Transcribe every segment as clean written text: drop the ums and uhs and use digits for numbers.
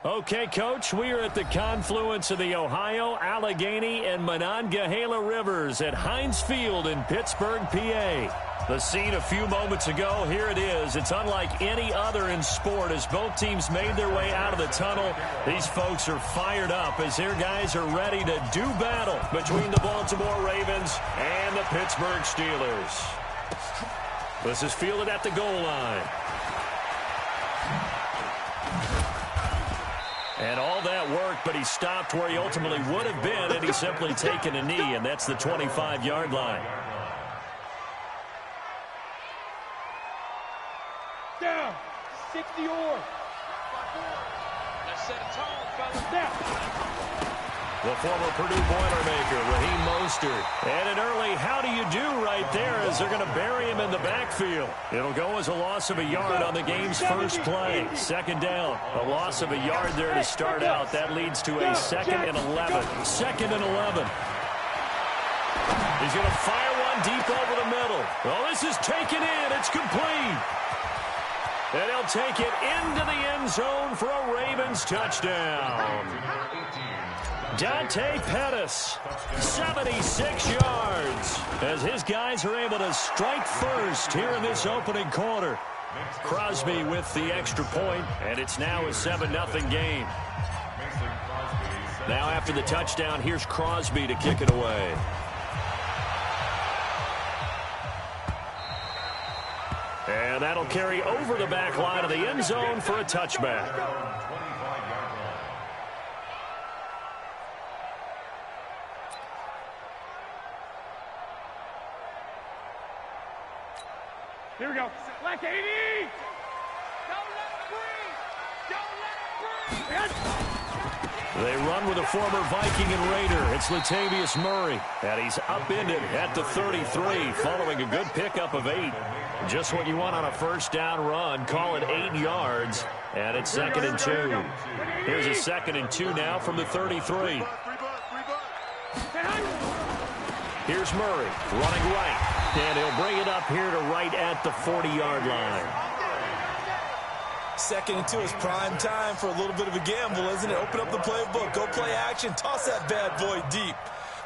Okay, Coach, we are at the confluence of the Ohio, Allegheny, and Monongahela Rivers at Heinz Field in Pittsburgh, PA. The scene a few moments ago, here it is. It's unlike any other in sport as both teams made their way out of the tunnel. These folks are fired up as their guys are ready to do battle between the Baltimore Ravens and the Pittsburgh Steelers. This is fielded at the goal line. And all that work, but he stopped where he ultimately would have been, and he's simply taken a knee, and that's the 25-yard line. Down, 60 or. Let's set a tone, fellas. Down. The former Purdue Boilermaker, Raheem Mostert. And an early how do you do right there as they're going to bury him in the backfield. It'll go as a loss of a yard on the game's first play. Second down. A loss of a yard there to start out. That leads to a 2nd and 11. 2nd and 11. He's going to fire one deep over the middle. Well, this is taken in. It's complete. And he'll take it into the end zone for a Ravens touchdown. Dante Pettis, 76 yards, as his guys are able to strike first here in this opening quarter. Crosby with the extra point, and it's now a 7-0 game. Now after the touchdown, here's Crosby to kick it away. And that'll carry over the back line of the end zone for a touchback. Here we go. Black 80. Don't let it breathe. Don't let it breathe. They run with a former Viking and Raider. It's Latavius Murray. And he's upended at the 33 following a good pickup of 8. Just what you want on a first down run. Call it 8 yards. And it's 2nd and 2. Here's a 2nd and 2 now from the 33. Here's Murray running right. And he'll bring it up here to right at the 40-yard line. 2nd and 2 is prime time for a little bit of a gamble, isn't it? Open up the playbook, go play action, toss that bad boy deep.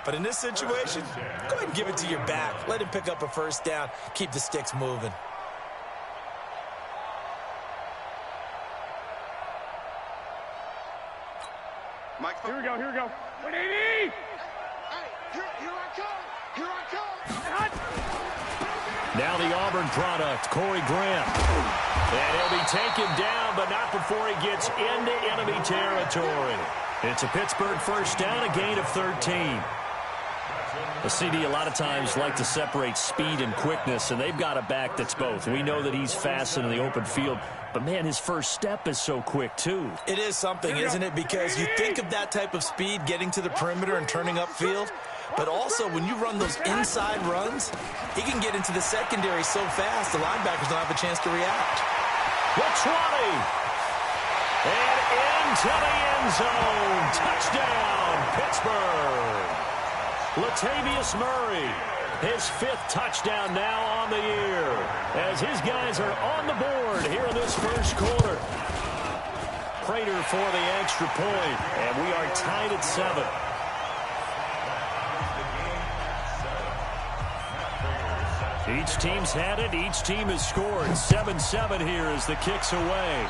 But in this situation, go ahead and give it to your back. Let him pick up a first down. Keep the sticks moving. Here we go, here we go. 180. Hey, here I come. Here I come. Now the Auburn product, Corey Graham. And he'll be taken down, but not before he gets into enemy territory. It's a Pittsburgh first down, a gain of 13. The CD a lot of times like to separate speed and quickness, and they've got a back that's both. We know that he's fast in the open field, but, man, his first step is so quick, too. It is something, isn't it? Because you think of that type of speed getting to the perimeter and turning upfield, but also when you run those inside runs, he can get into the secondary so fast the linebackers don't have a chance to react. The 20. And into the end zone. Touchdown, Pittsburgh. Latavius Murray, his 5th touchdown now on the year, as his guys are on the board here in this first quarter. Prater for the extra point, and we are tied at 7. Each team's had it. Each team has scored. 7-7 here as the kick's away.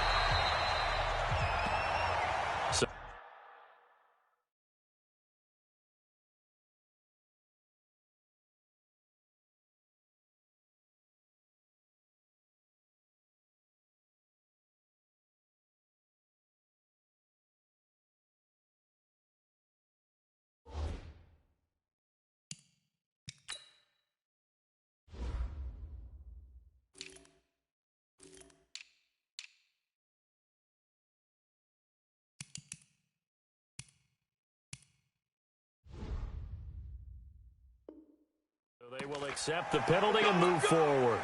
They will accept the penalty and move forward.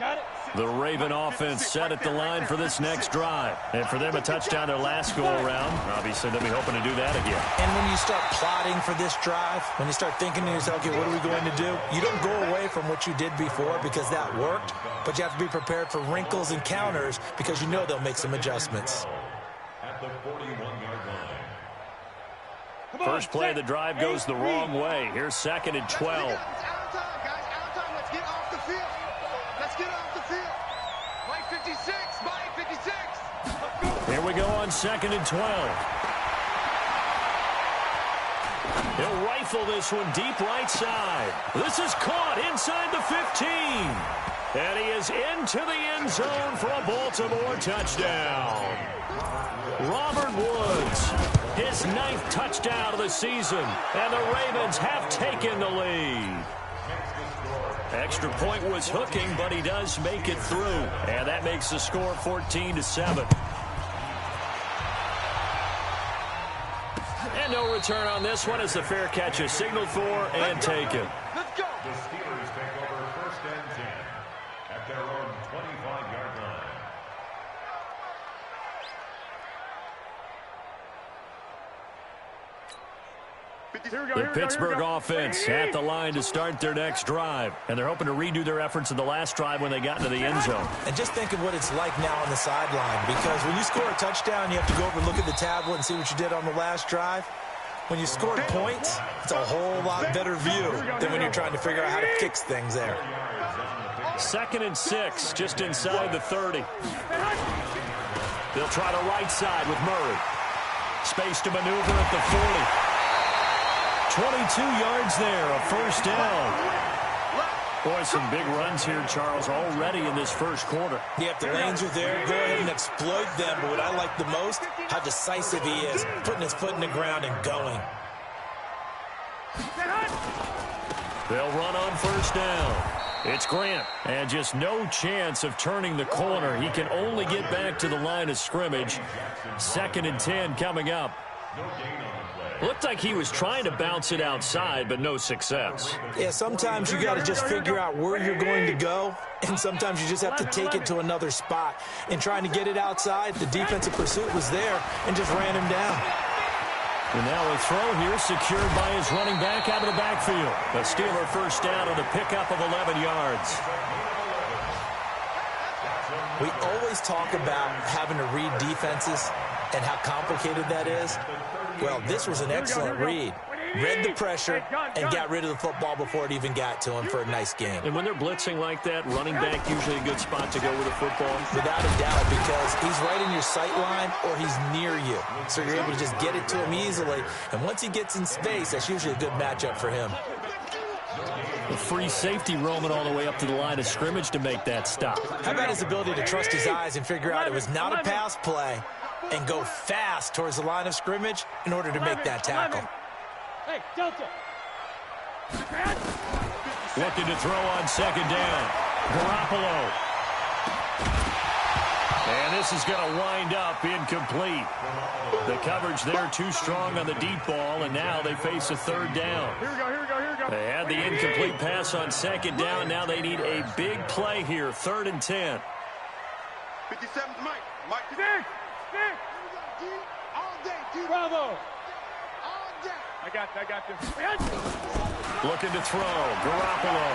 Got it. The Raven offense set at the line for this next drive. And for them, a touchdown their last go-around. Obviously, they'll be hoping to do that again. And when you start plotting for this drive, when you start thinking to yourself, okay, what are we going to do? You don't go away from what you did before because that worked, but you have to be prepared for wrinkles and counters because you know they'll make some adjustments. At the 41-yard line. First play of the drive goes the wrong way. Here's 2nd and 12. It's out of time, guys. Out of time. Let's get off the field. Let's get off the field. Mike 56. Mike 56. Here we go on 2nd and 12. He'll rifle this one deep right side. This is caught inside the 15. And he is into the end zone for a Baltimore touchdown. Robert Woods, his 9th touchdown of the season. And the Ravens have taken the lead. Extra point was hooking, but he does make it through. And that makes the score 14-7. And no return on this one as the fair catch is signaled for and taken. Let's go. The Steelers take over 1st and 10 at their own 25-yard line. The Pittsburgh offense at the line to start their next drive. And they're hoping to redo their efforts in the last drive when they got into the end zone. And just think of what it's like now on the sideline, because when you score a touchdown, you have to go over and look at the tablet and see what you did on the last drive. When you scored points, it's a whole lot better view than when you're trying to figure out how to fix things there. 2nd and 6, just inside the 30. They'll try the right side with Murray. Space to maneuver at the 40. 22 yards there, a first down. Boy, some big runs here, Charles, already in this first quarter. Yeah, if the lanes are there, go ahead and exploit them. But what I like the most, how decisive he is, putting his foot in the ground and going. They'll run on first down. It's Grant, and just no chance of turning the corner. He can only get back to the line of scrimmage. 2nd and 10 coming up. Looked like he was trying to bounce it outside, but no success. Yeah, sometimes you got to just figure out where you're going to go, and sometimes you just have to take it to another spot. In trying to get it outside, the defensive pursuit was there and just ran him down. And now a throw here secured by his running back out of the backfield. A Steeler first down on the pickup of 11 yards. We always talk about having to read defenses and how complicated that is. Well, this was an excellent read. Read the pressure and got rid of the football before it even got to him for a nice game. And when they're blitzing like that, running back usually a good spot to go with the football. Without a doubt, because he's right in your sight line or he's near you. So you're able to just get it to him easily. And once he gets in space, that's usually a good matchup for him. The free safety roaming all the way up to the line of scrimmage to make that stop. How about his ability to trust his eyes and figure out it was not a pass play and go fast towards the line of scrimmage in order to make that tackle. Hey, Delta. Looking to throw on 2nd down. Garoppolo. And this is going to wind up incomplete. The coverage there too strong on the deep ball, and now they face a 3rd down. Here we go, here we go, here we go. They had the incomplete pass on 2nd down. Now they need a big play here, 3rd and 10. 57, Mike. Mike. Stick. All day, D. Bravo. All day. I got this. Looking to throw. Garoppolo.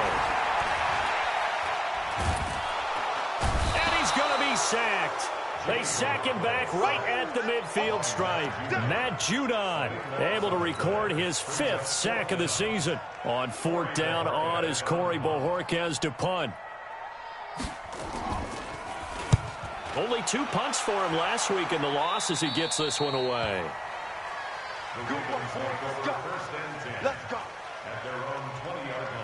And he's going to be sacked. They sack him back right at the midfield stripe. Matt Judon able to record his 5th sack of the season. On 4th down on is Corey Bojorquez to punt. Only 2 punts for him last week in the loss as he gets this one away. Good one, boys. Let's go. Let's go. At their own 20-yard line.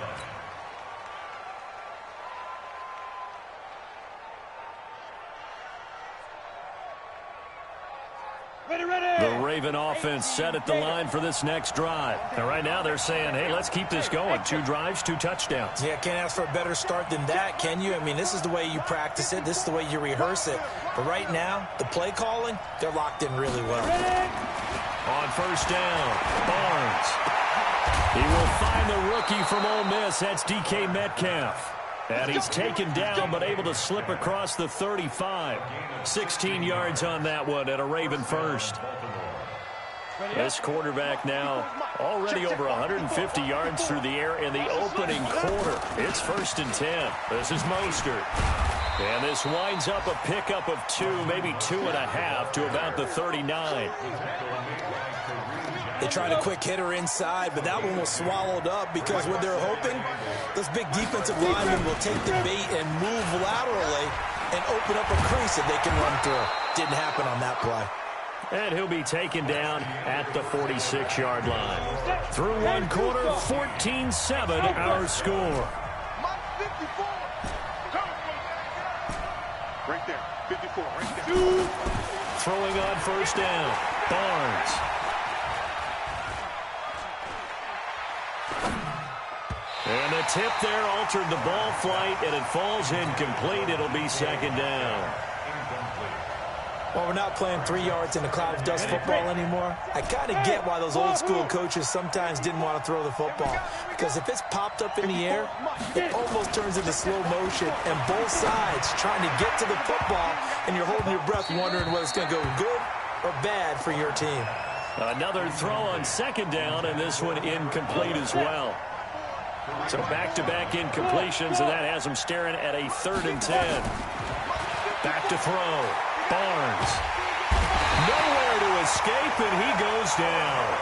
The Raven offense set at the line for this next drive. And right now they're saying, hey, let's keep this going. 2 drives, 2 touchdowns. Yeah, can't ask for a better start than that, can you? I mean, this is the way you practice it. This is the way you rehearse it. But right now, the play calling, they're locked in really well. On first down, Barnes. He will find the rookie from Ole Miss. That's DK Metcalf. And he's taken down, but able to slip across the 35. 16 yards on that one, and a Raven first. This quarterback now already over 150 yards through the air in the opening quarter. It's 1st and 10. This is Mostert. And this winds up a pickup of 2, maybe 2.5 to about the 39. They tried a quick hitter inside, but that one was swallowed up because what they're hoping, those big defensive linemen will take the bait and move laterally and open up a crease that they can run through. Didn't happen on that play. And he'll be taken down at the 46-yard line. Through one quarter, 14-7 our score. Right there, 54, right there. Throwing on first down, Barnes. And the tip there altered the ball flight, and it falls incomplete. It'll be 2nd down. Well, we're not playing 3 yards in a cloud of dust football anymore. I kind of get why those old school coaches sometimes didn't want to throw the football. Because if it's popped up in the air, it almost turns into slow motion. And both sides trying to get to the football, and you're holding your breath wondering whether it's going to go good or bad for your team. Another throw on 2nd down, and this one incomplete as well. So back-to-back incompletions, and that has them staring at a 3rd and 10. Back to throw. Barnes. Nowhere to escape, and he goes down.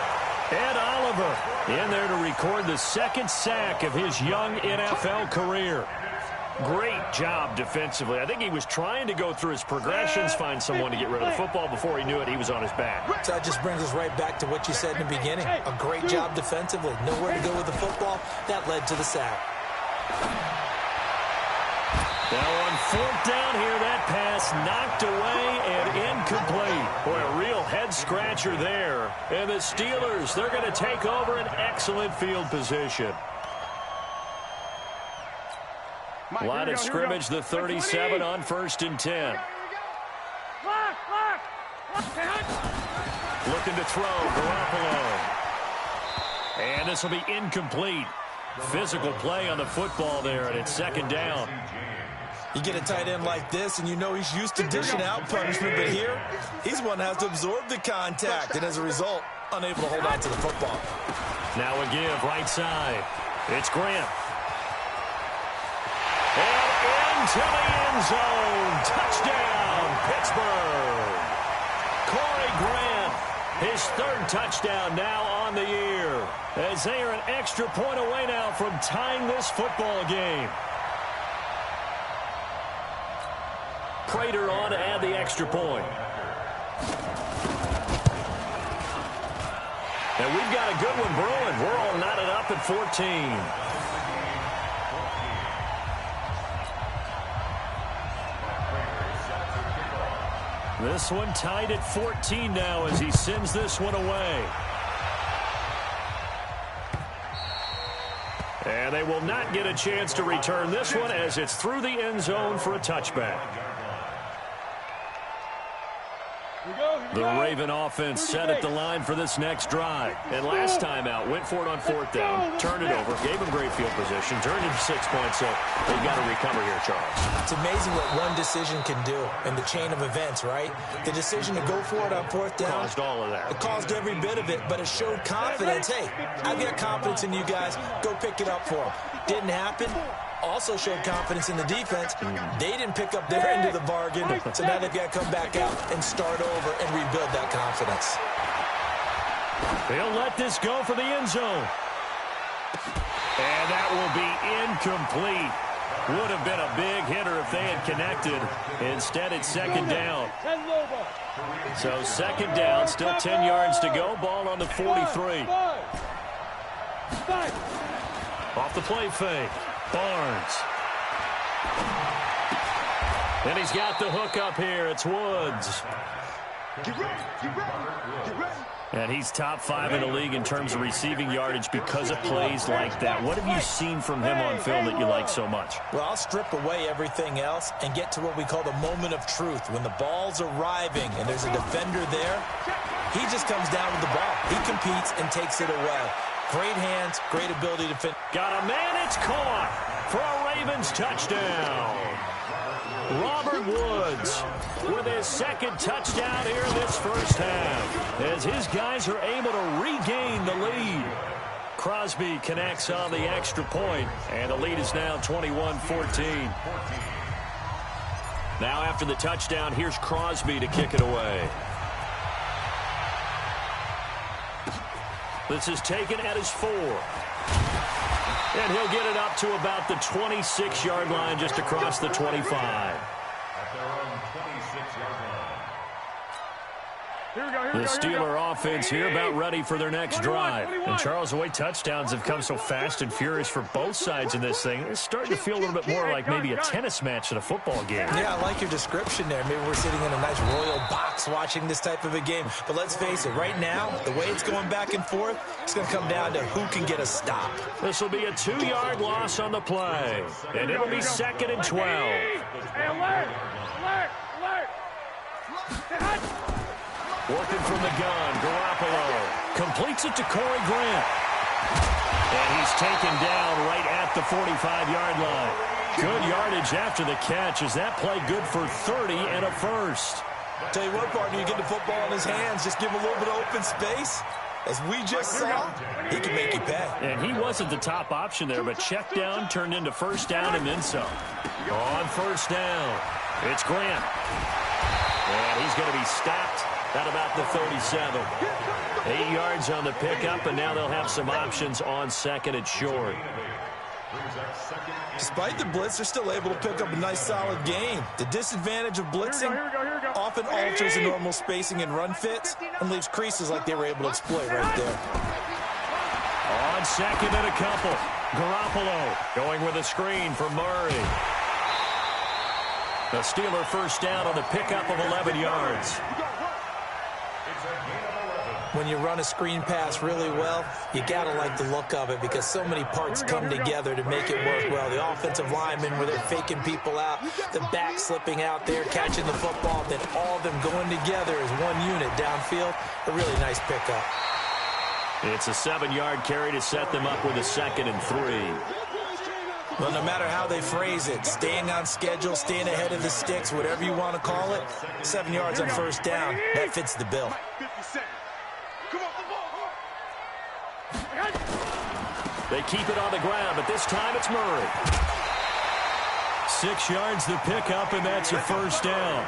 Ed Oliver in there to record the 2nd sack of his young NFL career. Great job defensively. I think he was trying to go through his progressions, find someone to get rid of the football. Before he knew it, he was on his back. So that just brings us right back to what you said in the beginning. A great job defensively. Nowhere to go with the football. That led to the sack. Now on 4th down here, that pass knocked away and incomplete. Boy, a real head-scratcher there. And the Steelers, they're going to take over an excellent field position. Line of scrimmage, the 37 on 1st and 10. Looking to throw, Garoppolo. And this will be incomplete. Physical play on the football there, and it's 2nd down. You get a tight end like this, and you know he's used to dishing out punishment, but here, he's one that has to absorb the contact, and as a result, unable to hold on to the football. Now a give, right side. It's Grant. And into the end zone. Touchdown, Pittsburgh. Corey Grant, his 3rd touchdown now on the year, as they are an extra point away now from tying this football game. Prater on to add the extra point. And we've got a good one brewing. We're all knotted up at 14. This one tied at 14 now as he sends this one away. And they will not get a chance to return this one as it's through the end zone for a touchback. The Raven offense set at the line for this next drive. And last time out, went for it on 4th down, turned it over, gave him great field position, turned it to 6 points, so they've got to recover here, Charles. It's amazing what one decision can do in the chain of events, right? The decision to go for it on 4th down. Caused all of that. It caused every bit of it, but it showed confidence. Hey, I've got confidence in you guys. Go pick it up for them. Didn't happen. Also showed confidence in the defense. They didn't pick up their end of the bargain, so now they've got to come back out and start over and rebuild that confidence. They'll let this go for the end zone. And that will be incomplete. Would have been a big hitter if they had connected. Instead, it's 2nd down. So 2nd down, still 10 yards to go. Ball on the 43. Off the play fake. Barnes. And he's got the hook up here. It's Woods. Get ready, get ready, get ready. And he's top 5 in the league in terms of receiving yardage because of plays like that. What have you seen from him on film that you like so much? Well, I'll strip away everything else and get to what we call the moment of truth. When the ball's arriving and there's a defender there, he just comes down with the ball. He competes and takes it away. Great hands, great ability to finish. Got a man, it's caught. for a Ravens touchdown. Robert Woods with his second touchdown here in this first half, as his guys are able to regain the lead. Crosby connects on the extra point, and the lead is now 21-14. Now after the touchdown, here's Crosby to kick it away. This is taken at his 4. And he'll get it up to about the 26-yard line, just across the 25. At their own 26-yard line. The Steeler offense here about ready for their next drive. And Charles, the way touchdowns have come so fast and furious for both sides in this thing, it's starting to feel a little bit more like maybe a tennis match at a football game. Yeah, I like your description there. Maybe we're sitting in a nice royal box watching this type of a game. But let's face it, right now, the way it's going back and forth, it's going to come down to who can get a stop. This will be a 2-yard loss on the play. And it'll be 2nd and 12. Hey, alert! Working from the gun, Garoppolo completes it to Corey Grant. And he's taken down right at the 45-yard line. Good yardage after the catch. Is that play good for 30 and a first? Tell you what, partner, you get the football in his hands, just give him a little bit of open space. As we just saw, he can make you pay. And he wasn't the top option there, but check down turned into first down and then some. On first down, it's Grant. And he's going to be stopped at about the 37. 8 yards on the pickup, and now they'll have some options on second and short. Despite the blitz, they're still able to pick up a nice, solid gain. The disadvantage of blitzing often alters the normal spacing and run fits and leaves creases like they were able to exploit right there. On second and a couple, Garoppolo going with a screen for Murray. The Steeler first down on the pickup of 11 yards. When you run a screen pass really well, you got to like the look of it because so many parts come together to make it work well. The offensive linemen where they're faking people out, the back slipping out there, catching the football, then all of them going together as one unit downfield. A really nice pickup. It's a 7-yard carry to set them up with a 2nd and 3. Well, no matter how they phrase it, staying on schedule, staying ahead of the sticks, whatever you want to call it, 7 yards on first down, that fits the bill. They keep it on the ground, but this time it's Murray. 6 yards the pickup, and that's a first down.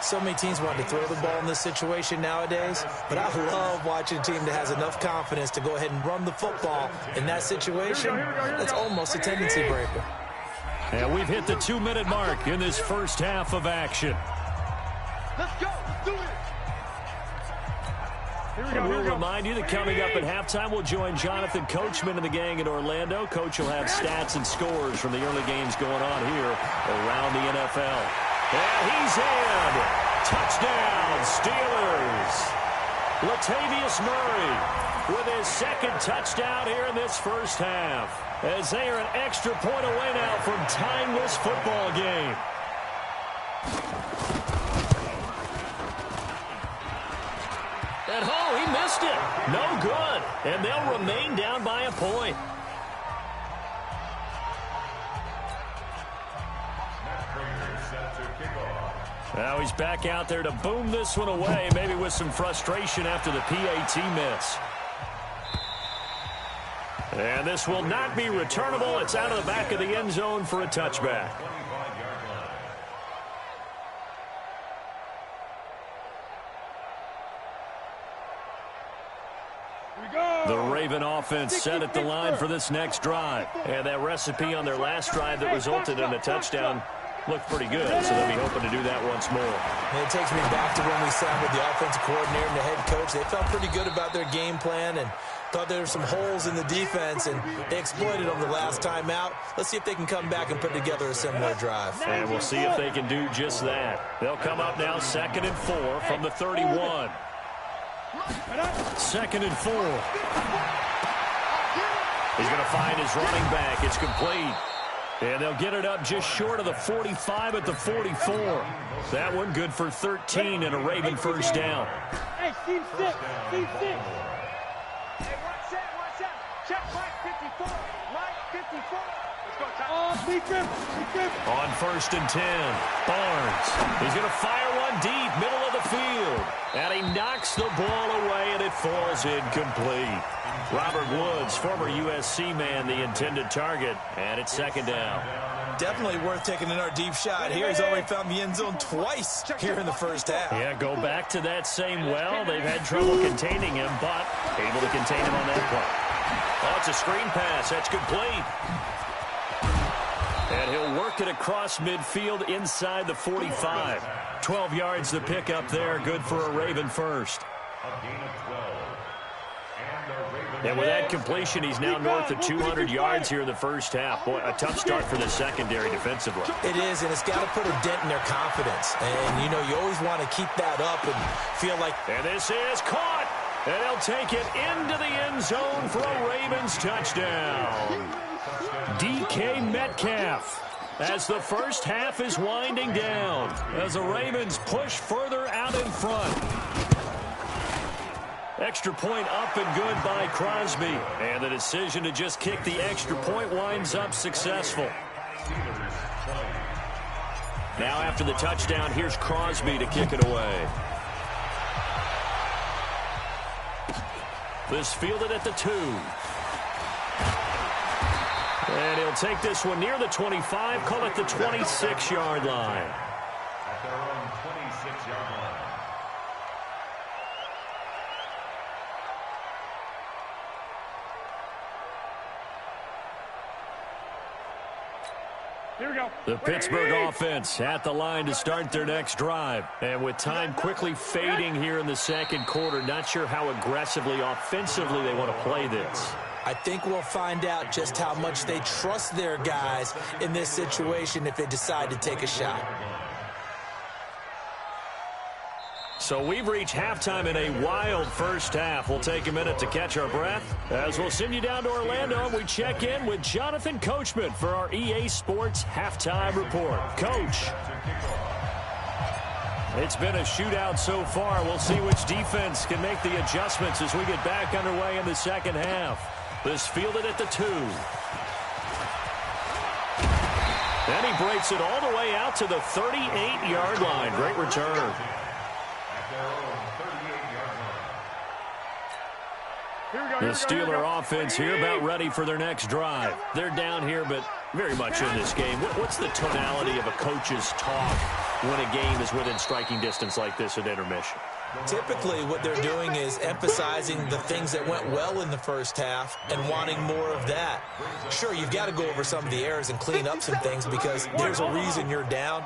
So many teams want to throw the ball in this situation nowadays, but I love watching a team that has enough confidence to go ahead and run the football. In that situation, that's almost a tendency breaker. And we've hit the 2-minute mark in this first half of action. Let's go. Let's do it. And we'll remind you that coming up at halftime, we'll join Jonathan Coachman and the gang in Orlando. Coach will have stats and scores from the early games going on here around the NFL. And he's in. Touchdown, Steelers. Latavius Murray with his second touchdown here in this first half, as they are an extra point away now from tying this football game. And oh, he missed it. No good. And they'll remain down by a point. Now he's back out there to boom this one away, maybe with some frustration after the PAT miss. And this will not be returnable. It's out of the back of the end zone for a touchback. The Raven offense set at the line for this next drive. And that recipe on their last drive that resulted in a touchdown looked pretty good, so they'll be hoping to do that once more. And it takes me back to when we sat with the offensive coordinator and the head coach. They felt pretty good about their game plan and thought there were some holes in the defense, and they exploited them the last time out. Let's see if they can come back and put together a similar drive. And we'll see if they can do just that. They'll come up now 2nd and 4 from the 31. 2nd and 4. He's going to find his running back. It's complete. And they'll get it up just short of the 45 at the 44. That one good for 13 and a Raven first down. Hey, team 6. Team 6. Hey, watch out. Check back 54. Right. On 1st and 10, Barnes. He's going to fire one deep, middle of the field. And he knocks the ball away, and it falls incomplete. Robert Woods, former USC man, the intended target. And it's 2nd down. Definitely worth taking another deep shot here. He's already found the end zone twice here in the first half. Yeah, go back to that same well. They've had trouble containing him, but able to contain him on that play. Oh, it's a screen pass. That's complete. And he'll work it across midfield inside the 45. 12 yards to pick up there. Good for a Raven first. And with that completion, he's now north of 200 yards here in the first half. Boy, a tough start for the secondary defensively. It is, and it's got to put a dent in their confidence. And, you know, you always want to keep that up and feel like... And this is caught. And they'll take it into the end zone for a Ravens touchdown. DK Metcalf. As the first half is winding down, as the Ravens push further out in front. Extra point up and good by Crosby. And the decision to just kick the extra point winds up successful. Now after the touchdown, here's Crosby to kick it away. This fielded at the 2. And he'll take this one near the 25, call it the 26-yard line. At their own 26-yard line. Here we go. The Pittsburgh offense at the line to start their next drive. And with time quickly fading here in the second quarter, not sure how aggressively, offensively they want to play this. I think we'll find out just how much they trust their guys in this situation if they decide to take a shot. So we've reached halftime in a wild first half. We'll take a minute to catch our breath as we'll send you down to Orlando and we check in with Jonathan Coachman for our EA Sports Halftime Report. Coach. It's been a shootout so far. We'll see which defense can make the adjustments as we get back underway in the second half. This fielded at the 2. Then he breaks it all the way out to the 38-yard line. Great return. The Steeler offense here about ready for their next drive. They're down here, but very much in this game. What's the tonality of a coach's talk when a game is within striking distance like this at intermission? Typically, what they're doing is emphasizing the things that went well in the first half and wanting more of that. Sure, you've got to go over some of the errors and clean up some things because there's a reason you're down.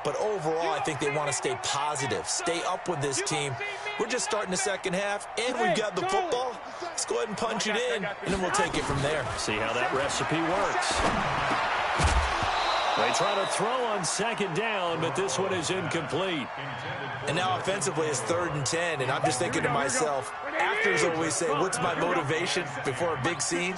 But overall, I think they want to stay positive, stay up with this team. We're just starting the second half, and we've got the football. Let's go ahead and punch it in, and then we'll take it from there. See how that recipe works. They try to throw on second down, but this one is incomplete. And now offensively it's 3rd and 10, and I'm just thinking to myself, actors always say, what's my motivation before a big scene?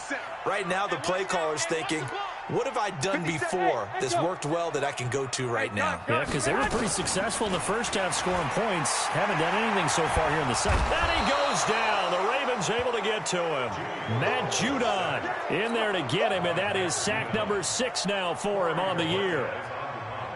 Right now the play caller's thinking, what have I done before that's worked well that I can go to right now? Yeah, because they were pretty successful in the first half scoring points. Haven't done anything so far here in the second. And he goes down. The Ravens able to get to him. Matt Judon in there to get him, and that is sack number 6 now for him on the year.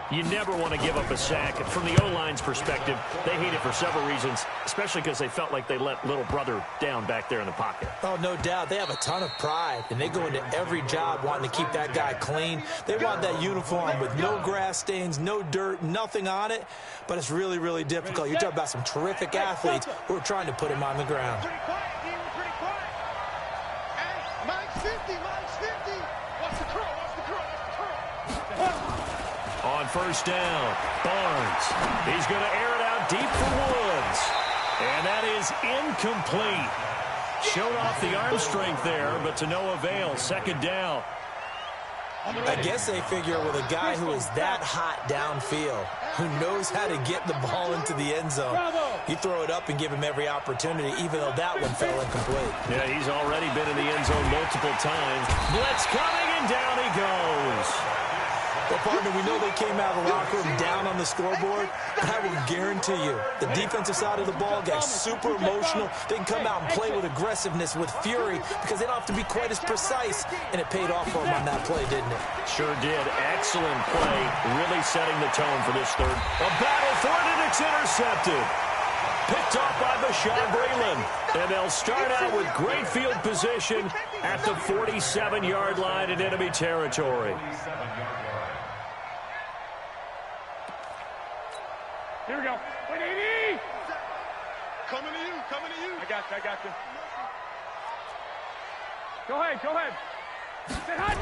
You never want to give up a sack. From the O-line's perspective, they hate it for several reasons, especially because they felt like they let little brother down back there in the pocket. Oh, no doubt. They have a ton of pride, and they go into every job wanting to keep that guy clean. They want that uniform with no grass stains, no dirt, nothing on it, but it's really, really difficult. You're talking about some terrific athletes who are trying to put him on the ground. Pretty quiet. And Mike's 50. Watch the curl. On first down, Barnes. He's going to air it out deep for Woods. And that is incomplete. Showed off the arm strength there, but to no avail. Second down. I guess they figure with a guy who is that hot downfield, who knows how to get the ball into the end zone, you throw it up and give him every opportunity, even though that one fell incomplete. Yeah, he's already been in the end zone multiple times. Blitz coming, and down he goes. Well, partner, we know they came out of the locker room down on the scoreboard, but I will guarantee you the defensive side of the ball got super emotional. They can come out and play with aggressiveness, with fury, because they don't have to be quite as precise, and it paid off for them on that play, didn't it? Sure did. Excellent play, really setting the tone for this third. A battle for it, and it's intercepted. Picked off by Bashaud Breeland. And they'll start out with great field position at the 47-yard line in enemy territory. Here we go. 180. Coming to you, coming to you. I got you. Go ahead. Say hot.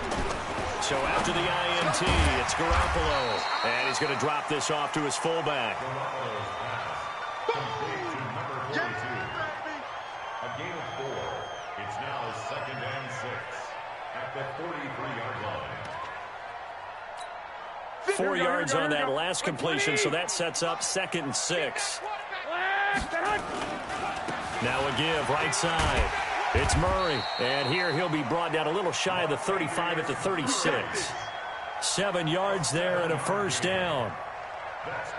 So after the INT, it's Garoppolo. And he's going to drop this off to his fullback. A gain of 4. It's now 2nd and 6 at the 43-yard line. 4 yards on that last completion, so that sets up 2nd and 6. Now a give, right side. It's Murray, and here he'll be brought down a little shy of the 35 at the 36. 7 yards there and a first down.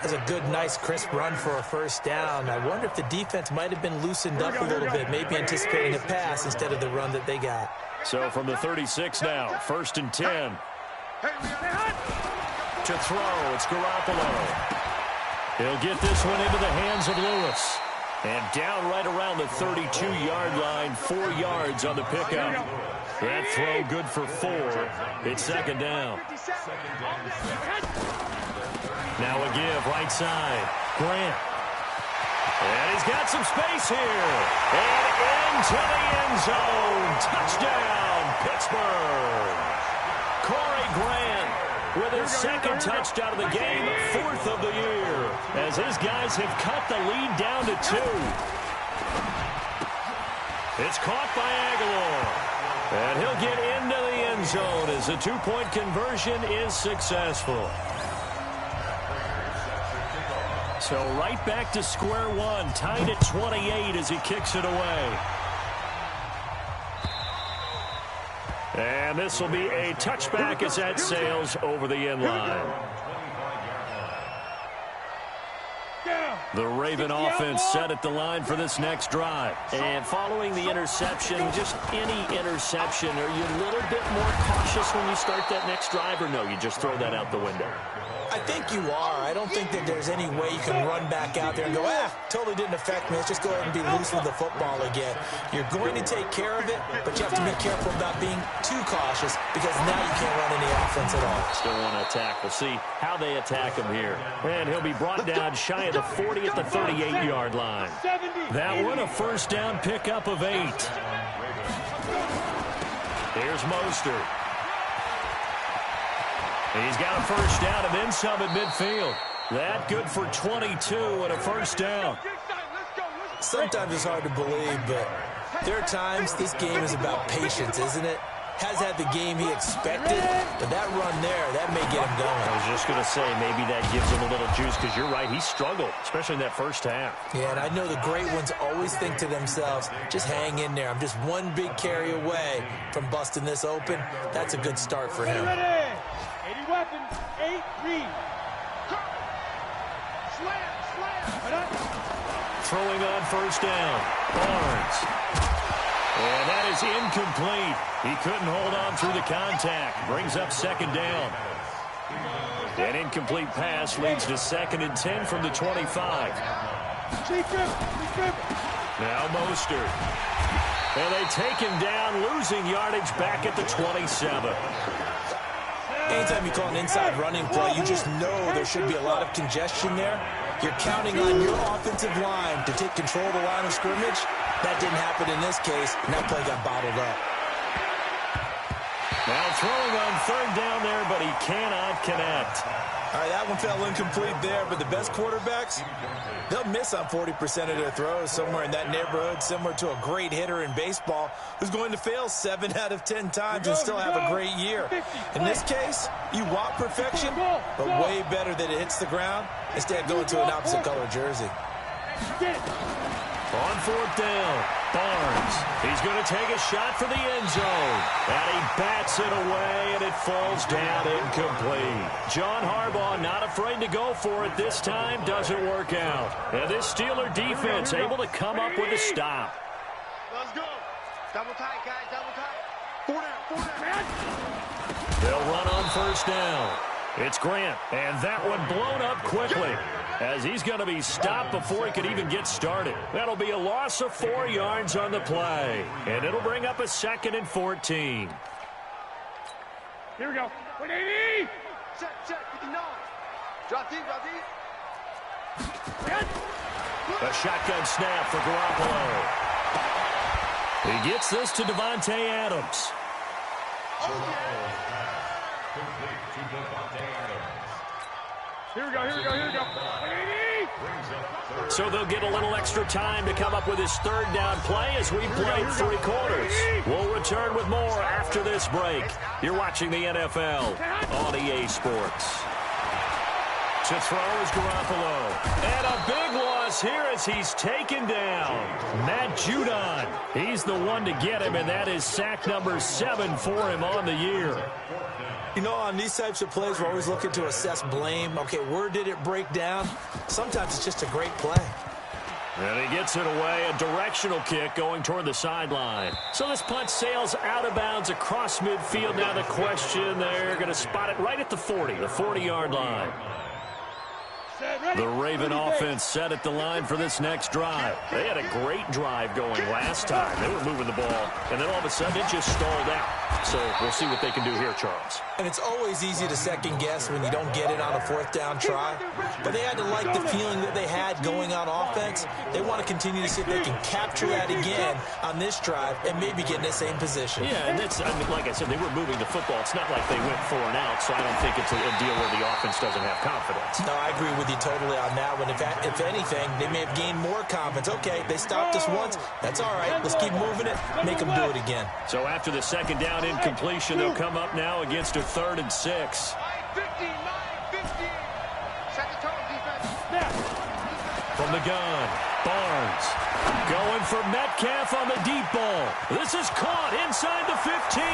That's a good, nice, crisp run for a first down. I wonder if the defense might have been loosened up a little bit, maybe anticipating a pass instead of the run that they got. So from the 36 now, 1st and 10. To throw, it's Garoppolo. He'll get this one into the hands of Lewis. And down right around the 32-yard line, 4 yards on the pickup. That throw good for 4. It's 2nd down. Now a give, right side. Grant. And he's got some space here. And into the end zone. Touchdown, Pittsburgh. Corey Grant with his 2nd touchdown of the game, 4th of the year, as his guys have cut the lead down to 2. It's caught by Aguilar. And he'll get into the end zone as the 2-point conversion is successful. So right back to square one, tied at 28 as he kicks it away. And this will be a touchback as that sails over the end line. The Raven offense set at the line for this next drive. And following the interception, just any interception, are you a little bit more cautious when you start that next drive, or no, you just throw that out the window? I think you are. I don't think that there's any way you can run back out there and go, totally didn't affect me. Let's just go ahead and be loose with the football again. You're going to take care of it, but you have to be careful about being too cautious because now you can't run any offense at all. Still want to attack. We'll see how they attack him here. And he'll be brought down shy of the 40 at the 38-yard line. That one a first down pickup of 8. Here's Mostert. He's got a first down and then some at midfield. That good for 22 and a first down. Sometimes it's hard to believe, but there are times this game is about patience, isn't it? Has had the game he expected, but that run there, that may get him going. I was just going to say, maybe that gives him a little juice, because you're right, he struggled, especially in that first half. Yeah, and I know the great ones always think to themselves, just hang in there. I'm just one big carry away from busting this open. That's a good start for him. 80 weapons, 8 read. Throwing on first down, Barnes. And that is incomplete. He couldn't hold on through the contact. Brings up 2nd down. An incomplete pass leads to 2nd and 10 from the 25. Now Mostert. And they take him down, losing yardage back at the 27. Anytime you call an inside running play, you just know there should be a lot of congestion there. You're counting on your offensive line to take control of the line of scrimmage. That didn't happen in this case, and that play got bottled up. Now throwing on 3rd down there, but he cannot connect. All right, that one fell incomplete there, but the best quarterbacks, they'll miss on 40% of their throws, somewhere in that neighborhood, similar to a great hitter in baseball who's going to fail 7 out of 10 times and still have a great year. In this case, you want perfection, but way better that it hits the ground instead of going to an opposite color jersey. On 4th down, Barnes, he's going to take a shot for the end zone. And he bats it away, and it falls down incomplete. John Harbaugh not afraid to go for it this time. Doesn't work out. And this Steeler defense able to come up with a stop. Let's go. Double tight, guys. Double tight. Four down, man. They'll run on first down. It's Grant, and that one blown up quickly as he's going to be stopped before he could even get started. That'll be a loss of 4 yards on the play, and it'll bring up a 2nd and 14. Here we go. 180. Check, 59. Drop deep. A shotgun snap for Garoppolo. He gets this to Davante Adams. Here we go. 180. So they'll get a little extra time to come up with his 3rd down play as we play 3 quarters. We'll return with more after this break. You're watching the NFL on EA Sports. To throw is Garoppolo. And a big loss here as he's taken down. Matt Judon. He's the one to get him, and that is sack number 7 for him on the year. You know, on these types of plays, we're always looking to assess blame. Okay, where did it break down? Sometimes it's just a great play. And he gets it away, a directional kick going toward the sideline. So this punt sails out of bounds across midfield. Now the question, they're going to spot it right at the 40, the 40-yard line. The Raven offense set at the line for this next drive. They had a great drive going last time. They were moving the ball, and then all of a sudden it just stalled out. So we'll see what they can do here, Charles. And it's always easy to second guess when you don't get it on a 4th down try. But they had to like the feeling that they had going on offense. They want to continue to see if they can capture that again on this drive and maybe get in the same position. Yeah, and that's, like I said, they were moving the football. It's not like they went 4 and out, so I don't think it's a deal where the offense doesn't have confidence. No, I agree with you totally on that one. If anything, they may have gained more confidence. Okay, they stopped us once. That's all right. Let's keep moving it. Make them do it again. So after the 2nd down incompletion, they'll come up now against a 3rd and 6. 9-15. Set the tone, defense. From the gun, Barnes going for Metcalf on the deep ball. This is caught inside the 15.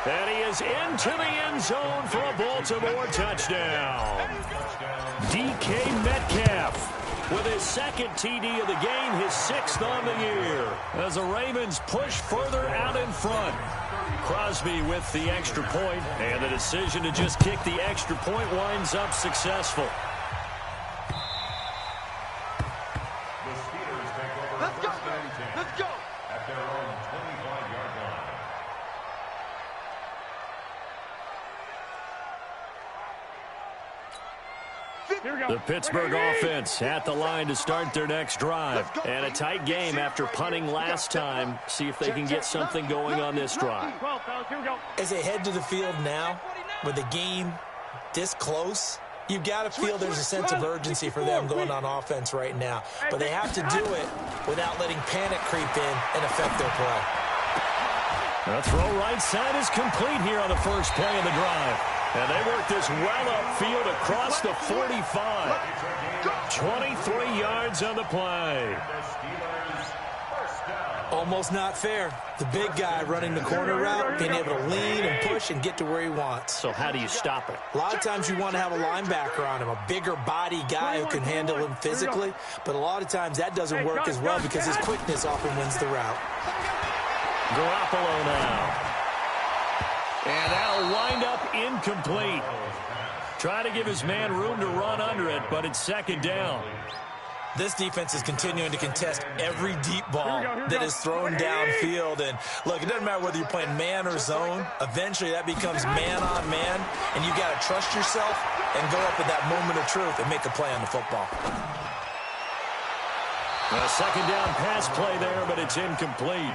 And he is into the end zone for a Baltimore touchdown. DK Metcalf with his 2nd TD of the game, his 6th on the year. As the Ravens push further out in front. Crosby with the extra point, and the decision to just kick the extra point winds up successful. The Steelers take over Let's go. first and 10 Let's go. at their own 25-yard line. Here we go. The Pittsburgh offense at the line to start their next drive. And a tight game after punting last time. See if they can get something going on this drive. 12, fellas. Here we go. As they head to the field now, with the game this close, you've got to feel there's a sense of urgency for them going on offense right now. But they have to do it without letting panic creep in and affect their play. The throw right side is complete here on the first play of the drive. And they work this well upfield across the 45. 23 yards on the play. Almost not fair. The big guy running the corner route, being able to lean and push and get to where he wants. So how do you stop it? A lot of times you want to have a linebacker on him, a bigger body guy who can handle him physically. But a lot of times that doesn't work as well because his quickness often wins the route. Garoppolo now. And that'll wind up incomplete. Trying to give his man room to run under it, but it's 2nd down. This defense is continuing to contest every deep ball that is thrown downfield. And look, it doesn't matter whether you're playing man or zone. Eventually that becomes man on man, and you got to trust yourself and go up at that moment of truth and make a play on the football. A 2nd down pass play there, but it's incomplete.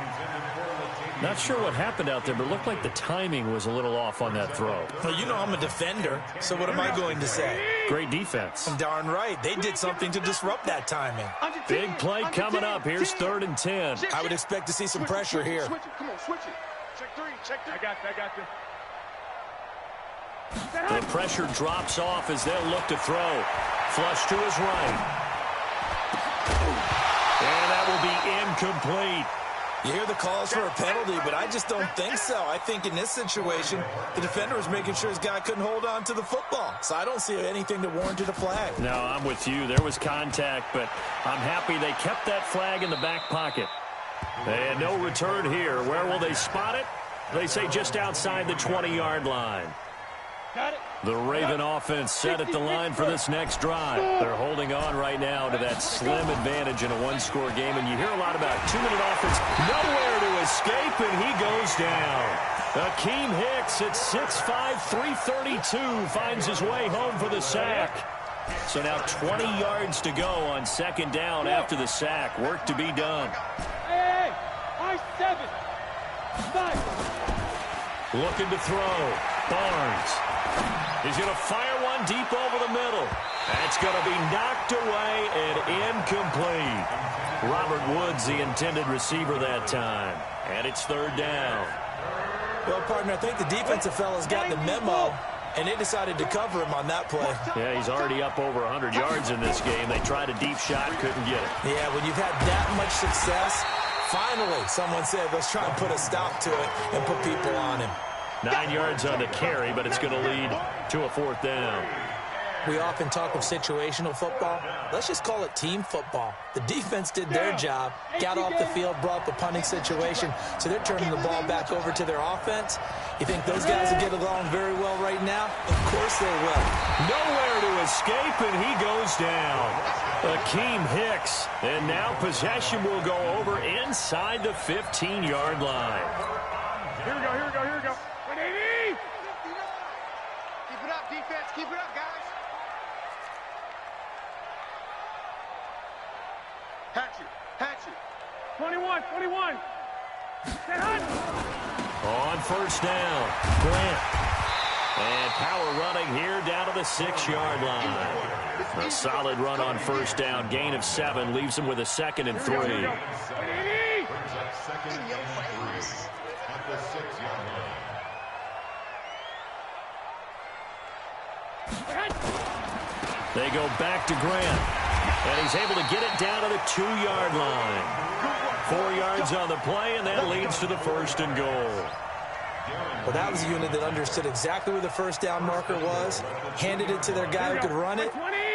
Not sure what happened out there, but it looked like the timing was a little off on that throw. Well, you know I'm a defender, so what am I going to say? Great defense. Darn right. They did something to disrupt that timing. Big play coming up. Here's 3rd and 10. I would expect to see some pressure here. Switch it. Come on, switch it. Check 3. Check 3. I got you. The pressure drops off as they'll look to throw. Flush to his right. And that will be incomplete. You hear the calls for a penalty, but I just don't think so. I think in this situation, the defender was making sure his guy couldn't hold on to the football. So I don't see anything that warranted a flag. No, I'm with you. There was contact, but I'm happy they kept that flag in the back pocket. And no return here. Where will they spot it? They say just outside the 20-yard line. The Raven offense set at the line for this next drive. They're holding on right now to that slim advantage in a one-score game. And you hear a lot about two-minute offense. Nowhere to escape, and he goes down. Akeem Hicks at 6'5", 332 finds his way home for the sack. So now 20 yards to go on second down after the sack. Work to be done. Hey, I-7. Looking to throw. Barnes. He's going to fire one deep over the middle. That's going to be knocked away and incomplete. Robert Woods, the intended receiver that time. And it's third down. Well, partner, I think the defensive fellas got the memo, and they decided to cover him on that play. Yeah, he's already up over 100 yards in this game. They tried a deep shot, couldn't get it. Yeah, when you've had that much success, finally someone said, let's try and put a stop to it and put people on him. 9 yards on the carry, but it's going to lead to a fourth down. We often talk of situational football. Let's just call it team football. The defense did their job, got off the field, brought the punting situation, so they're turning the ball back over to their offense. You think those guys will get along very well right now? Of course they will. Nowhere to escape, and he goes down. Akeem Hicks. And now possession will go over inside the 15-yard line. Here we go, here we go, here we go. 180! Keep it up, defense. Keep it up, guys. Hatchet. 21. On first down, Grant. And power running here down to the 6-yard line. A solid run on first down. Gain of 7 leaves him with a 2nd and 3. Brings up second and 3 at the 6-yard line. They go back to Grant. And he's able to get it down to the 2-yard line. 4 yards on the play, and that leads to the 1st and goal. Well, that was a unit that understood exactly where the first down marker was, handed it to their guy who could run it,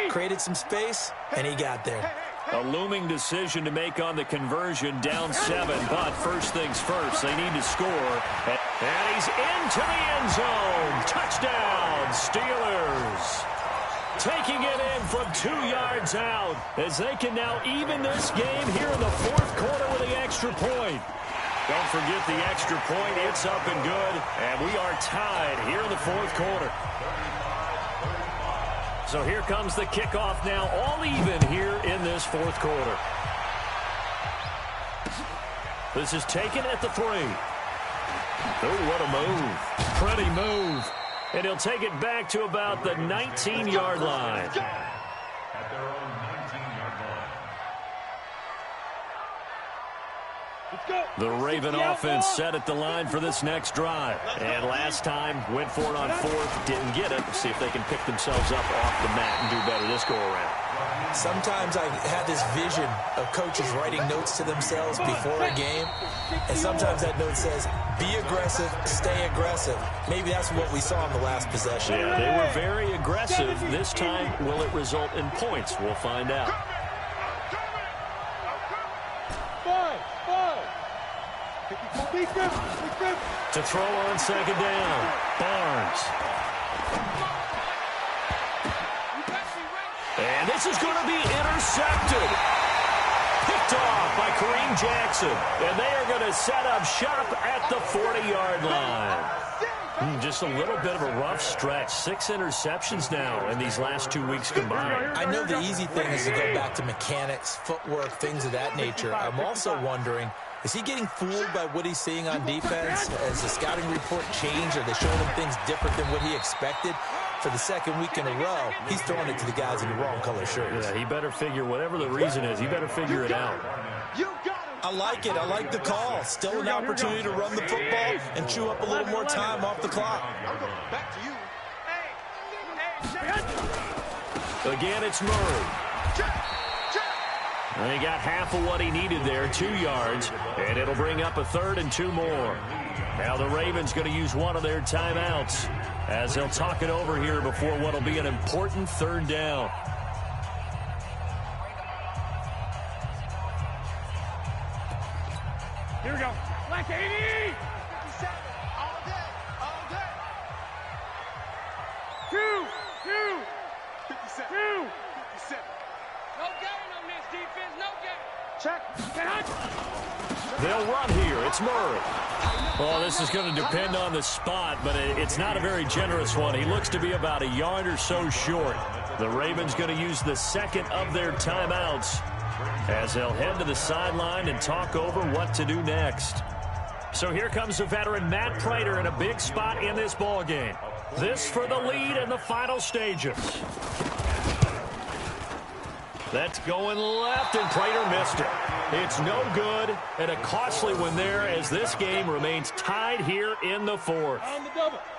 created some space, and he got there. A looming decision to make on the conversion, down 7, but first things first, they need to score. And he's into the end zone. Touchdown, Steelers. Taking it in from 2 yards out as they can now even this game here in the 4th quarter with the extra point. Don't forget the extra point. It's up and good, and we are tied here in the 4th quarter. So here comes the kickoff now, all even here in this 4th quarter. This is taken at the 3. Oh, what a move. Pretty move. And he'll take it back to about the 19-yard line. At their own 19-yard line. The Raven offense set at the line for this next drive. And last time, went for it on 4th, didn't get it. See if they can pick themselves up off the mat and do better this go-around. Sometimes I have this vision of coaches writing notes to themselves before a game, and sometimes that note says, be aggressive, stay aggressive. Maybe that's what we saw in the last possession. Yeah, they were very aggressive. This time, will it result in points? We'll find out. To throw on second down, Barnes. And this is going to be intercepted. Picked off by Kareem Jackson. And they are going to set up shop at the 40-yard line. Just a little bit of a rough stretch. 6 interceptions now in these last 2 weeks combined. I know the easy thing is to go back to mechanics, footwork, things of that nature. I'm also wondering, is he getting fooled by what he's seeing on defense? Has the scouting report changed? Are they showing him things different than what he expected? For the 2nd week in a row, he's throwing it to the guys in the wrong color shirts. Yeah, he better figure, whatever the reason is, he better figure it out. I like it. I like the call. Still an opportunity to run the football and chew up a little more time off the clock. Back to you. Again, it's Murray. And he got half of what he needed there, 2 yards, and it'll bring up a 3rd and 2 more. Now the Ravens going to use one of their timeouts as they'll talk it over here before what will be an important 3rd down. Here we go. Black 80! 57. All day. All day. 2, 57. 2. 57. No gain on this defense, no gain. Check. Get hot. They'll run here. It's Murray. Well, this is going to depend on the spot, but it's not a very generous one. He looks to be about a yard or so short. The Ravens going to use the second of their timeouts as they'll head to the sideline and talk over what to do next. So here comes the veteran Matt Prater in a big spot in this ball game. This for the lead in the final stages. That's going left, and Prater missed it. It's no good, and a costly one there as this game remains tied here in the 4th.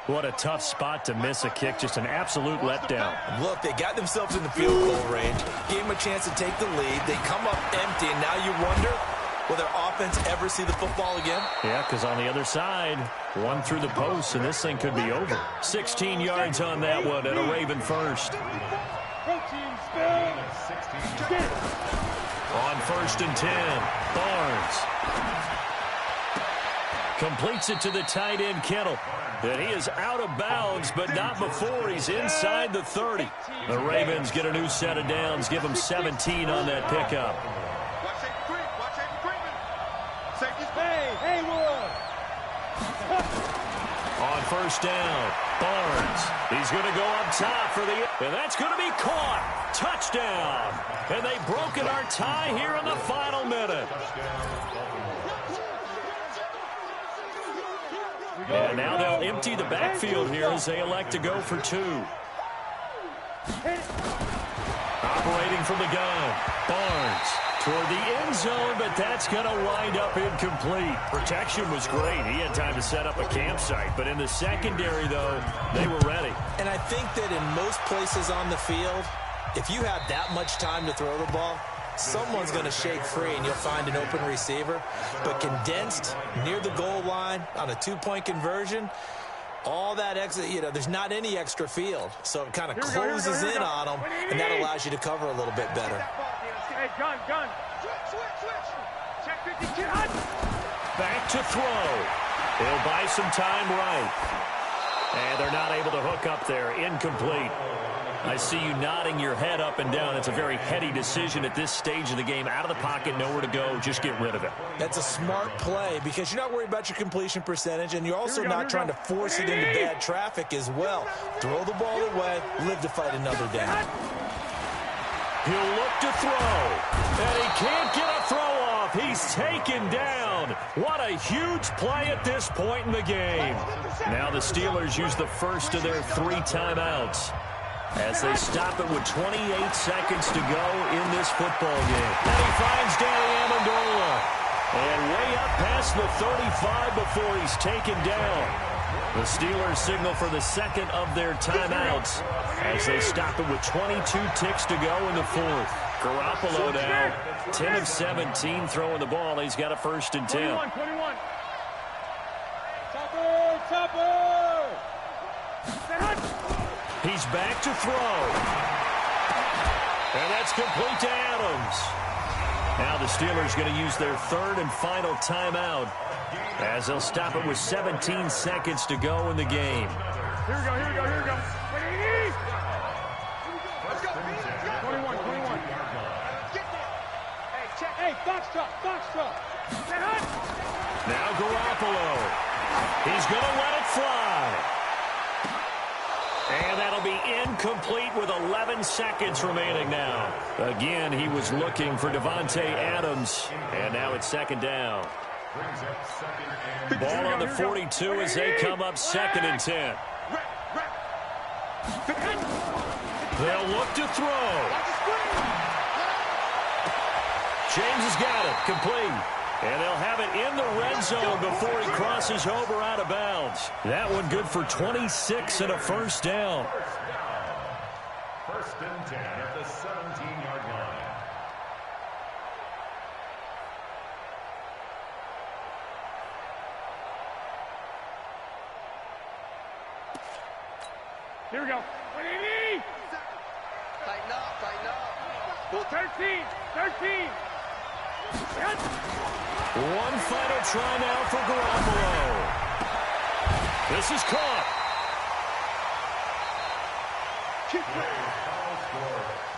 What a tough spot to miss a kick, just an absolute letdown. Look, they got themselves in the field goal range, gave them a chance to take the lead. They come up empty, and now you wonder, will their offense ever see the football again? Yeah, because on the other side, one through the post, and this thing could be over. 16 yards on that one, and a Raven first. On 1st and 10, Barnes completes it to the tight end, Kittle. And he is out of bounds, but not before he's inside the 30. The Ravens get a new set of downs, give them 17 on that pickup. Watch safety creep. Watch safety creeping. Safety's Hey, Haywood. On 1st down, Barnes. He's going to go up top for the... And that's going to be caught. Touchdown. And they've broken our tie here in the final minute. And now they'll empty the backfield here as they elect to go for 2. Operating from the gun, Barnes toward the end zone, but that's going to wind up incomplete. Protection was great. He had time to set up a campsite, but in the secondary, though, they were ready. And I think that in most places on the field, if you have that much time to throw the ball, someone's going to shake free and you'll find an open receiver. But condensed near the goal line on a 2-point conversion, all that extra, there's not any extra field. So it kind of closes in on them, and that allows you to cover a little bit better. Hey, gun. Switch. Check 50, get hot. Back to throw. He'll buy some time right. And they're not able to hook up there. Incomplete. I see you nodding your head up and down. It's a very heady decision at this stage of the game. Out of the pocket, nowhere to go. Just get rid of it. That's a smart play because you're not worried about your completion percentage, and you're also not trying to force it into bad traffic as well. Throw the ball away, live to fight another down. He'll look to throw, and he can't get a throw off. He's taken down. What a huge play at this point in the game. Now the Steelers use the first of their 3 timeouts as they stop it with 28 seconds to go in this football game. And he finds Danny Amendola. And way up past the 35 before he's taken down. The Steelers signal for the second of their timeouts as they stop it with 22 ticks to go in the 4th. Garoppolo now 10 of 17 throwing the ball. He's got a 1st and 10. 21. He's back to throw. And that's complete to Adams. Now the Steelers going to use their 3rd and final timeout as they'll stop it with 17 seconds to go in the game. Here we go. 21. Hey, box truck. Now Garoppolo. He's going to let it fly. And that'll be incomplete with 11 seconds remaining now. Again, he was looking for Davante Adams. And now it's 2nd down. Ball on the 42 as they come up 2nd and 10. They'll look to throw. James has got it. Complete. And they'll have it in the red zone before he crosses over out of bounds. That one good for 26 and a 1st down. 1st and 10 at the 17-yard line. Here we go. Tighten up, tighten up. Pull 13, 13. One final try now for Garoppolo. This is caught.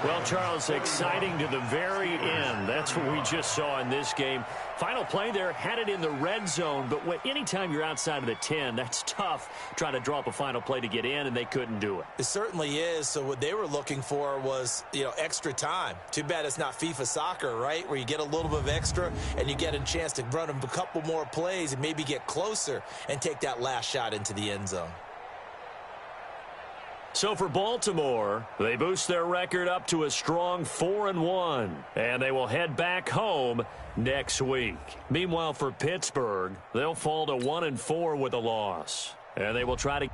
Well, Charles, exciting to the very end. That's what we just saw in this game. Final play there, had it in the red zone, but anytime you're outside of the 10, that's tough trying to draw up a final play to get in, and they couldn't do it. It certainly is. So what they were looking for was, extra time. Too bad it's not FIFA soccer, right, where you get a little bit of extra and you get a chance to run a couple more plays and maybe get closer and take that last shot into the end zone. So for Baltimore, they boost their record up to a strong 4-1, and they will head back home next week. Meanwhile, for Pittsburgh, they'll fall to 1-4 with a loss, and they will try to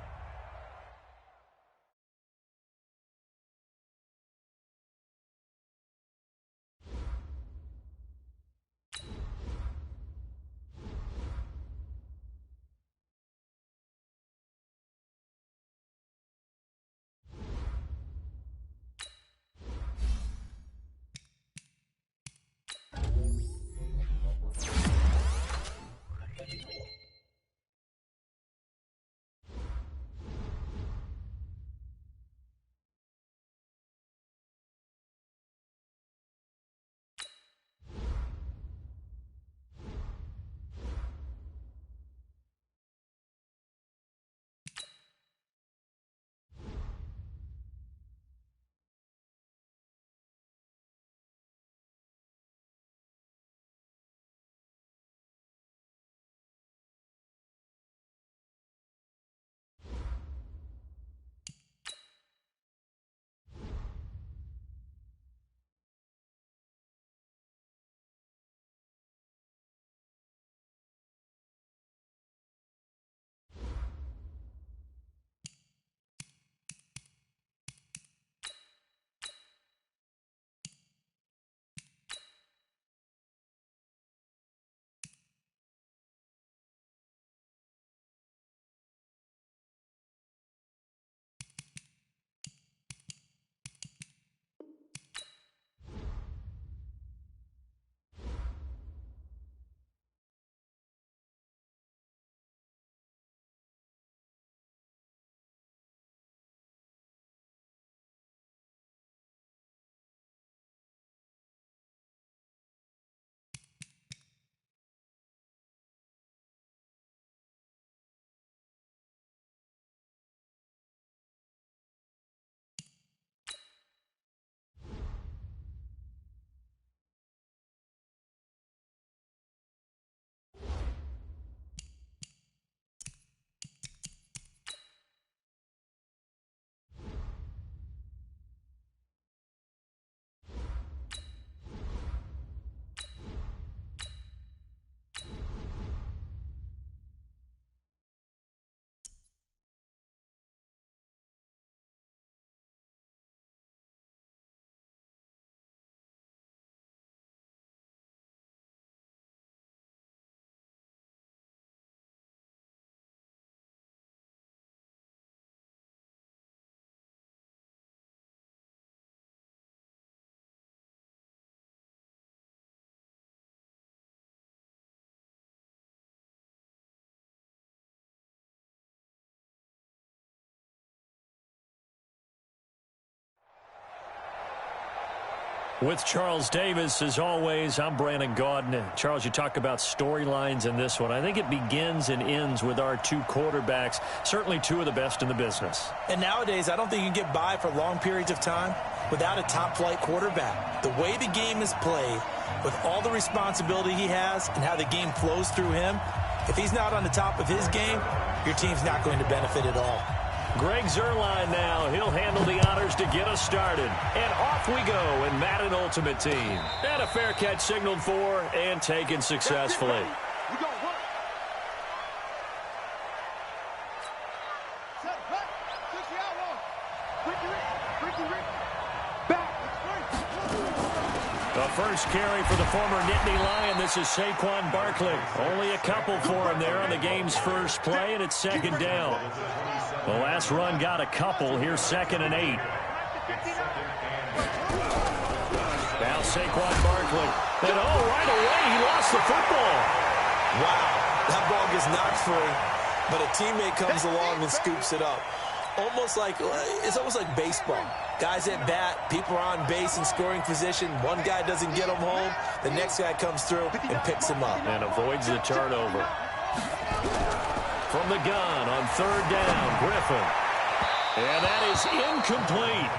With Charles Davis, as always, I'm Brandon Gaudin. Charles, you talk about storylines in this one. I think it begins and ends with our two quarterbacks, certainly two of the best in the business. And nowadays, I don't think you can get by for long periods of time without a top-flight quarterback. The way the game is played, with all the responsibility he has and how the game flows through him, if he's not on the top of his game, your team's not going to benefit at all. Greg Zuerlein now. He'll handle the honors to get us started. And off we go in Madden Ultimate Team. And a fair catch signaled for and taken successfully. We go, work. Set, back. 60 out, one. Ricky. Back. The first carry for the former Nittany Lion. This is Saquon Barkley. Only a couple for him there on the game's first play, and it's second down. The last run got a couple. Here's 2nd and 8. Now Saquon Barkley. And right away, he lost the football. Wow, that ball gets knocked free, but a teammate comes along and scoops it up. It's almost like baseball. Guys at bat, people are on base in scoring position. One guy doesn't get him home. The next guy comes through and picks him up. And avoids the turnover. From the gun on 3rd down, Griffin. And that is incomplete.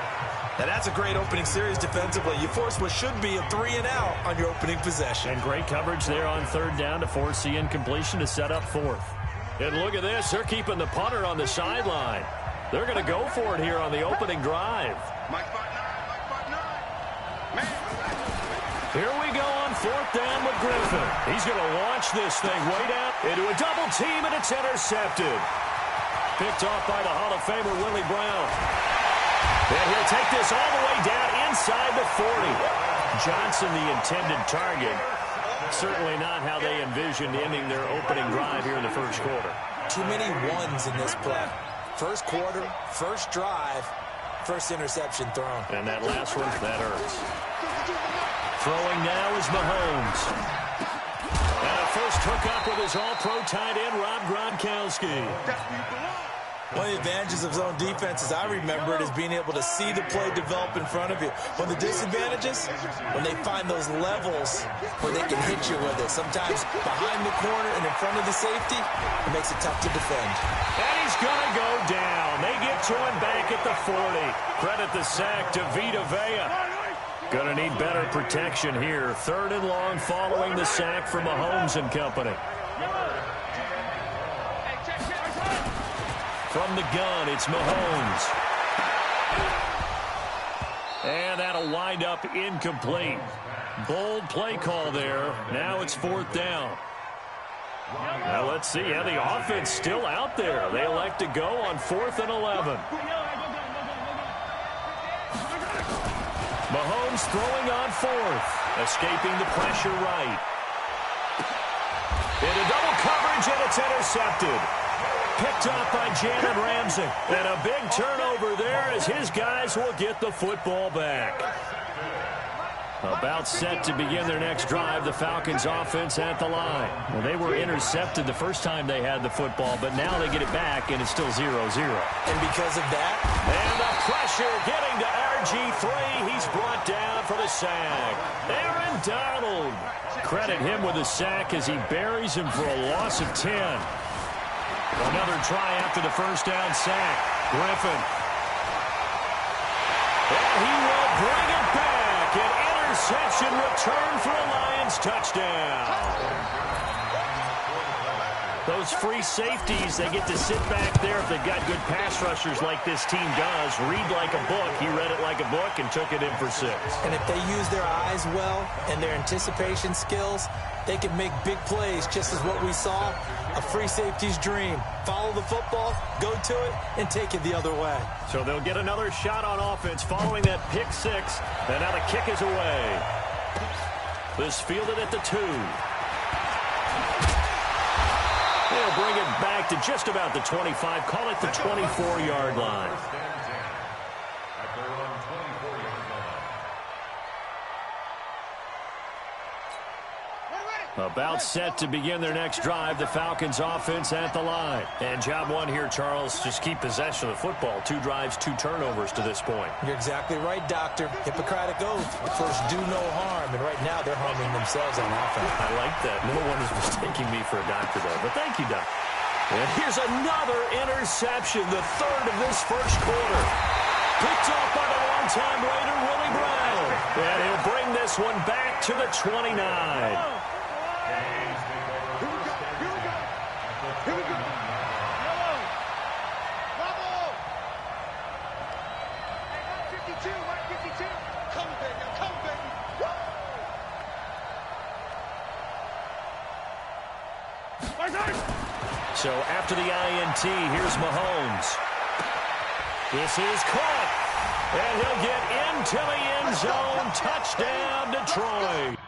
Now that's a great opening series defensively. You force what should be a 3-and-out on your opening possession. And great coverage there on 3rd down to force the incompletion to set up 4th. And look at this. They're keeping the punter on the sideline. They're going to go for it here on the opening drive. Here we go on 4th down with Griffin. He's going to launch this thing way down into a double team, and it's intercepted. Picked off by the Hall of Famer Willie Brown. And he'll take this all the way down inside the 40. Johnson, the intended target. Certainly not how they envisioned ending their opening drive here in the first quarter. Too many ones in this play. First quarter, first drive, first interception thrown. And that last one, that hurts. Throwing now is Mahomes. And a first hookup with his all-pro tight end, Rob Gronkowski. One of the advantages of zone defense, as I remember it, is being able to see the play develop in front of you. One of the disadvantages, when they find those levels where they can hit you with it. Sometimes behind the corner and in front of the safety, it makes it tough to defend. And he's going to go down. They get to him back at the 40. Credit the sack to Vita Vea. Going to need better protection here. 3rd and long following the sack from Mahomes and company. From the gun, it's Mahomes. And that'll wind up incomplete. Bold play call there. Now it's 4th down. Now let's see. Yeah, the offense still out there. They elect to go on 4th and 11. Mahomes throwing on 4th. Escaping the pressure right. Into double coverage, and it's intercepted. Picked up by Jalen Ramsey. And a big turnover there as his guys will get the football back. About set to begin their next drive, the Falcons offense at the line. Well, they were intercepted the first time they had the football, but now they get it back, and it's still 0-0. And because of that? And the pressure getting to RG3. He's brought down for the sack. Aaron Donald. Credit him with the sack as he buries him for a loss of 10. Another try after the first down sack. Griffin. And he will bring it back. An interception return for a Lions touchdown. Those free safeties, they get to sit back there if they've got good pass rushers like this team does. Read like a book. He read it like a book and took it in for 6. And if they use their eyes well and their anticipation skills, they can make big plays, just as what we saw. A free safety's dream. Follow the football, go to it, and take it the other way. So they'll get another shot on offense following that pick 6. And now the kick is away. This fielded at the 2. They'll bring it back to just about the 25. Call it the 24-yard line. About set to begin their next drive, the Falcons offense at the line. And job one here, Charles, just keep possession of the football. 2 drives, 2 turnovers to this point. You're exactly right, Doctor. Hippocratic oath. First, do no harm. And right now, they're harming themselves on offense. I like that. No one is mistaking me for a doctor, though. But thank you, Doc. And here's another interception, the 3rd of this first quarter. Picked off by the long-time Raider, Willie Brown. And he'll bring this one back to the 29. So after the INT, here's Mahomes. This is caught. And he'll get into the end zone. Touchdown, Detroit.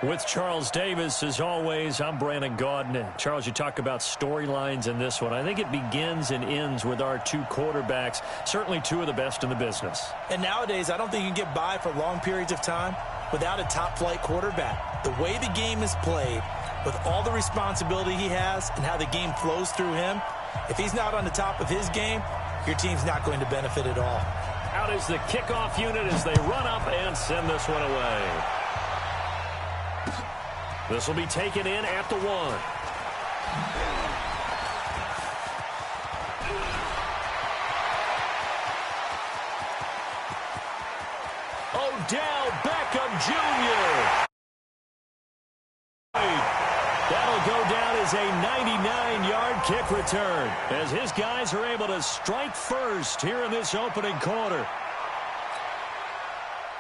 With Charles Davis, as always, I'm Brandon Gaudin. Charles, you talk about storylines in this one. I think it begins and ends with our two quarterbacks, certainly two of the best in the business. And nowadays, I don't think you can get by for long periods of time without a top-flight quarterback. The way the game is played, with all the responsibility he has and how the game flows through him, if he's not on the top of his game, your team's not going to benefit at all. Out is the kickoff unit as they run up and send this one away. This will be taken in at the 1. Odell Beckham Jr. That'll go down as a 99-yard kick return as his guys are able to strike first here in this opening quarter.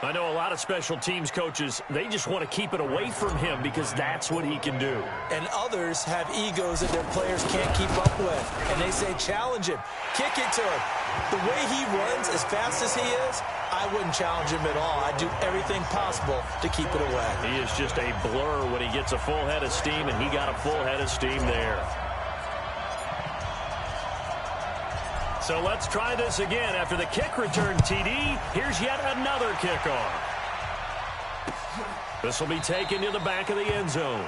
I know a lot of special teams coaches, they just want to keep it away from him because that's what he can do. And others have egos that their players can't keep up with. And they say, challenge him, kick it to him. The way he runs as fast as he is, I wouldn't challenge him at all. I'd do everything possible to keep it away. He is just a blur when he gets a full head of steam, and he got a full head of steam there. So let's try this again. After the kick return, TD, here's yet another kickoff. This will be taken to the back of the end zone.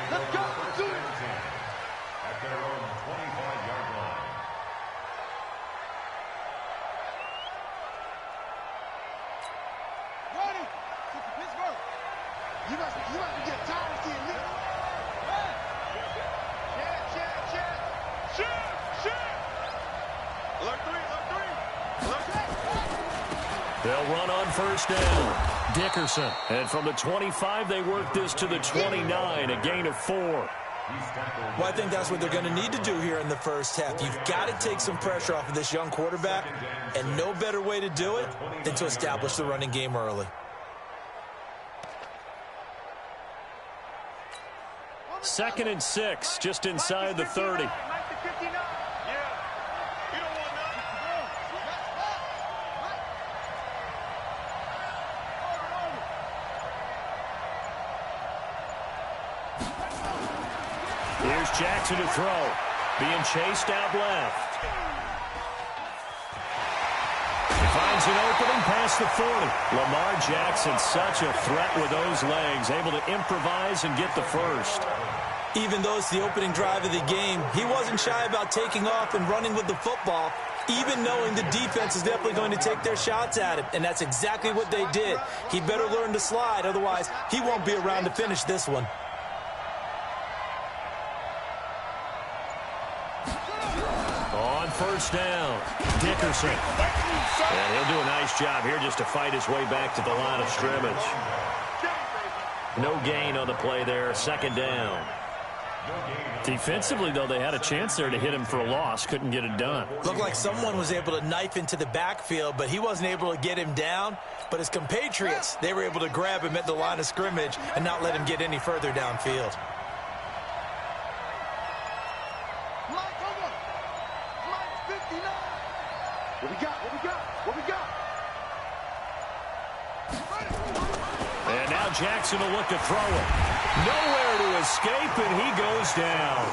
Let's go. Do it. At their own 25-yard line. Ready. Pittsburgh. You must get tired of seeing me. They'll run on first down. Dickerson. And from the 25, they work this to the 29, a gain of 4. Well, I think that's what they're going to need to do here in the first half. You've got to take some pressure off of this young quarterback, and no better way to do it than to establish the running game early. Second and 6, just inside the 30. Here's Jackson to throw. Being chased out left. He finds an opening past the 40. Lamar Jackson, such a threat with those legs, able to improvise and get the first. Even though it's the opening drive of the game, he wasn't shy about taking off and running with the football, even knowing the defense is definitely going to take their shots at him. And that's exactly what they did. He better learn to slide, otherwise he won't be around to finish this one. On first down, Dickerson. And he'll do a nice job here just to fight his way back to the line of scrimmage. No gain on the play there, second down. Defensively, though, they had a chance there to hit him for a loss. Couldn't get it done. Looked like someone was able to knife into the backfield, but he wasn't able to get him down. But his compatriots, they were able to grab him at the line of scrimmage and not let him get any further downfield. Mike, over. Mike 59. What we got? What we got? What we got? And now Jackson will look to throw it. Nowhere to escape, and he goes down.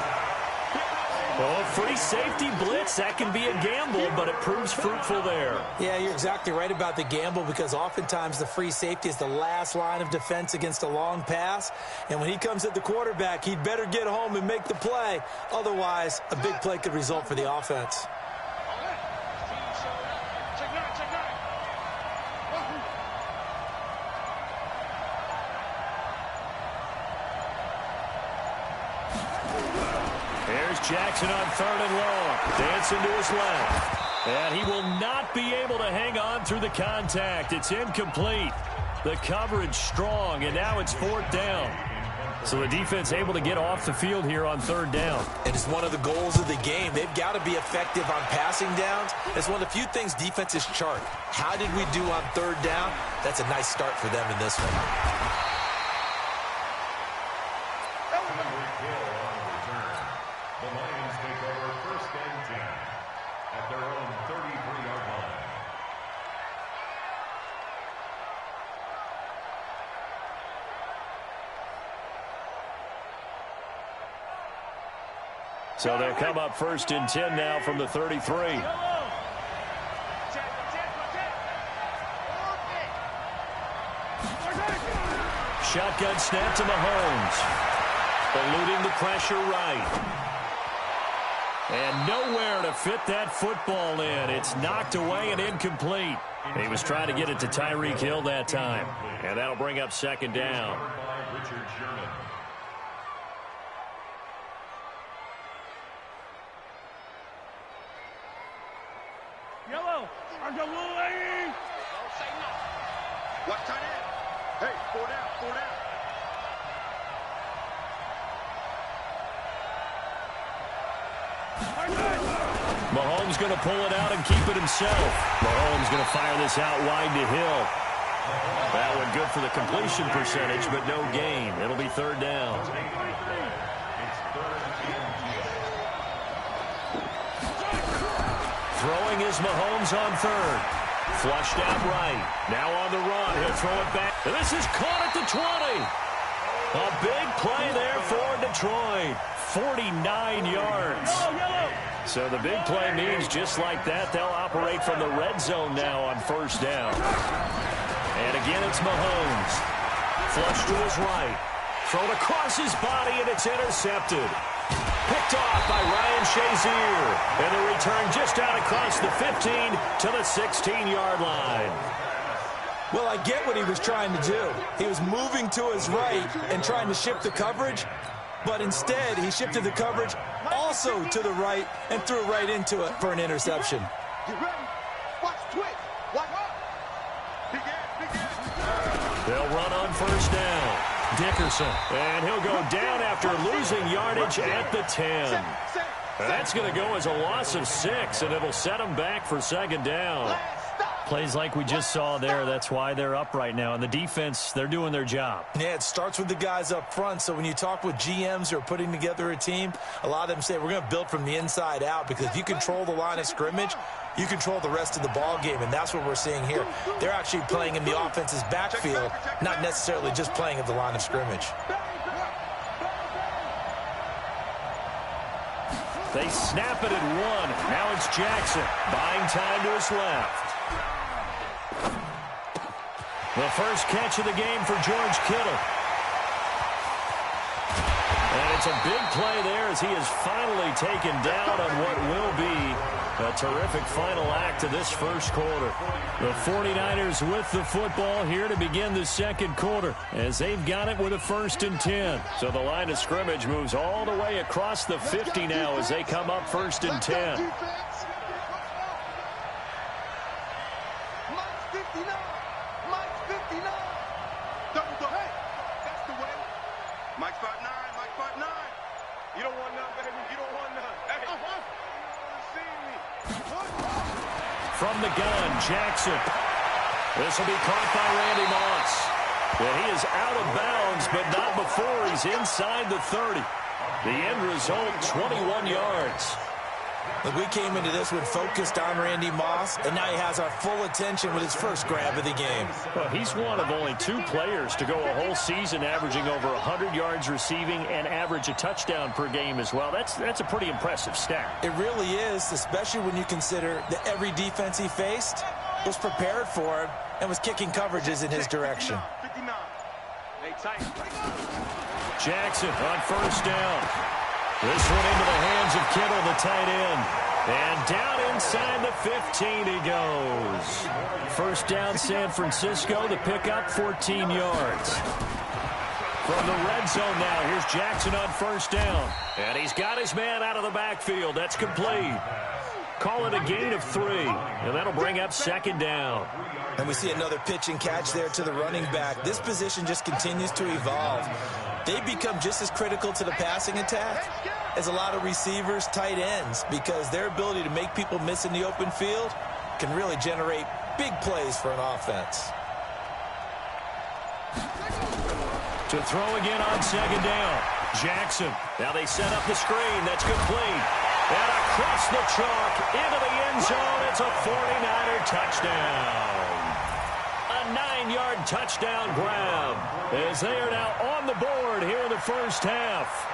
Oh, free safety blitz. That can be a gamble, but it proves fruitful there. Yeah, you're exactly right about the gamble, because oftentimes the free safety is the last line of defense against a long pass. And when he comes at the quarterback, he'd better get home and make the play. Otherwise, a big play could result for the offense. Jackson on 3rd and long. Dancing to his left. And he will not be able to hang on through the contact. It's incomplete. The coverage strong, and now it's 4th down. So the defense able to get off the field here on 3rd down. And it's one of the goals of the game. They've got to be effective on passing downs. It's one of the few things defenses chart. How did we do on 3rd down? That's a nice start for them in this one. So they'll come up 1st and 10 now from the 33. Shotgun snap to Mahomes. Eluding the pressure right. And nowhere to fit that football in. It's knocked away and incomplete. He was trying to get it to Tyreek Hill that time. And that'll bring up 2nd down. Yellow, on the line. Don't say nothing. Watch tight end. Hey, 4 down, 4 down. Mahomes going to pull it out and keep it himself. Mahomes going to fire this out wide to Hill. That one good for the completion percentage, but no gain. It'll be 3rd down. Throwing is Mahomes on 3rd. Flushed out right. Now on the run. He'll throw it back. And this is caught at the 20. A big play there for Detroit. 49 yards. So the big play means just like that, they'll operate from the red zone now on 1st down. And again, it's Mahomes. Flush to his right. Thrown across his body, and it's intercepted. Picked off by Ryan Shazier. And the return just out across the 15 to the 16-yard line. Well, I get what he was trying to do. He was moving to his right and trying to shift the coverage. But instead, he shifted the coverage also to the right and threw right into it for an interception. Get ready. Watch twitch. Watch up. Big ass. They'll run on 1st down. Dickerson. And he'll go down after losing yardage at the 10. That's going to go as a loss of 6, and it'll set them back for 2nd down. Plays like we just saw there. That's why they're up right now. And the defense, they're doing their job. Yeah, it starts with the guys up front. So when you talk with GMs who are putting together a team, a lot of them say we're going to build from the inside out, because if you control the line of scrimmage, you control the rest of the ball game, and that's what we're seeing here. They're actually playing in the offense's backfield, not necessarily just playing at the line of scrimmage. They snap it at 1. Now it's Jackson buying time to his left. The first catch of the game for George Kittle. And it's a big play there as he is finally taken down on what will be a terrific final act of this first quarter. The 49ers with the football here to begin the 2nd quarter as they've got it with a 1st and 10. So the line of scrimmage moves all the way across the 50 now as they come up 1st and 10. Double. Hey, that's the way. Mike 5'9", Mike 5'9". You don't want none, baby. You don't want none. Hey. See me. From the gun, Jackson. This will be caught by Randy Moss. And he is out of bounds, but not before he's inside the 30. The end result, 21 yards. Look, we came into this one focused on Randy Moss, and now he has our full attention with his first grab of the game. Well, he's one of only 2 players to go a whole season averaging over 100 yards receiving and average a touchdown per game as well. That's a pretty impressive stat. It really is, especially when you consider that every defense he faced was prepared for him and was kicking coverages in his direction. 59. Hey, tight. Jackson on first down. This one into the hands of Kittle, the tight end. And down inside the 15 he goes. First down, San Francisco. The pickup, 14 yards. From the red zone now, here's Jackson on first down. And he's got his man out of the backfield. That's complete. Call it a gain of 3. And that'll bring up second down. And we see another pitch and catch there to the running back. This position just continues to evolve. They become just as critical to the passing attack as a lot of receivers, tight ends, because their ability to make people miss in the open field can really generate big plays for an offense. To throw again on second down. Jackson. Now they set up the screen. That's complete. And across the chalk into the end zone. It's a 49er touchdown. A 9-yard touchdown grab as they are now on the board here in the first half.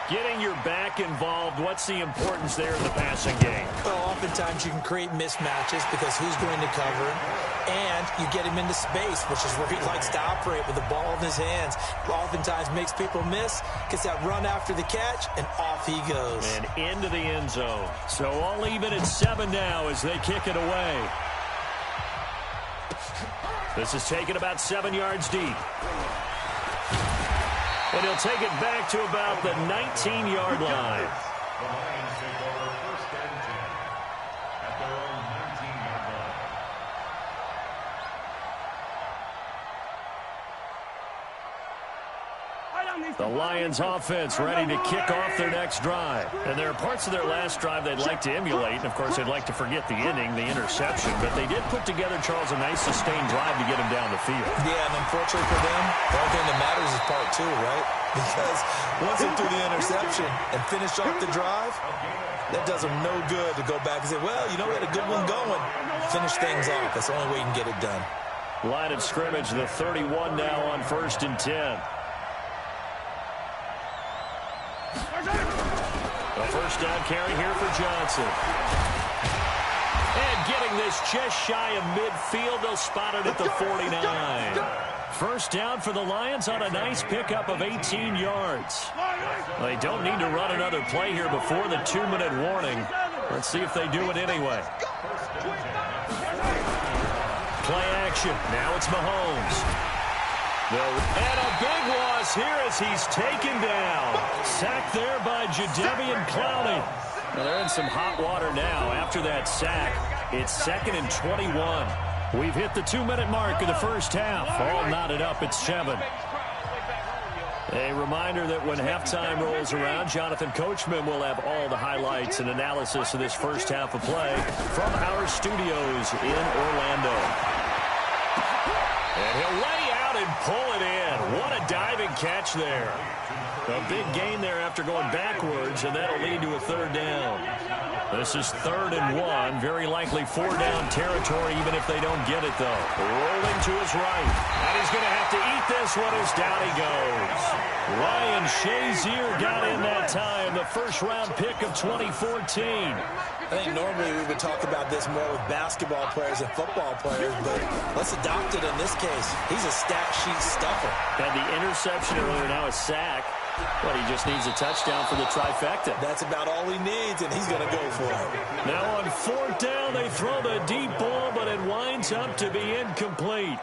Getting your back involved, what's the importance there in the passing game? Well, oftentimes you can create mismatches because who's going to cover, and you get him into space, which is where he likes to operate with the ball in his hands. Oftentimes makes people miss, gets that run after the catch, and off he goes. And into the end zone. So all even at 7 now as they kick it away. This is taken about 7 yards deep. And he'll take it back to about the 19-yard line. The Lions take over first and 10 at their own 19-yard line. The Lions offense ready to kick off their next drive. And there are parts of their last drive they'd like to emulate. And, of course, they'd like to forget the inning, the interception. But they did put together, Charles, a nice sustained drive to get him down the field. Yeah, and unfortunately for them, the only thing that matters is part 2, right? Because once they threw the interception and finished off the drive, that does them no good to go back and say, well, you know, we had a good one going. Finish things off. That's the only way you can get it done. Line of scrimmage, the 31 now on first and 10. A first down carry here for Johnson. And getting this just shy of midfield. They'll spot it at the 49. First down for the Lions on a nice pickup of 18 yards. They don't need to run another play here before the 2-minute warning. Let's see if they do it anyway. Play action. Now it's Mahomes. And a big loss here as he's taken down. Sacked there by Jadeveon Clowney. Well, they're in some hot water now after that sack. It's 2nd and 21. We've hit the 2-minute mark of the first half. All knotted up at 7. A reminder that when halftime rolls around, Jonathan Coachman will have all the highlights and analysis of this first half of play from our studios in Orlando. And he'll lay out and pull it in. What a diving catch there. A big gain there after going backwards, and that'll lead to a 3rd down. This is 3rd and 1. Very likely 4-down territory, even if they don't get it, though. Rolling to his right. And he's going to have to eat this one as down he goes. Ryan Shazier got in that time, the first-round pick of 2014. I think normally we would talk about this more with basketball players and football players, but let's adopt it in this case. He's a stat sheet stuffer. Had the interception earlier, now a sack. But he just needs a touchdown for the trifecta. That's about all he needs, and he's going to go for it. Now on 4th down, they throw the deep ball, but it winds up to be incomplete.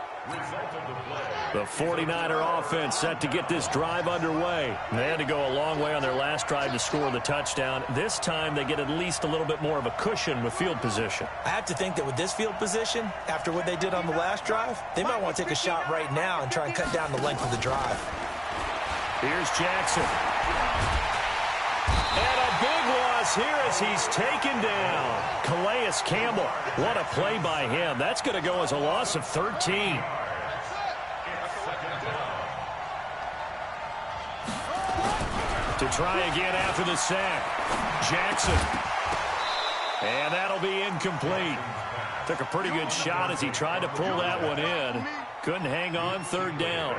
The 49er offense set to get this drive underway. They had to go a long way on their last drive to score the touchdown. This time, they get at least a little bit more of a cushion with field position. I have to think that with this field position, after what they did on the last drive, they might want to take a shot right now and try and cut down the length of the drive. Here's Jackson. loss here as he's taken down. Calais Campbell, what a play by him. That's going to go as a loss of 13. To try again after the sack. Jackson. And that'll be incomplete. Took a pretty good shot as he tried to pull that one in. Couldn't hang on, third down.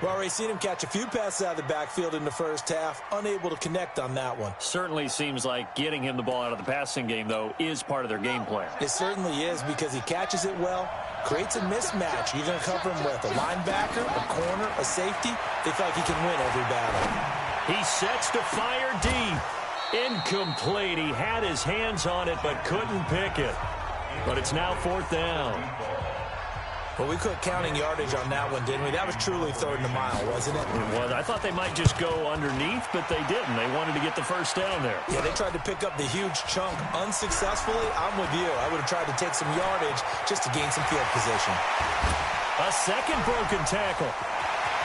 Well, already seen him catch a few passes out of the backfield in the first half. Unable to connect on that one. Certainly seems like getting him the ball out of the passing game, though, is part of their game plan. It certainly is because he catches it well, creates a mismatch. You're going to cover him with a linebacker, a corner, a safety. They feel like he can win every battle. He sets to fire deep. Incomplete. He had his hands on it but couldn't pick it. But it's now fourth down. Well, we quit counting yardage on that one, didn't we? That was truly third and a mile, wasn't it? It was. I thought they might just go underneath, but they didn't. They wanted to get the first down there. Yeah, they tried to pick up the huge chunk unsuccessfully. I'm with you. I would have tried to take some yardage just to gain some field position. A second broken tackle.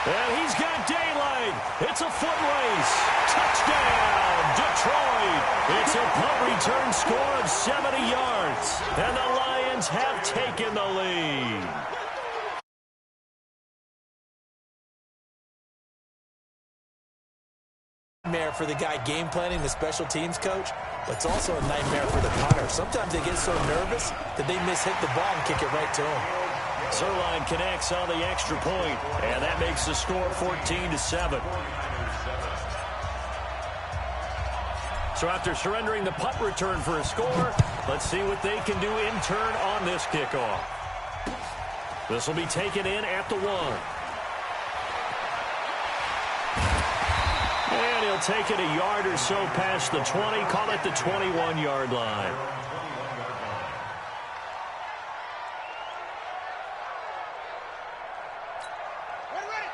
And he's got daylight. It's a foot race. Touchdown, Detroit. It's a punt return score of 70 yards. And the Lions have taken the lead. Nightmare for the guy game planning, the special teams coach, but it's also a nightmare for the punter. Sometimes they get so nervous that they hit the ball and kick it right to him. Zuerlein connects on the extra point, and that makes the score 14-7. So after surrendering the punt return for a score, let's see what they can do in turn on this kickoff. This will be taken in at the 1. And he'll take it a yard or so past the 20, call it the 21-yard line.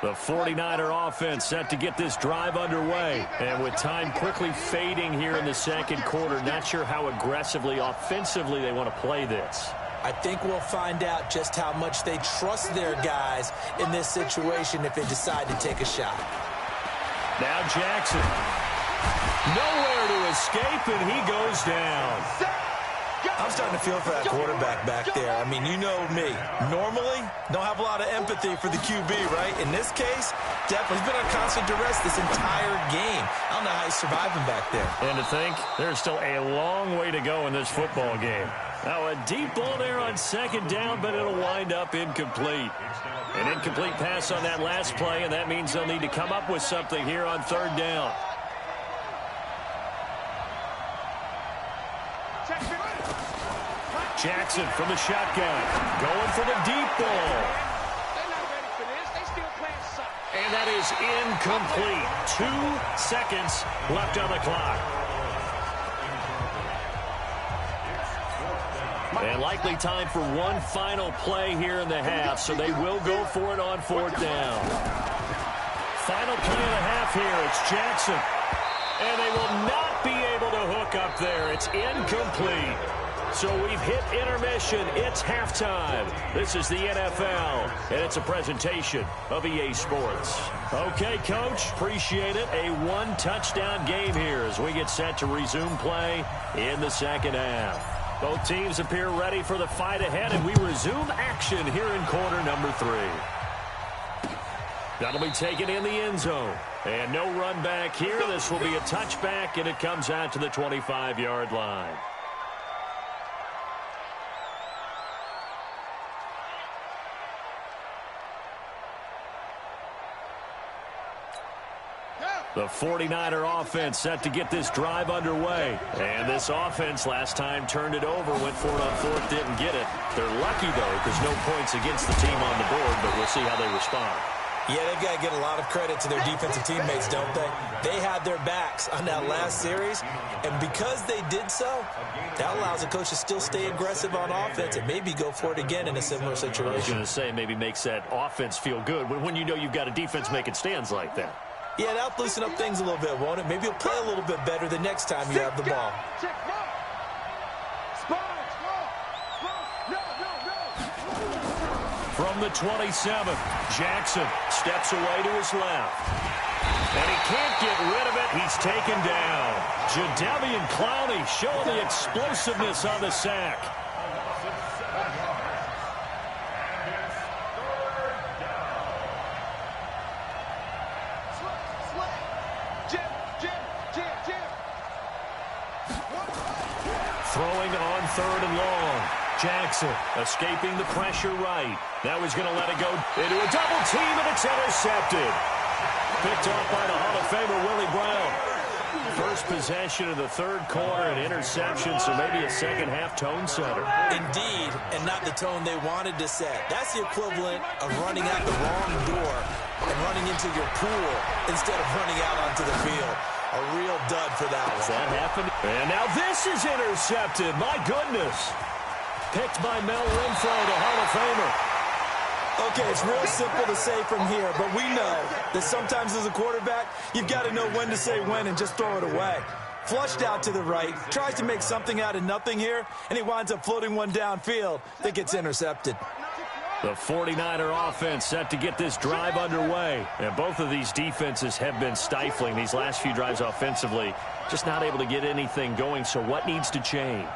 The 49er offense set to get this drive underway. And with time quickly fading here in the second quarter, not sure how aggressively, offensively they want to play this. I think we'll find out just how much they trust their guys in this situation if they decide to take a shot. Now Jackson. Nowhere to escape, and he goes down. I'm starting to feel for that quarterback back there. I mean, you know me. Normally, don't have a lot of empathy for the QB, right? In this case, definitely. He's been on constant duress this entire game. I don't know how he's surviving back there. And to think, there's still a long way to go in this football game. Now, a deep ball there on second down, but it'll wind up incomplete. An incomplete pass on that last play, and that means they'll need to come up with something here on third down. Jackson from the shotgun, going for the deep ball. They're not ready for this. They still playing suck. And that is incomplete. 2 seconds left on the clock. And likely time for one final play here in the half, so they will go for it on fourth down. Final play of the half here. It's Jackson. And they will not be able to hook up there. It's incomplete. So we've hit intermission. It's halftime. This is the NFL, and it's a presentation of EA Sports. Okay, Coach, appreciate it. A one-touchdown game here as we get set to resume play in the second half. Both teams appear ready for the fight ahead, and we resume action here in quarter number 3. That'll be taken in the end zone. And no run back here. This will be a touchback, and it comes out to the 25-yard line. The 49er offense set to get this drive underway. And this offense last time turned it over, went for it on fourth, didn't get it. They're lucky, though, because no points against the team on the board, but we'll see how they respond. Yeah, they've got to get a lot of credit to their defensive teammates, don't they? They had their backs on that last series, and because they did so, that allows the coach to still stay aggressive on offense and maybe go for it again in a similar situation. I was going to say, maybe makes that offense feel good when you know you've got a defense making stands like that. Yeah, that'll loosen up things a little bit, won't it? Maybe you'll play a little bit better the next time you have the ball. From the 27, Jackson steps away to his left. And he can't get rid of it. He's taken down. Jadeveon Clowney showing the explosiveness on the sack. Throwing on 3rd and long. Jackson escaping the pressure right. Now he's going to let it go into a double team, and it's intercepted. Picked off by the Hall of Famer Willie Brown. First possession of the 3rd quarter, an interception, so maybe a second-half tone setter. Indeed, and not the tone they wanted to set. That's the equivalent of running out the wrong door and running into your pool instead of running out onto the field. A real dud for that one. That happened. And now this is intercepted. My goodness. Picked by Mel Renfro, the Hall of Famer. Okay, it's real simple to say from here, but we know that sometimes as a quarterback, you've got to know when to say when and just throw it away. Flushed out to the right, tries to make something out of nothing here, and he winds up floating one downfield that gets intercepted. The 49er offense set to get this drive underway. And both of these defenses have been stifling these last few drives offensively. Just not able to get anything going, so what needs to change?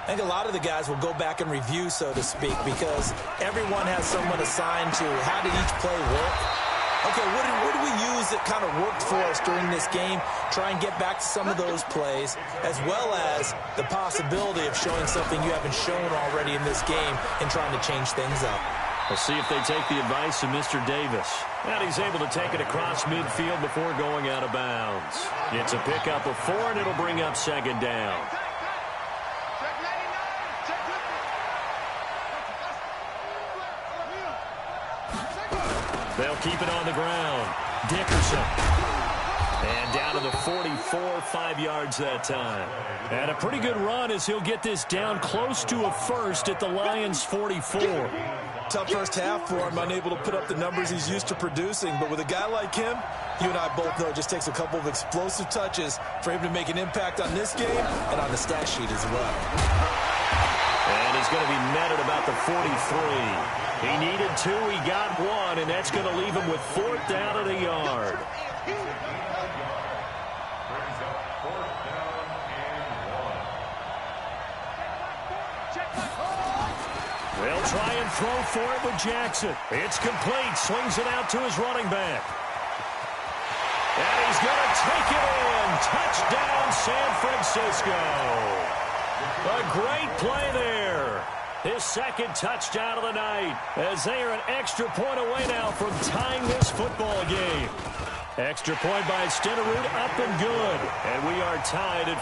I think a lot of the guys will go back and review, so to speak, because everyone has someone assigned to how did each play work. Okay, what do we use that kind of worked for us during this game? Try and get back to some of those plays, as well as the possibility of showing something you haven't shown already in this game and trying to change things up. We'll see if they take the advice of Mr. Davis. And he's able to take it across midfield before going out of bounds. It's a pickup of 4, and it'll bring up 2nd down. They'll keep it on the ground. Dickerson. And down to the 44, 5 yards that time. And a pretty good run as he'll get this down close to a first at the Lions' 44. Tough first half for him, unable to put up the numbers he's used to producing. But with a guy like him, you and I both know it just takes a couple of explosive touches for him to make an impact on this game and on the stat sheet as well. And he's going to be met at about the 43. He needed 2, he got 1, and that's going to leave him with 4th down and a yard. They'll try and throw for it with Jackson. It's complete. Swings it out to his running back. And he's going to take it in. Touchdown, San Francisco. A great play there. His 2nd touchdown of the night, as they are an extra point away now from tying this football game. Extra point by Stenerud, up and good. And we are tied at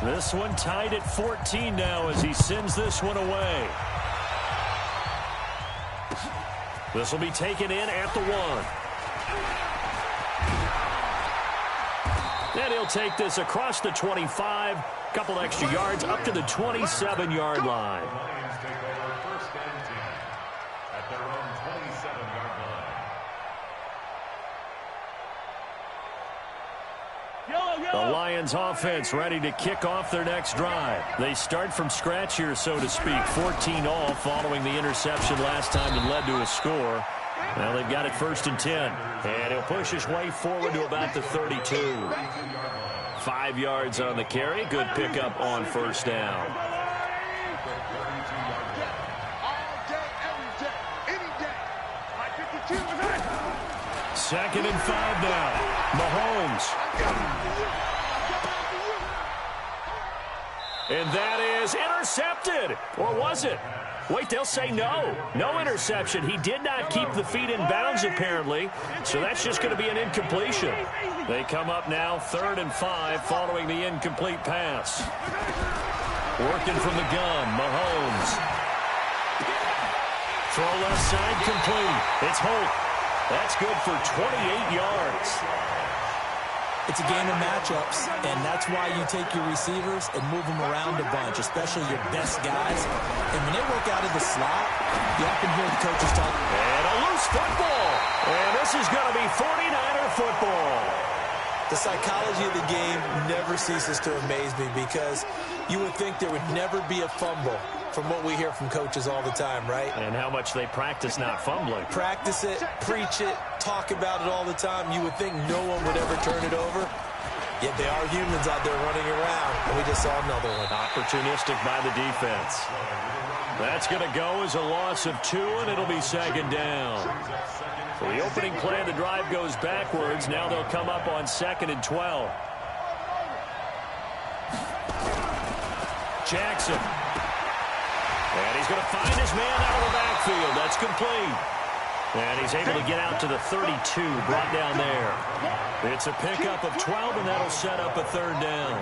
14. This one tied at 14 now as he sends this one away. This will be taken in at the 1. And he'll take this across the 25, couple extra yards up to the 27-yard line. Lions take over 1st and 10 at their own 27-yard line. The Lions offense ready to kick off their next drive. They start from scratch here, so to speak. 14-all following the interception last time that led to a score. Now they've got it 1st and 10. And he'll push his way forward to about the 32. 5 yards on the carry. Good pickup on 1st down. Second and 5 now. Mahomes. And that is intercepted. Or was it? Wait, they'll say no. No interception. He did not keep the feet in bounds, apparently. So that's just going to be an incompletion. They come up now 3rd and 5 following the incomplete pass. Working from the gun, Mahomes. Throw left side complete. It's Holt. That's good for 28 yards. It's a game of matchups, and that's why you take your receivers and move them around a bunch, especially your best guys. And when they work out of the slot, you often hear the coaches talk. And a loose football. And this is going to be 49er football. The psychology of the game never ceases to amaze me because you would think there would never be a fumble from what we hear from coaches all the time, right? And how much they practice not fumbling. Practice it, preach it, talk about it all the time. You would think no one would ever turn it over. Yet they are humans out there running around, and we just saw another one. Opportunistic by the defense. That's going to go as a loss of 2, and it'll be second down. So the opening play of the drive goes backwards. Now they'll come up on 2nd and 12. Jackson. And he's going to find his man out of the backfield. That's complete. And he's able to get out to the 32, brought down there. It's a pickup of 12, and that'll set up a 3rd down.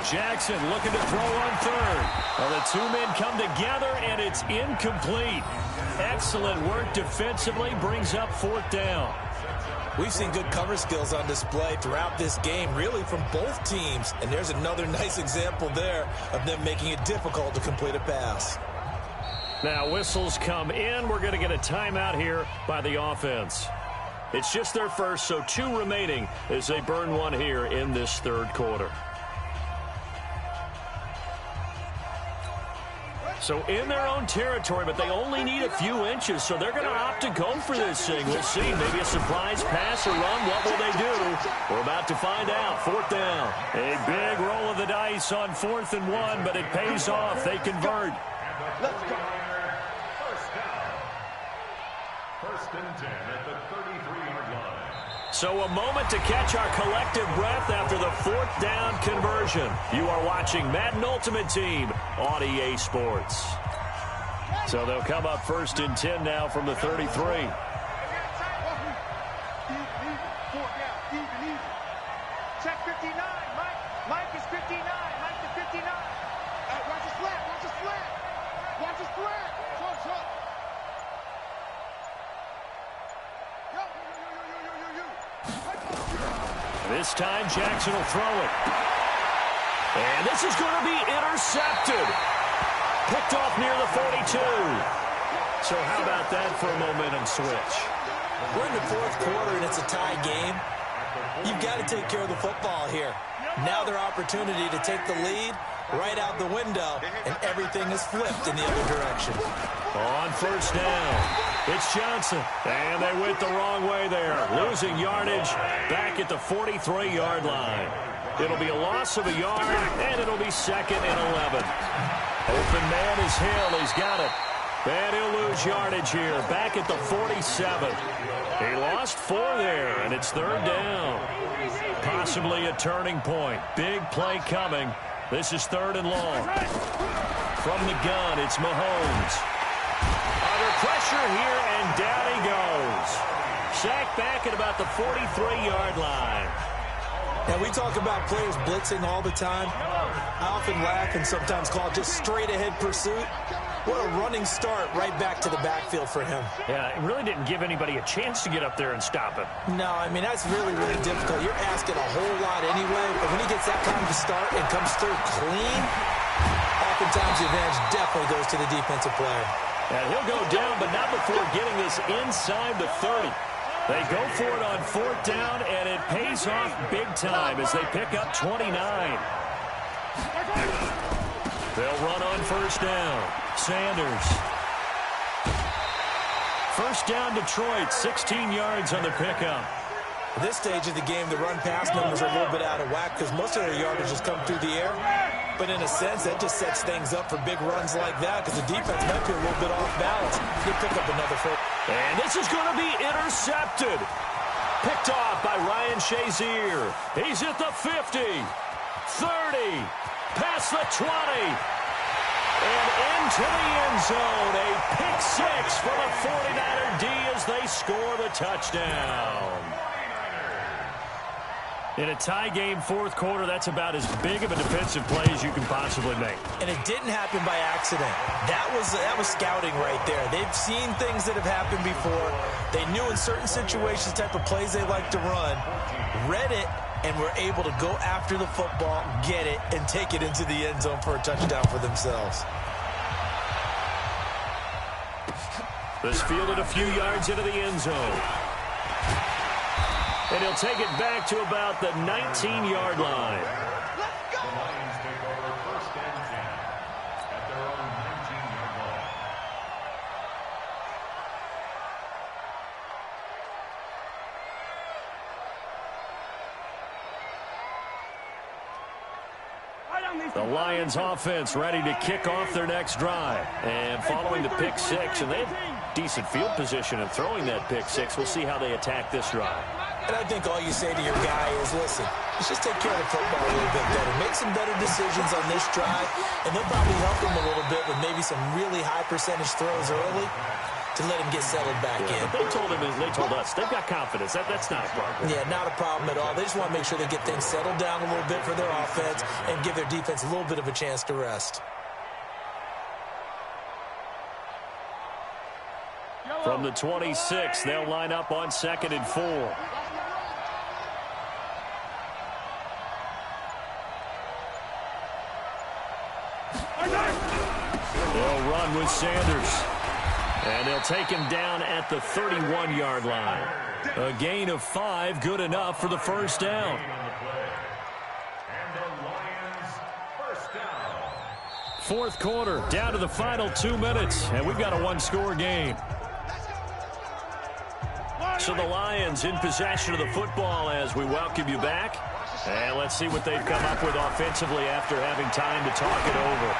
Jackson looking to throw on 3rd. Well, the 2 men come together, and it's incomplete. Excellent work defensively, brings up 4th down. We've seen good cover skills on display throughout this game, really from both teams. And there's another nice example there of them making it difficult to complete a pass. Now whistles come in. We're going to get a timeout here by the offense. It's just their first, so 2 remaining as they burn 1 here in this 3rd quarter. So in their own territory, but they only need a few inches, so they're going to opt to go for this thing. We'll see. Maybe a surprise pass or run. What will they do? We're about to find out. 4th down. A big roll of the dice on 4th and 1, but it pays off. They convert. Let's go. First and 10 at the 33-yard line. So a moment to catch our collective breath after the 4th down conversion. You are watching Madden Ultimate Team on EA Sports. So they'll come up 1st and 10 now from the 33. Check 59. Mike is 59. Mike to 59. Watch his flat. Watch his flat. Watch his flat. Short. This time Jackson will throw it. And this is going to be intercepted. Picked off near the 42. So how about that for a momentum switch? We're in the 4th quarter, and it's a tie game. You've got to take care of the football here. Now their opportunity to take the lead right out the window, and everything is flipped in the other direction. On 1st down, it's Johnson. And they went the wrong way there. Losing yardage back at the 43-yard line. It'll be a loss of a yard, and it'll be 2nd and 11. Open man is Hill. He's got it. And he'll lose yardage here back at the 47. He lost 4 there, and it's 3rd down. Possibly a turning point. Big play coming. This is 3rd and long. From the gun, it's Mahomes. Under pressure here, and down he goes. Sacked back at about the 43-yard line. Now, we talk about players blitzing all the time. I often laugh and sometimes call it just straight-ahead pursuit. What a running start right back to the backfield for him. Yeah, it really didn't give anybody a chance to get up there and stop him. No, I mean, that's really, really difficult. You're asking a whole lot anyway, but when he gets that kind of a start and comes through clean, oftentimes the advantage definitely goes to the defensive player. And he'll go down, but not before getting this inside the 30. They go for it on 4th down, and it pays off big time as they pick up 29. They'll run on 1st down. Sanders. 1st down Detroit, 16 yards on the pickup. At this stage of the game, the run-pass numbers are a little bit out of whack because most of their yardage has come through the air. But in a sense, that just sets things up for big runs like that because the defense might be a little bit off balance. He'll pick up another 4. And this is going to be intercepted. Picked off by Ryan Shazier. He's at the 50, 30, past the 20. And into the end zone, a pick 6 for the 49er D as they score the touchdown. In a tie game 4th quarter, that's about as big of a defensive play as you can possibly make. And it didn't happen by accident. That was scouting right there. They've seen things that have happened before. They knew in certain situations type of plays they like to run, read it, and were able to go after the football, get it, and take it into the end zone for a touchdown for themselves. This fielded a few yards into the end zone. And he'll take it back to about the 19-yard line. The Lions take over first and 10 at their own 19-yard line. The Lions offense ready to kick off their next drive. And following the pick six, and they have decent field position in throwing that pick six. We'll see how they attack this drive. And I think all you say to your guy is, listen, let's just take care of the football a little bit better. Make some better decisions on this drive, and they'll probably help him a little bit with maybe some really high percentage throws early to let him get settled back in. But they told him, as they told us, they've got confidence. That's not a problem. Yeah, not a problem at all. They just want to make sure they get things settled down a little bit for their offense and give their defense a little bit of a chance to rest. From the 26, they'll line up on 2nd and 4. They'll run with Sanders. And they'll take him down at the 31-yard line. A gain of 5, good enough for the first down. And the Lions first down. Fourth quarter, down to the final 2 minutes, and we've got a one-score game. So the Lions in possession of the football as we welcome you back. And let's see what they've come up with offensively after having time to talk it over.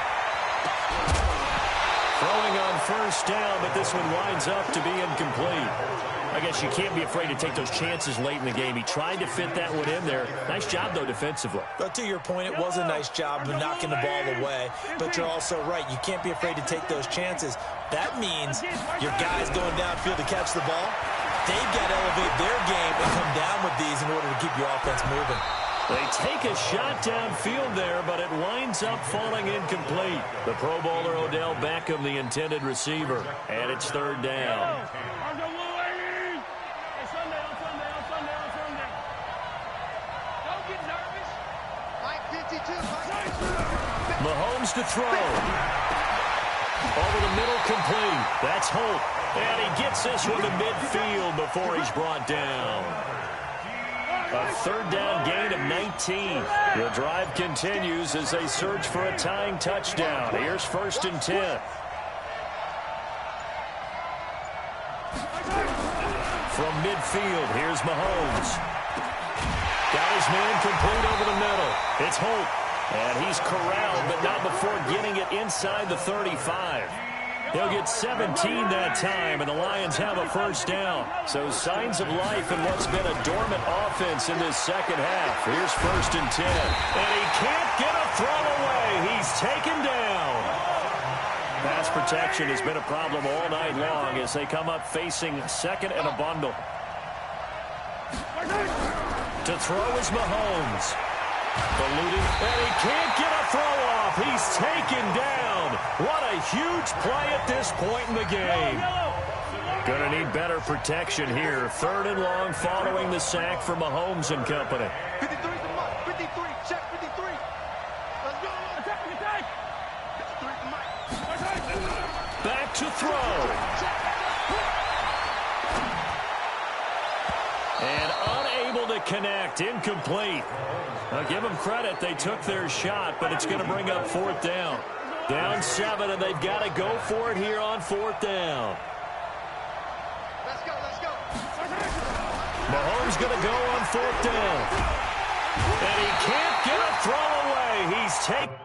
Throwing on first down, but this one winds up to be incomplete. I guess you can't be afraid to take those chances late in the game. He tried to fit that one in there. Nice job, though, defensively. But to your point, it was a nice job of knocking the ball away. But you're also right. You can't be afraid to take those chances. That means your guys going downfield to catch the ball, they've got to elevate their game and come down with these in order to keep your offense moving. They take a shot downfield there, but it winds up falling incomplete. The Pro Bowler Odell Beckham, the intended receiver, and it's third down. Mahomes to throw. Over the middle, complete. That's Holt. And he gets this one to midfield before he's brought down. A third down gain of 19. The drive continues as they search for a tying touchdown. Here's 1st and 10. From midfield, here's Mahomes. Got his man complete over the middle. It's Holt. And he's corralled, but not before getting it inside the 35. They'll get 17 that time, and the Lions have a first down. So signs of life in what's been a dormant offense in this second half. Here's 1st and 10. And he can't get a throw away. He's taken down. Pass protection has been a problem all night long as they come up facing 2nd and a bundle. To throw is Mahomes. Eluding, and he can't get a throw off. He's taken down. What a huge play at this point in the game. Going to need better protection here. 3rd and long following the sack for Mahomes and company. 53 is the mark. 53. Check 53. Let's go. Attack, attack. 53 is the mark. Back to throw. And unable to connect. Incomplete. Now give them credit. They took their shot, but it's going to bring up 4th down. Down 7, and they've got to go for it here on 4th down. Let's go, let's go. Mahomes going to go on 4th down. And he can't get a throw away. He's taken.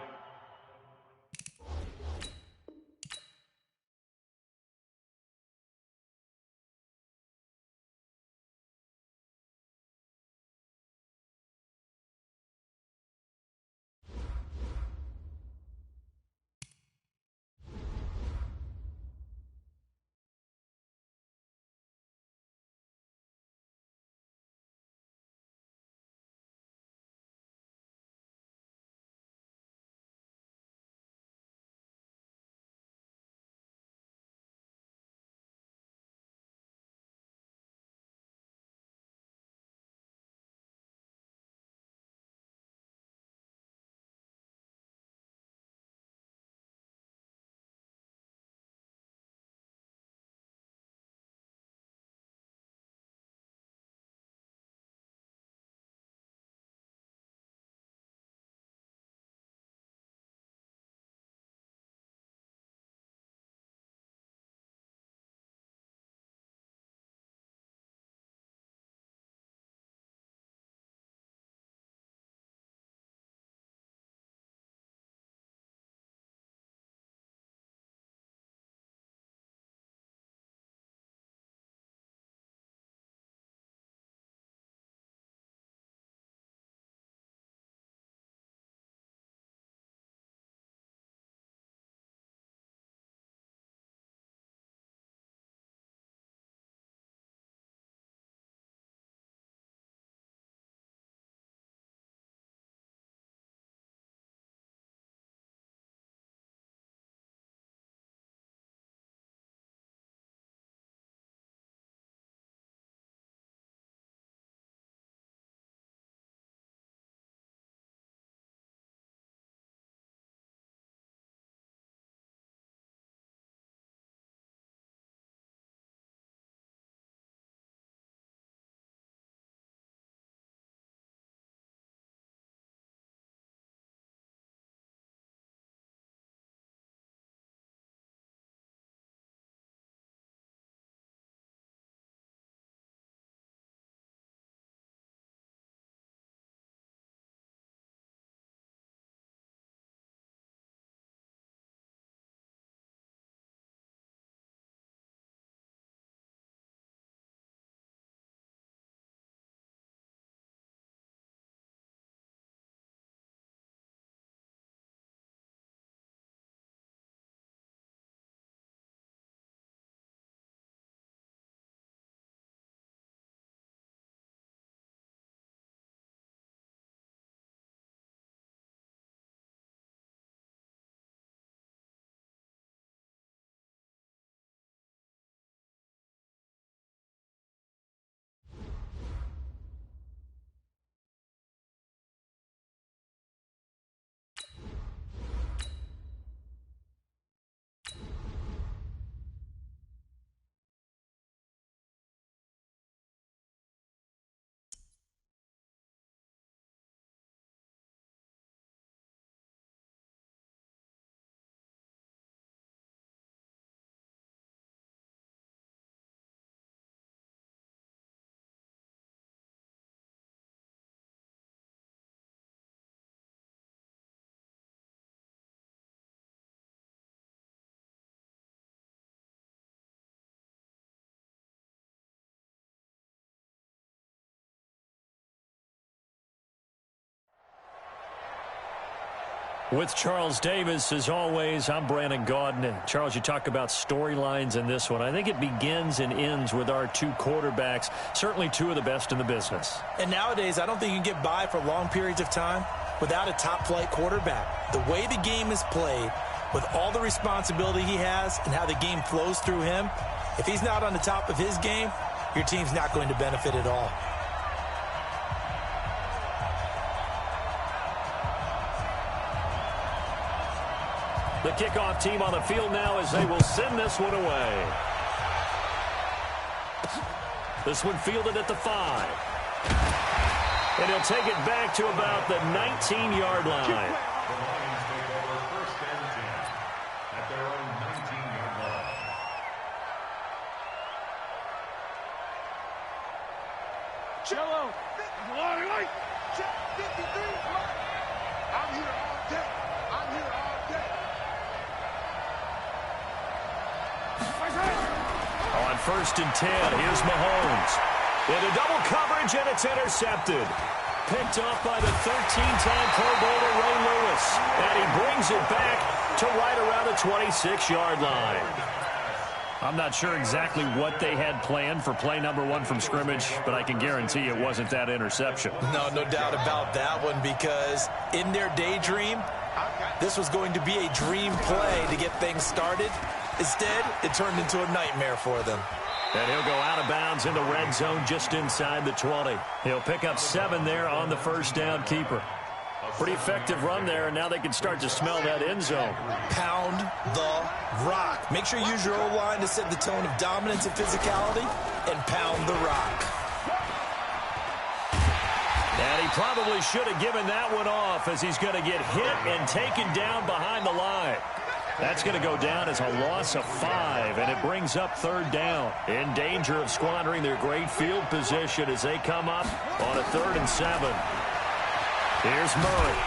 With Charles Davis, as always, I'm Brandon Gaudin. And Charles, you talk about storylines in this one. I think it begins and ends with our two quarterbacks, certainly two of the best in the business. And nowadays, I don't think you can get by for long periods of time without a top-flight quarterback. The way the game is played, with all the responsibility he has and how the game flows through him, if he's not on the top of his game, your team's not going to benefit at all. The kickoff team on the field now as they will send this one away. This one fielded at the 5. And he'll take it back to about the 19-yard line. The Lions take over first and 10 at their own 19-yard line. Jello. Check 53. I'm here all day. I'm here all day. On first and 10, here's Mahomes. Into double coverage, and it's intercepted. Picked off by the 13-time Pro Bowler Ray Lewis. And he brings it back to right around the 26-yard line. I'm not sure exactly what they had planned for play number 1 from scrimmage, but I can guarantee it wasn't that interception. No doubt about that one, because in their daydream, this was going to be a dream play to get things started. Instead, it turned into a nightmare for them. And he'll go out of bounds in the red zone just inside the 20. He'll pick up 7 there on the first down keeper. Pretty effective run there, and now they can start to smell that end zone. Pound the rock. Make sure you use your O-line to set the tone of dominance and physicality, and pound the rock. And he probably should have given that one off, as he's going to get hit and taken down behind the line. That's going to go down as a loss of 5, and it brings up third down. In danger of squandering their great field position as they come up on a 3rd and 7. Here's Murray.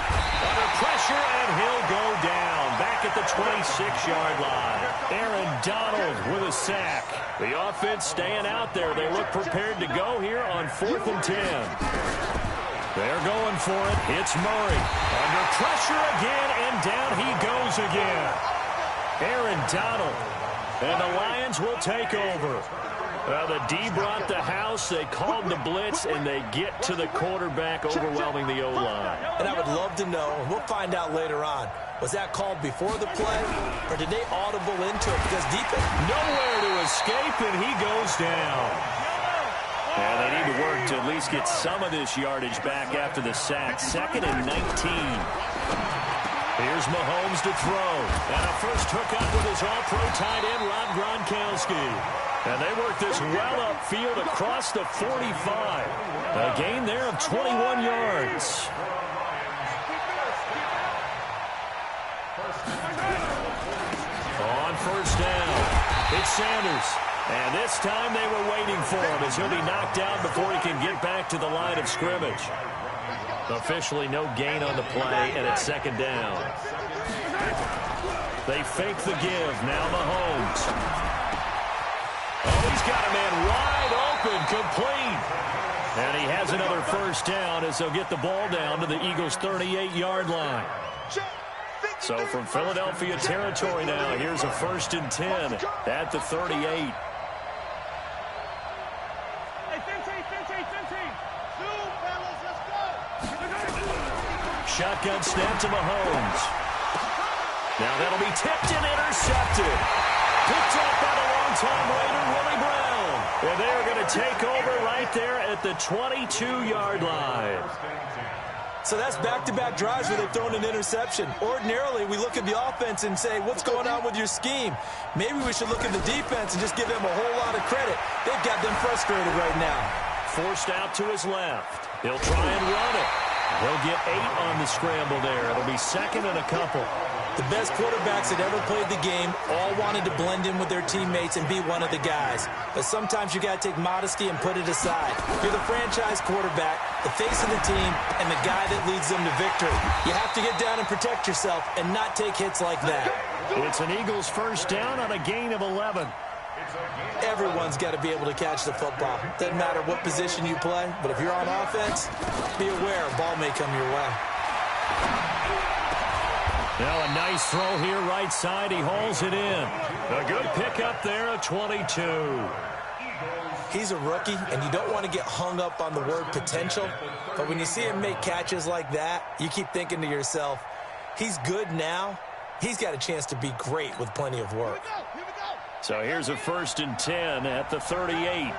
Under pressure, and he'll go down. Back at the 26-yard line. Aaron Donald with a sack. The offense staying out there. They look prepared to go here on 4th and 10. They're going for it. It's Murray. Under pressure again, and down he goes again. Aaron Donald. And the Lions will take over. The D brought the house. They called the blitz, and they get to the quarterback, overwhelming the O-line. And I would love to know, and we'll find out later on, was that called before the play, or did they audible into it? Because defense, nowhere to escape, and he goes down. And they need to work to at least get some of this yardage back after the sack. 2nd and 19. Here's Mahomes to throw. And a first hookup with his all-pro tight end, Rob Gronkowski. And they work this well upfield across the 45. A gain there of 21 yards. On first down, it's Sanders. And this time they were waiting for him, as he'll be knocked down before he can get back to the line of scrimmage. Officially no gain on the play, and it's 2nd down. They fake the give. Now Mahomes. Oh, he's got a man wide open, complete. And he has another first down as they'll get the ball down to the Eagles' 38-yard line. So from Philadelphia territory now, here's a 1st and 10 at the 38. Shotgun snap to Mahomes. Now that'll be tipped and intercepted. Picked up by the long-time Raider, Willie Brown. And they're going to take over right there at the 22-yard line. So that's back-to-back drives where they've thrown an interception. Ordinarily, we look at the offense and say, what's going on with your scheme? Maybe we should look at the defense and just give them a whole lot of credit. They've got them frustrated right now. Forced out to his left. He'll try and run it. He'll get 8 on the scramble there. It'll be 2nd and a couple. The best quarterbacks that ever played the game all wanted to blend in with their teammates and be one of the guys. But sometimes you got to take modesty and put it aside. You're the franchise quarterback, the face of the team, and the guy that leads them to victory. You have to get down and protect yourself and not take hits like that. It's an Eagles first down on a gain of 11. Everyone's got to be able to catch the football. Doesn't matter what position you play, but if you're on offense, be aware a ball may come your way. Now a nice throw here right side. He hauls it in. A good pickup there, a 22. He's a rookie, and you don't want to get hung up on the word potential. But when you see him make catches like that, you keep thinking to yourself, he's good now. He's got a chance to be great with plenty of work. So here's a 1st and 10 at the 38.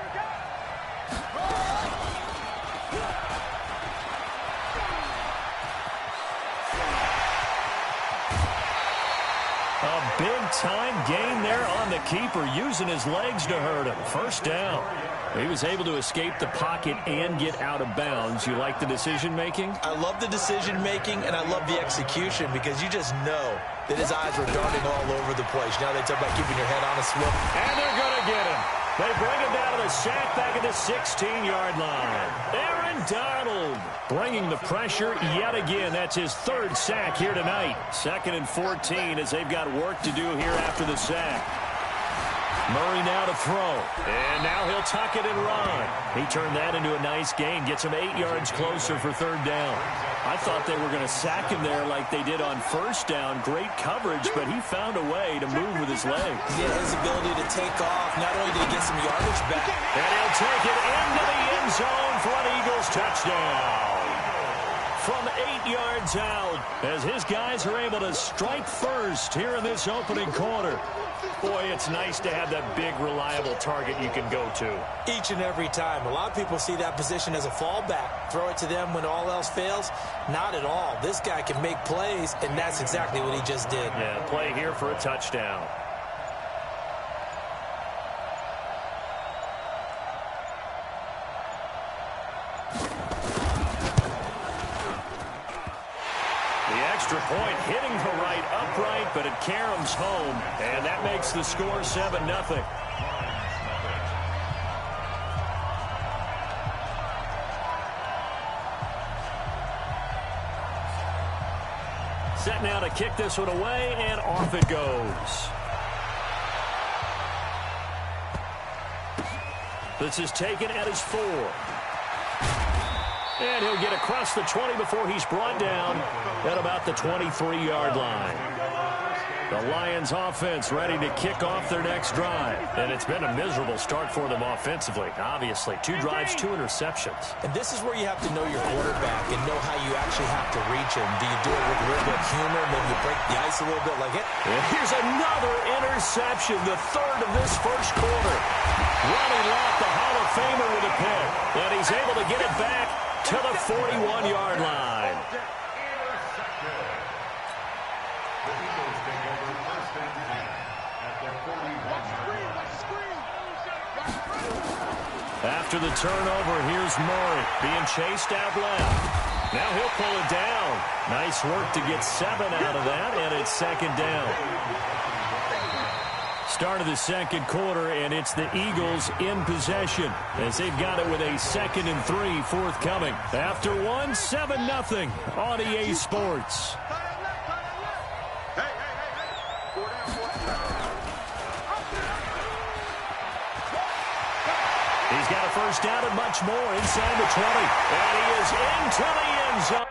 A big-time gain there on the keeper, using his legs to hurt him. 1st down. He was able to escape the pocket and get out of bounds. You like the decision-making? I love the decision-making, and I love the execution because you just know that his eyes were darting all over the place. Now they talk about keeping your head on a swivel. And they're going to get him. They bring him down to the sack back at the 16-yard line. Aaron Donald bringing the pressure yet again. That's his 3rd sack here tonight. 2nd and 14 as they've got work to do here after the sack. Murray now to throw. And now he'll tuck it and run. He turned that into a nice gain. Gets him 8 yards closer for 3rd down. I thought they were going to sack him there like they did on 1st down. Great coverage, but he found a way to move with his legs. Yeah, his ability to take off. Not only did he get some yardage back. And he'll take it into the end zone for an Eagles touchdown. From 8 yards out, as his guys are able to strike first here in this opening quarter. Boy, it's nice to have that big, reliable target you can go to. Each and every time. A lot of people see that position as a fallback. Throw it to them when all else fails. Not at all. This guy can make plays, and that's exactly what he just did. Yeah, play here for a touchdown. Extra point hitting the right upright, but it caroms home, and that makes the score 7-0. Set now to kick this one away, and off it goes. This is taken at his 4. And he'll get across the 20 before he's brought down at about the 23-yard line. The Lions offense ready to kick off their next drive. And it's been a miserable start for them offensively. Obviously, 2 drives, 2 interceptions. And this is where you have to know your quarterback and know how you actually have to reach him. Do you do it with a little bit of humor? Maybe you break the ice a little bit like it? And here's another interception, the 3rd of this 1st quarter. Ronnie Lott, the Hall of Famer, with a pick. And he's able to get it back to the 41-yard line. After the turnover, here's Murray being chased out left. Now he'll pull it down. Nice work to get 7 out of that, and it's 2nd down. Start of the 2nd quarter, and it's the Eagles in possession as they've got it with a 2nd and 3 forthcoming. After 1, 7-0 on EA Sports. He's got a 1st down and much more inside the 20. And he is into the end zone.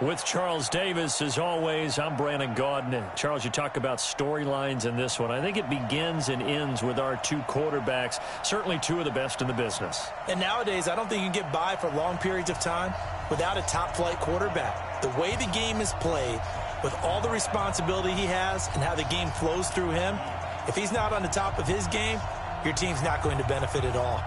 With Charles Davis, as always, I'm Brandon Gaudin. Charles, you talk about storylines in this one. I think it begins and ends with our two quarterbacks, certainly two of the best in the business. And nowadays, I don't think you can get by for long periods of time without a top-flight quarterback. The way the game is played, with all the responsibility he has and how the game flows through him, if he's not on the top of his game, your team's not going to benefit at all.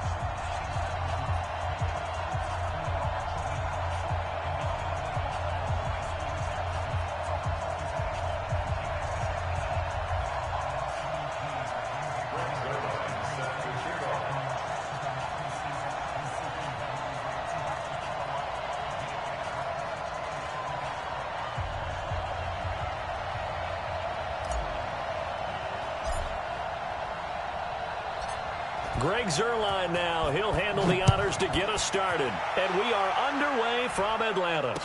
Greg Zuerlein now. He'll handle the honors to get us started. And we are underway from Atlanta.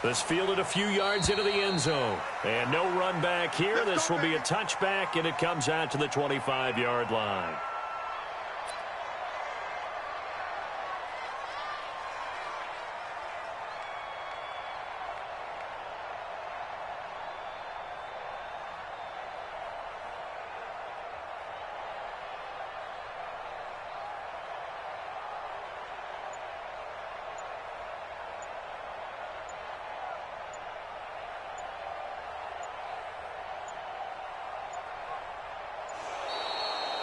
This fielded a few yards into the end zone. And no run back here. This will be a touchback, and it comes out to the 25-yard line.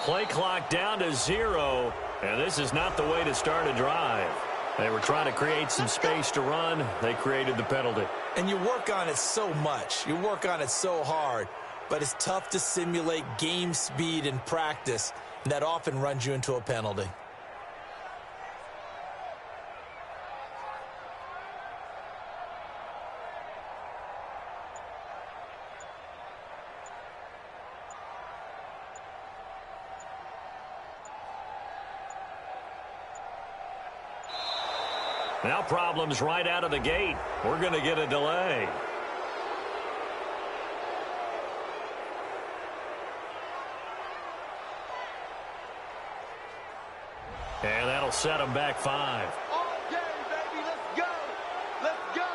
Play clock down to 0, and this is not the way to start a drive. They were trying to create some space to run. They created the penalty. And you work on it so much. You work on it so hard. But it's tough to simulate game speed in practice, and that often runs you into a penalty. Now problems right out of the gate. We're going to get a delay. And that'll set them back 5. All day, baby. Let's go. Let's go.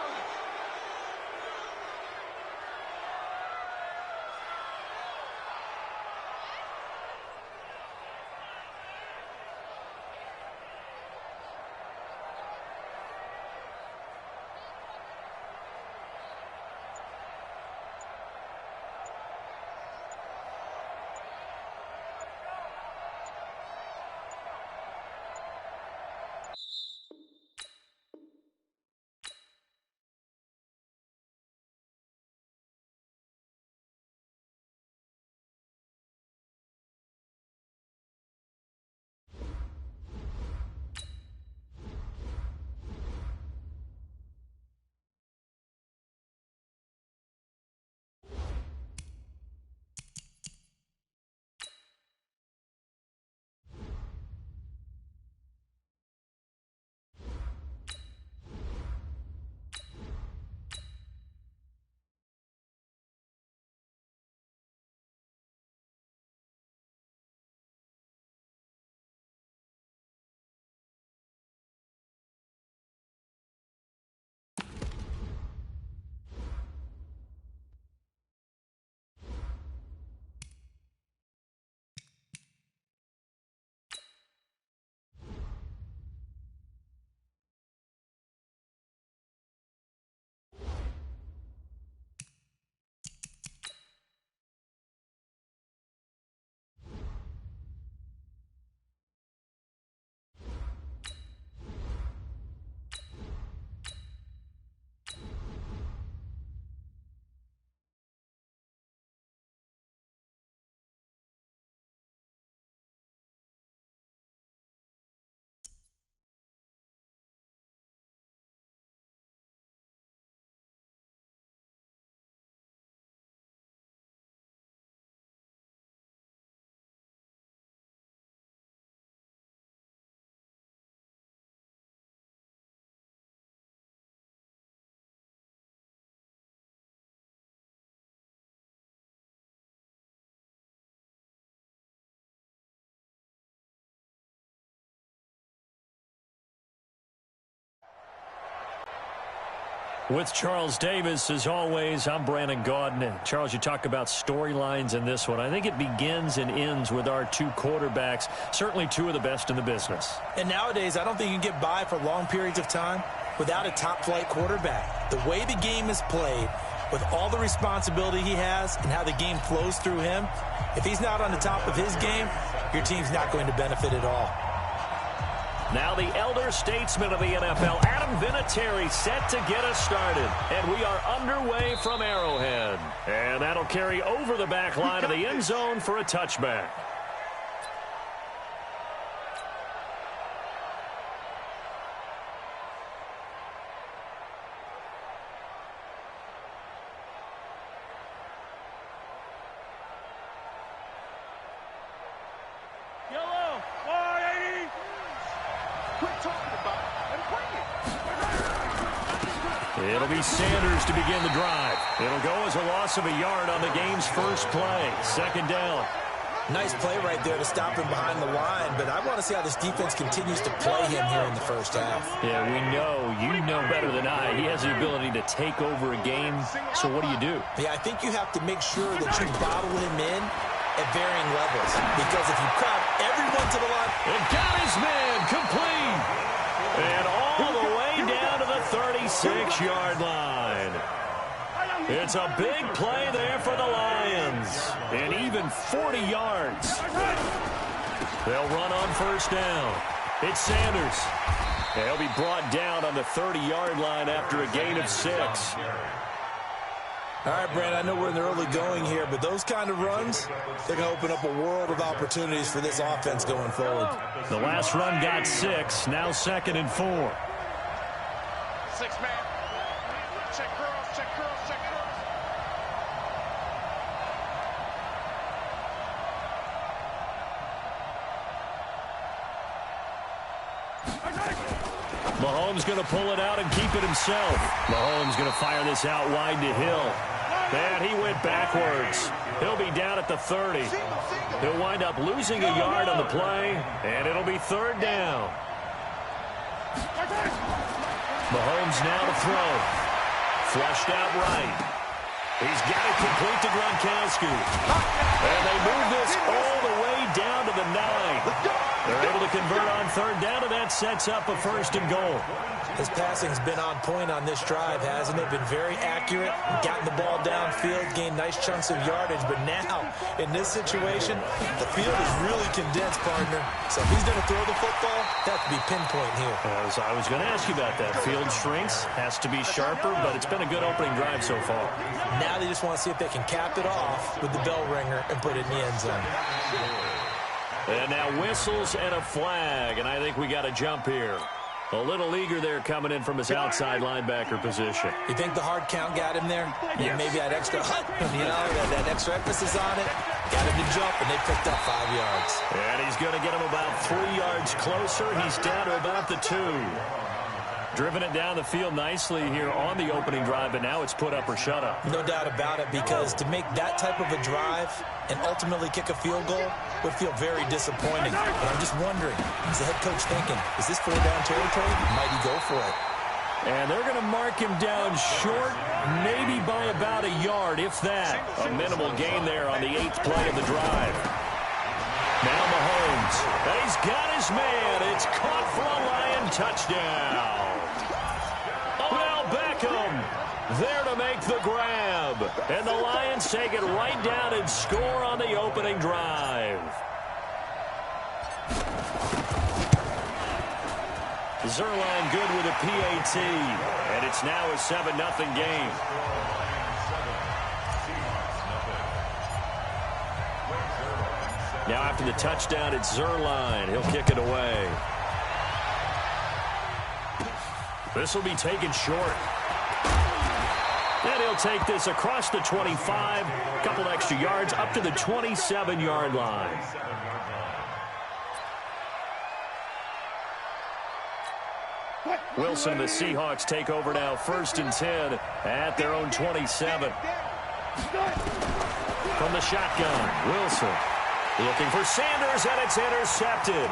With Charles Davis, as always, I'm Brandon Gaudin. And Charles, you talk about storylines in this one. I think it begins and ends with our two quarterbacks, certainly two of the best in the business. And nowadays, I don't think you can get by for long periods of time without a top-flight quarterback. The way the game is played, with all the responsibility he has and how the game flows through him, if he's not on the top of his game, your team's not going to benefit at all. Now the elder statesman of the NFL, Adam Vinatieri, set to get us started. And we are underway from Arrowhead. And that'll carry over the back line of the end zone for a touchback. Yellow, 480. Quit talking about it and bring it. It'll be Sanders to begin the drive. It'll go as a loss of a yard on the game's first play. Second down. Nice play right there to stop him behind the line, but I want to see how this defense continues to play him here in the first half. Yeah, we know. You know better than I. He has the ability to take over a game. So what do? Yeah, I think you have to make sure that you bottle him in at varying levels, because if you crowd everyone to the line, And got his man complete. And all the way down to the 36-yard line. It's a big play there for the Lions. And even 40 yards. They'll run on first down. It's Sanders. He'll be brought down on the 30-yard line after a gain of 6. all right, Brandon, I know we're in the early going here, but those kind of runs, they're going to open up a world of opportunities for this offense going forward. The last run got 6. Now 2nd and 4. 6-man. Check girls, check girls, check girls. Mahomes going to pull it out and keep it himself. Mahomes going to fire this out wide to Hill. And he went backwards. He'll be down at the 30. He'll wind up losing a yard on the play, and it'll be 3rd down. Mahomes now to throw. Flushed out right. He's got it complete to Gronkowski. And they move this all the way down to the 9. They're able to convert on 3rd down, and that sets up a 1st and goal. His passing's been on point on this drive, hasn't it? Been very accurate, gotten the ball downfield, gained nice chunks of yardage. But now, in this situation, the field is really condensed, partner. So if he's going to throw the football, that to be pinpoint here. I was going to ask you about that. Field shrinks, has to be sharper, but it's been a good opening drive so far. Now they just want to see if they can cap it off with the bell ringer and put it in the end zone. And now whistles and a flag, and I think we got a jump here. A little eager there coming in from his outside linebacker position. You think the hard count got him there? Yeah, maybe that extra, that extra emphasis on it. Got him to jump, and they picked up 5 yards. And he's going to get him about 3 yards closer. He's down to about the 2. Driven it down the field nicely here on the opening drive, but now it's put up or shut up. No doubt about it, because to make that type of a drive and ultimately kick a field goal would feel very disappointing. But I'm just wondering, is the head coach thinking, is this 4-down territory? Might he go for it? And they're going to mark him down short, maybe by about a yard, if that. A minimal gain there on the 8th play of the drive. Now Mahomes, and he's got his man. It's caught for a Lion touchdown. Odell Beckham there to make the grab. And the Lions take it right down and score on the opening drive. Zuerlein good with a PAT. And it's now a 7-0 game. Now after the touchdown, it's Zuerlein. He'll kick it away. This will be taken short. And he'll take this across the 25. A couple extra yards up to the 27-yard line. Wilson and the Seahawks take over now, 1st and 10 at their own 27. From the shotgun, Wilson looking for Sanders, and it's intercepted.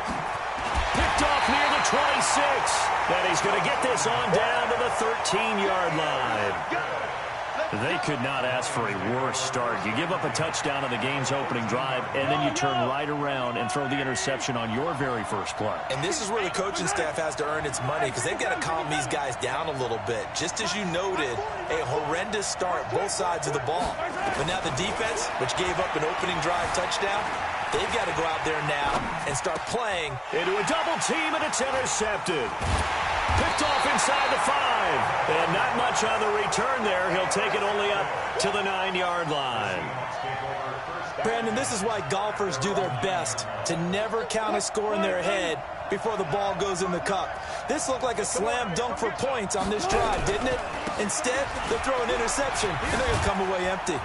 Picked Picked off near the 26. And he's going to get this on down to the 13-yard line. They could not ask for a worse start. You give up a touchdown on the game's opening drive, and then you turn right around and throw the interception on your very first play. And this is where the coaching staff has to earn its money because they've got to calm these guys down a little bit. Just as you noted, a horrendous start, both sides of the ball. But now the defense, which gave up an opening drive touchdown, they've got to go out there now and start playing. Into a double team, and it's intercepted. Picked off inside the 5. And not much on the return there. He'll take it only up to the 9-yard line. Brandon, this is why golfers do their best to never count a score in their head before the ball goes in the cup. This looked like a slam dunk for points on this drive, didn't it? Instead, they'll throw an interception, and they're going to come away empty.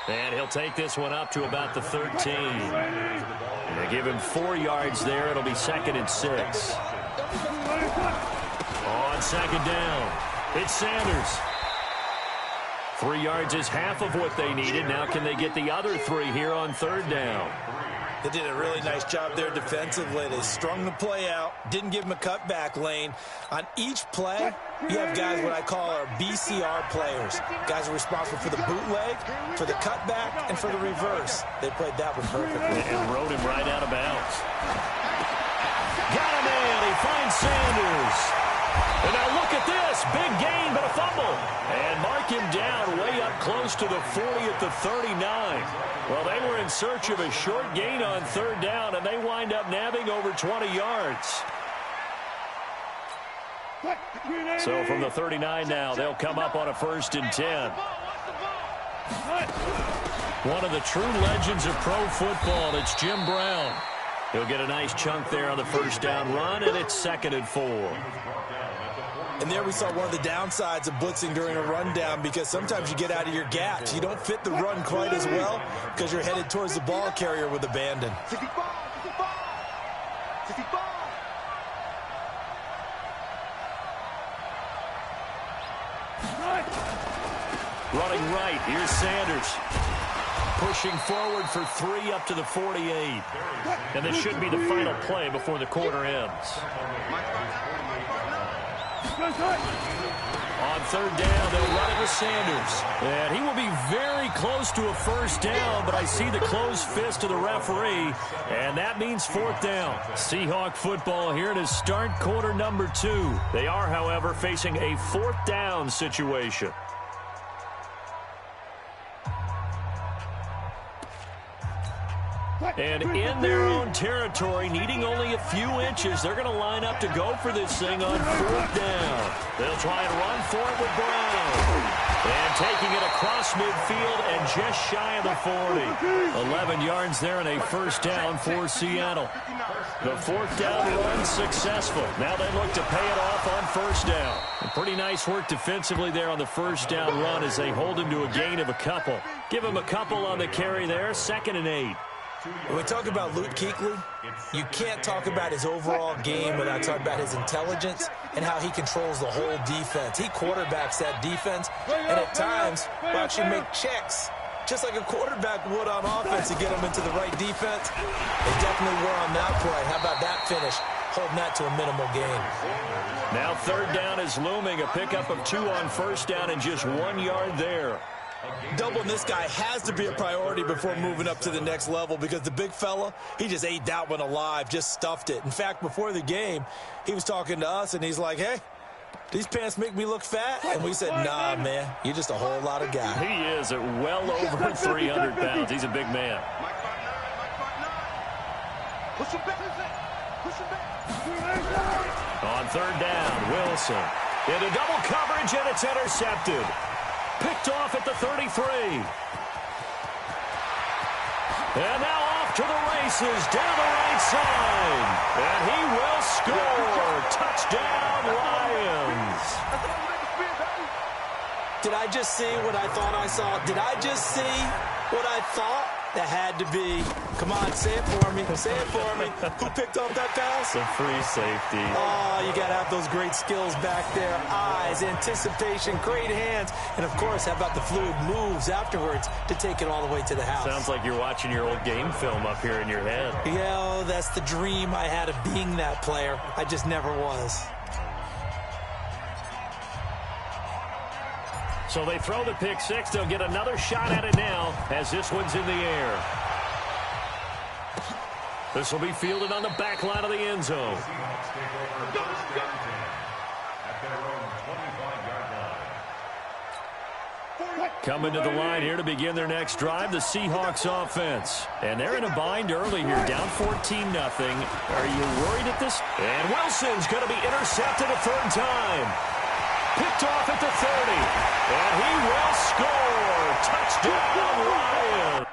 And he'll take this one up to about the 13. And they give him 4 yards there. It'll be 2nd and 6. On 2nd down, it's Sanders. 3 yards is half of what they needed. Now can they get the other 3 here on 3rd down? They did a really nice job there defensively. They strung the play out, didn't give him a cutback lane. On each play, you have guys what I call our BCR players. Guys are responsible for the bootleg, for the cutback, and for the reverse. They played that one perfectly. And rode him right out of bounds. Got him in. He finds Sanders. And now look at this. Big gain, but a fumble. And mark him down way up close to the 40 at the 39. Well, they were in search of a short gain on 3rd down, and they wind up nabbing over 20 yards. So from the 39 now, they'll come up on a 1st and 10. One of the true legends of pro football, it's Jim Brown. He'll get a nice chunk there on the 1st down run, and it's 2nd and 4. And there we saw one of the downsides of blitzing during a rundown because sometimes you get out of your gaps. You don't fit the run quite as well because you're headed towards the ball carrier with abandon. Running right, here's Sanders. Pushing forward for 3 up to the 48. And this should be the final play before the quarter ends. On 3rd down, they'll run it with Sanders. And he will be very close to a 1st down, but I see the closed fist of the referee, and that means 4th down. Seahawk football here to start quarter number 2. They are, however, facing a 4th down situation. And in their own territory, needing only a few inches, they're going to line up to go for this thing on 4th down. They'll try and run for it with Brown. And taking it across midfield and just shy of the 40. 11 yards there and a 1st down for Seattle. The 4th down run successful. Now they look to pay it off on 1st down. And pretty nice work defensively there on the 1st down run as they hold him to a gain of a couple. Give him a couple on the carry there, 2nd and 8. When we talk about Luke Kuechly, you can't talk about his overall game without talking about his intelligence and how he controls the whole defense. He quarterbacks that defense, and at times will actually make checks, just like a quarterback would on offense to get him into the right defense. They definitely were on that play. How about that finish? Holding that to a minimal gain. Now 3rd down is looming. A pickup of 2 on 1st down and just 1 yard there. Doubling this guy has to be a priority before moving up to the next level because the big fella, he just ate that one alive, just stuffed it. In fact, before the game, he was talking to us, and he's like, hey, these pants make me look fat? And we said, nah, man, you're just a whole lot of guy. He is at well over 300 pounds. He's a big man. On 3rd down, Wilson. Into double coverage, and it's intercepted. Picked off at the 33. And now off to the races down the right side. And he will score. Touchdown, Lions. Did I just see what I thought I saw? Did I just see what I thought That had to be. Come on, say it for me. Say it for me. Who picked up that pass? The free safety. Oh, you got to have those great skills back there. Eyes, anticipation, great hands. And, of course, how about the fluid moves afterwards to take it all the way to the house? Sounds like you're watching your old game film up here in your head. Yeah, oh, that's the dream I had of being that player. I just never was. So they throw the pick six. They'll get another shot at it now as this one's in the air. This will be fielded on the back line of the end zone. Coming to the line here to begin their next drive, the Seahawks offense. And they're in a bind early here, down 14-0. Are you worried at this? And Wilson's going to be intercepted a third time. Picked off at the 30. And he will score. Touchdown, Lions.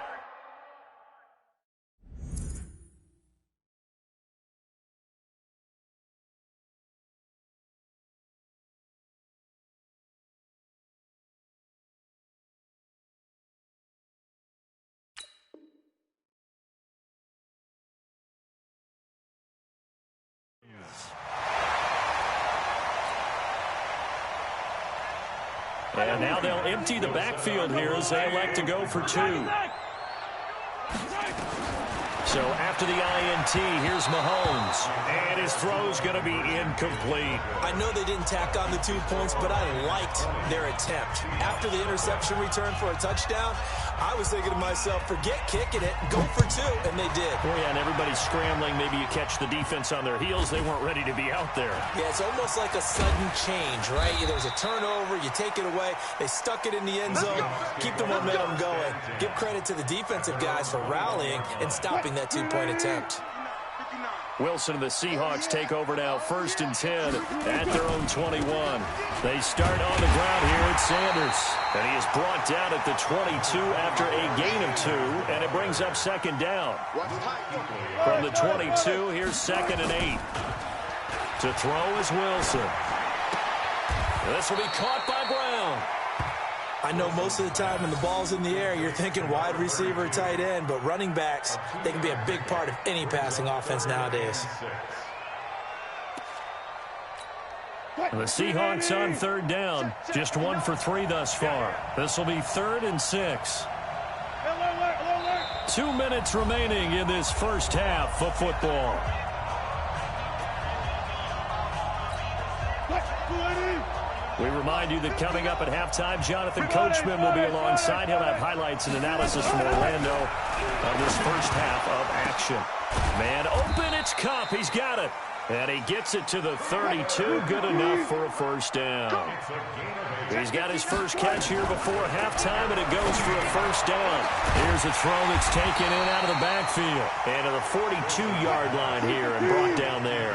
And now they'll empty the backfield here as they elect to go for two. So after the INT, here's Mahomes. And his throw's going to be incomplete. I know they didn't tack on the 2 points, but I liked their attempt. After the interception return for a touchdown, I was thinking to myself, forget kicking it, go for two, and they did. Oh, yeah, and everybody's scrambling. Maybe you catch the defense on their heels. They weren't ready to be out there. Yeah, it's almost like a sudden change, right? There's a turnover, you take it away, they stuck it in the end zone, keep the momentum going. Give credit to the defensive guys for rallying and stopping that 2-point attempt. Wilson and the Seahawks take over now, 1st and 10 at their own 21. They start on the ground here at Sanders. And he is brought down at the 22 after a gain of 2, and it brings up 2nd down. From the 22, here's 2nd and 8. To throw is Wilson. This will be caught by Brown. I know most of the time when the ball's in the air, you're thinking wide receiver, tight end, but running backs, they can be a big part of any passing offense nowadays. And the Seahawks on 3rd down, just 1 for 3 thus far. This will be 3rd and 6. 2 minutes remaining in this first half of football. We remind you that coming up at halftime, Jonathan Coachman will be alongside. He'll have highlights and analysis from Orlando of this first half of action. Man open, it's Kupp. He's got it. And he gets it to the 32. Good enough for a first down. He's got his first catch here before halftime, and it goes for a first down. Here's a throw that's taken in out of the backfield. And to the 42-yard line here and brought down there.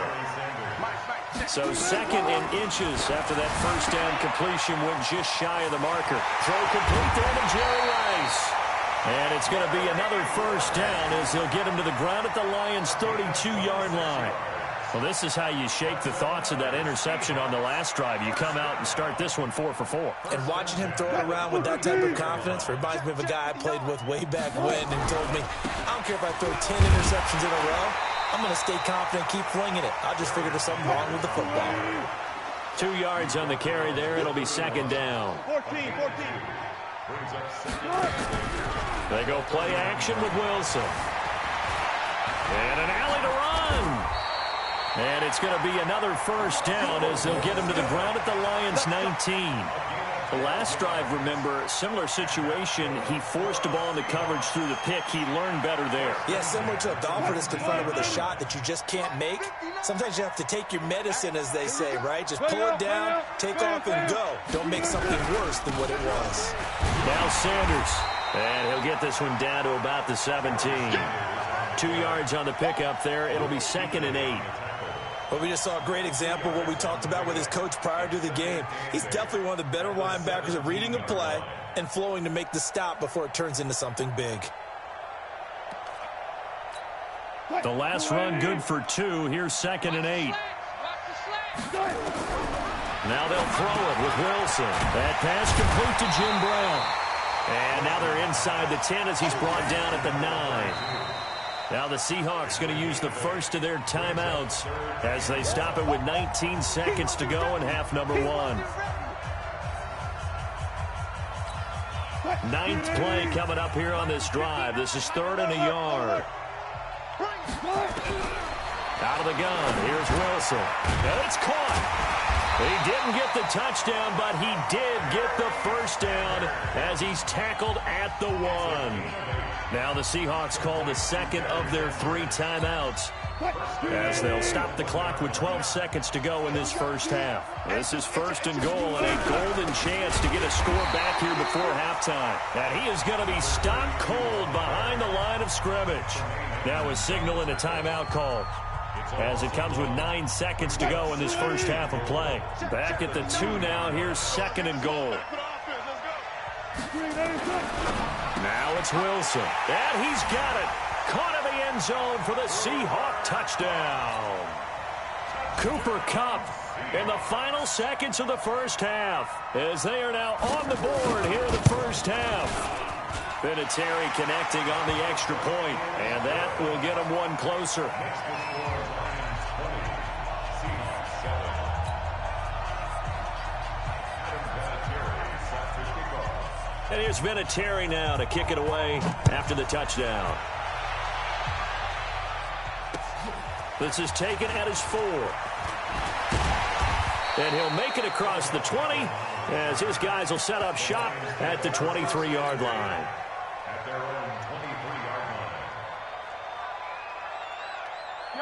So 2nd and inches after that first down completion went just shy of the marker. Throw complete there to Jerry Rice. And it's going to be another first down as they'll get him to the ground at the Lions' 32-yard line. Well, this is how you shake the thoughts of that interception on the last drive. You come out and start this one 4 for 4. And watching him throw it around with that type of confidence reminds me of a guy I played with way back when and told me, I don't care if I throw 10 interceptions in a row. I'm going to stay confident, keep flinging it. I just figured there's something wrong with the football. 2 yards on the carry there. It'll be 2nd down. 14. They go play action with Wilson. And an alley to run. And it's going to be another first down as they'll get him to the ground at the Lions' 19. The last drive, remember, similar situation. He forced the ball into coverage through the pick. He learned better there. Yeah, similar to a golfer that's confronted with a shot that you just can't make. Sometimes you have to take your medicine, as they say, right? Just pull it down, take off, and go. Don't make something worse than what it was. Now Sanders. And he'll get this one down to about the 17. 2 yards on the pickup there. It'll be 2nd and 8. But we just saw a great example of what we talked about with his coach prior to the game. He's definitely one of the better linebackers at reading a play and flowing to make the stop before it turns into something big. The last run good for 2. Here's 2nd and 8. Now they'll throw it with Wilson. That pass complete to Jim Brown. And now they're inside the 10 as he's brought down at the 9. Now the Seahawks going to use the first of their timeouts as they stop it with 19 seconds to go in half number 1. Ninth play coming up here on this drive. This is 3rd and a yard. Out of the gun. Here's Wilson. And it's caught. He didn't get the touchdown, but he did get the first down as he's tackled at the 1. Now the Seahawks call the second of their 3 timeouts as they'll stop the clock with 12 seconds to go in this first half. This is 1st and goal and a golden chance to get a score back here before halftime. And he is going to be stopped cold behind the line of scrimmage. Now a signal and a timeout called as it comes with 9 seconds to go in this first half of play. Back at the 2 now. Here's 2nd and goal. Now it's Wilson. And he's got it. Caught in the end zone for the Seahawk touchdown. Cooper Kupp in the final seconds of the first half as they are now on the board here in the first half. Vinatieri connecting on the extra point, and that will get him one closer. And here's Vinatieri now to kick it away after the touchdown. This is taken at his 4. And he'll make it across the 20 as his guys will set up shop at the 23-yard line. At their own 23-yard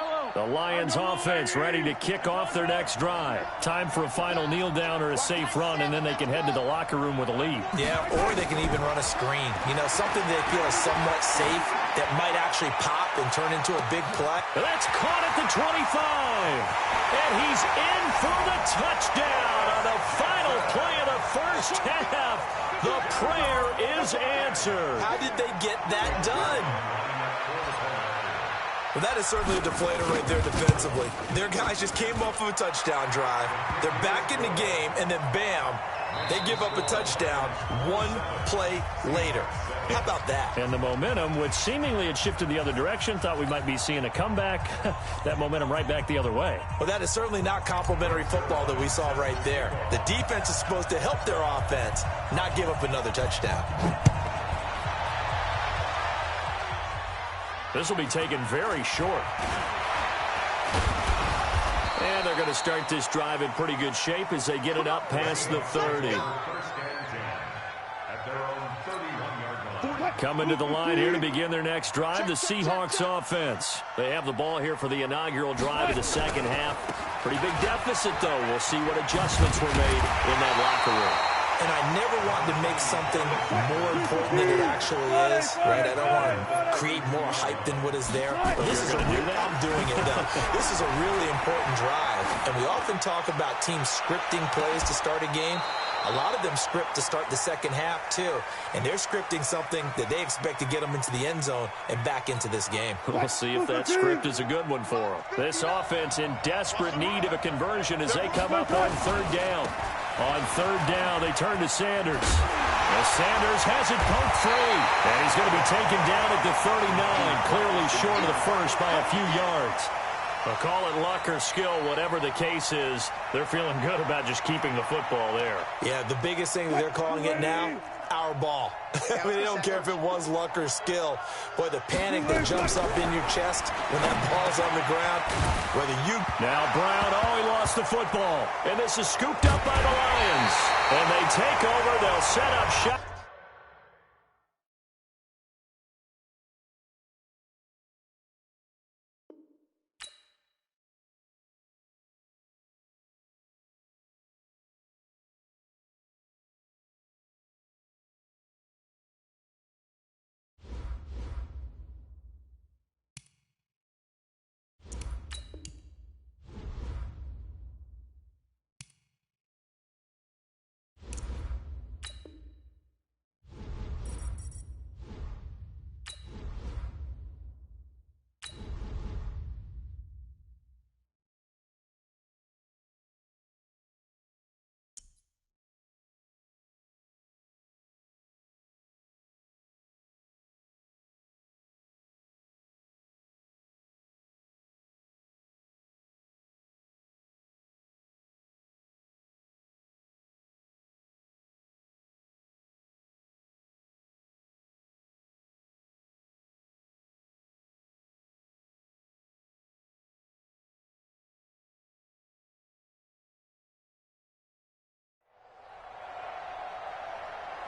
line. The Lions offense ready to kick off their next drive. Time for a final kneel down or a safe run, and then they can head to the locker room with a lead. Yeah, or they can even run a screen. You know, something they feel is somewhat safe that might actually pop and turn into a big play. That's caught at the 25. And he's in for the touchdown on the final play of the first half. The prayer is answered. How did they get that done? Well, that is certainly a deflator right there defensively. Their guys just came off of a touchdown drive. They're back in the game, and then bam, they give up a touchdown 1 play later. How about that? And the momentum, which seemingly had shifted the other direction, thought we might be seeing a comeback. That momentum right back the other way. Well, that is certainly not complimentary football that we saw right there. The defense is supposed to help their offense, not give up another touchdown. This will be taken very short. And they're going to start this drive in pretty good shape as they get it up past the 30. Coming to the line here to begin their next drive, the Seahawks offense. They have the ball here for the inaugural drive of the second half. Pretty big deficit, though. We'll see what adjustments were made in that locker room. And I never want to make something more important than it actually is, right? I don't want to create more hype than what is there. But this is I'm doing it now. This is a really important drive. And we often talk about teams scripting plays to start a game. A lot of them script to start the second half, too. And they're scripting something that they expect to get them into the end zone and back into this game. We'll see if that script is a good one for them. This offense in desperate need of a conversion as they come up on 3rd down. On 3rd down, they turn to Sanders. Well, Sanders has it poked free. And he's going to be taken down at the 39, clearly short of the first by a few yards. They'll call it luck or skill, whatever the case is. They're feeling good about just keeping the football there. Yeah, the biggest thing that they're calling it now, our ball. I mean, they don't care if it was luck or skill. Boy, the panic that jumps up in your chest when that ball's on the ground, whether you... Now Brown, he lost the football. And this is scooped up by the Lions. And they take over. They'll set up shop.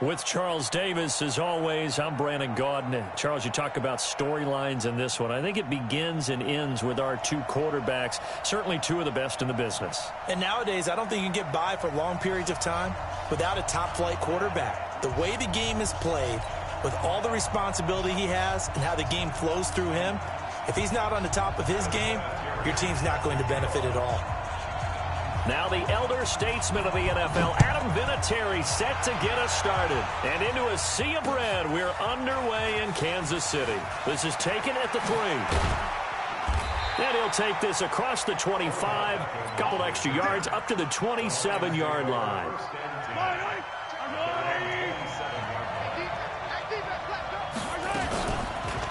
With Charles Davis, as always, I'm Brandon Gaudin. Charles, you talk about storylines in this one. I think it begins and ends with our two quarterbacks, certainly two of the best in the business. And nowadays, I don't think you can get by for long periods of time without a top-flight quarterback. The way the game is played, with all the responsibility he has and how the game flows through him, if he's not on the top of his game, your team's not going to benefit at all. Now the elder statesman of the NFL, Adam Vinatieri, set to get us started. And into a sea of red, we're underway in Kansas City. This is taken at the 3. And he'll take this across the 25, couple extra yards up to the 27-yard line.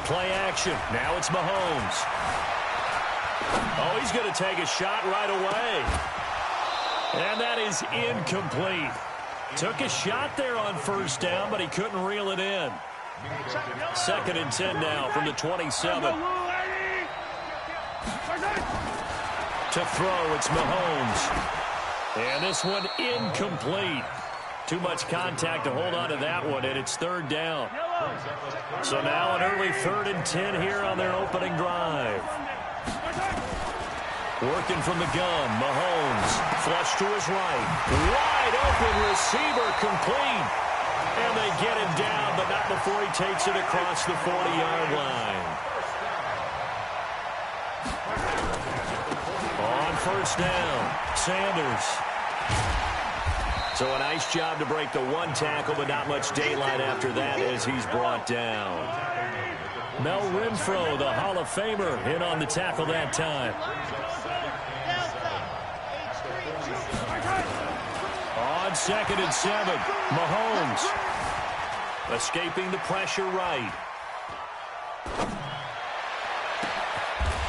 Play action. Now it's Mahomes. Oh, he's going to take a shot right away. And that is incomplete. Took a shot there on first down, but he couldn't reel it in. 2nd and 10 now from the 27. To throw, it's Mahomes. And this one incomplete. Too much contact to hold on to that one, and it's 3rd down. So now an early 3rd and 10 here on their opening drive. Working from the gun, Mahomes, flush to his right. Wide open receiver, complete. And they get him down, but not before he takes it across the 40-yard line. On first down, Sanders. So a nice job to break the one tackle, but not much daylight after that as he's brought down. Mel Renfro, the Hall of Famer, in on the tackle that time. On 2nd and 7, Mahomes escaping the pressure right.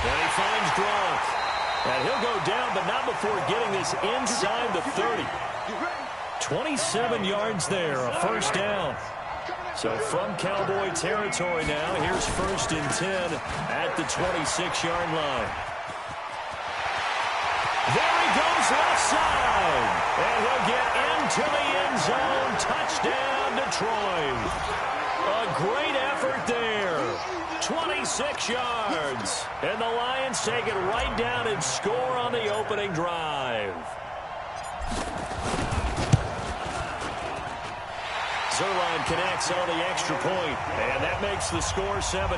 And he finds Gronk. And he'll go down, but not before getting this inside the 30. 27 yards there, a first down. So from Cowboy territory now, here's 1st and 10 at the 26-yard line. There he goes left side. And he'll get into the end zone. Touchdown, Detroit. A great effort there. 26 yards. And the Lions take it right down and score on the opening drive. Zuerlein connects on the extra point, and that makes the score 7-0.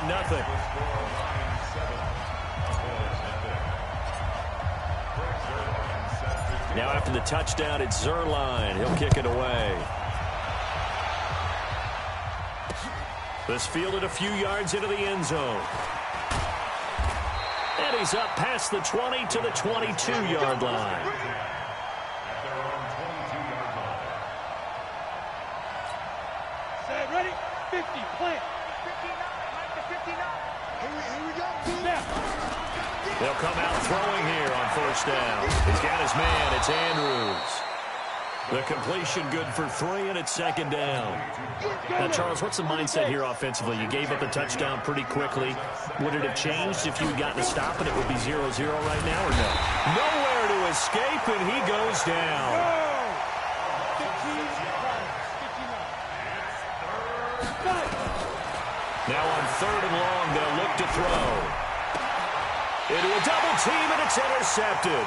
Now after the touchdown, it's Zuerlein. He'll kick it away. This fielded a few yards into the end zone. And he's up past the 20 to the 22-yard line. Ready? 50, plant. 59. Here we go. They'll come out throwing here on first down. He's got his man. It's Andrews. The completion good for 3, and it's 2nd down. Now, Charles, what's the mindset here offensively? You gave up a touchdown pretty quickly. Would it have changed if you had gotten a stop and it would be 0-0 right now, or no? Nowhere to escape, and he goes down. Now on 3rd and long, they'll look to throw. Into a double team, and it's intercepted.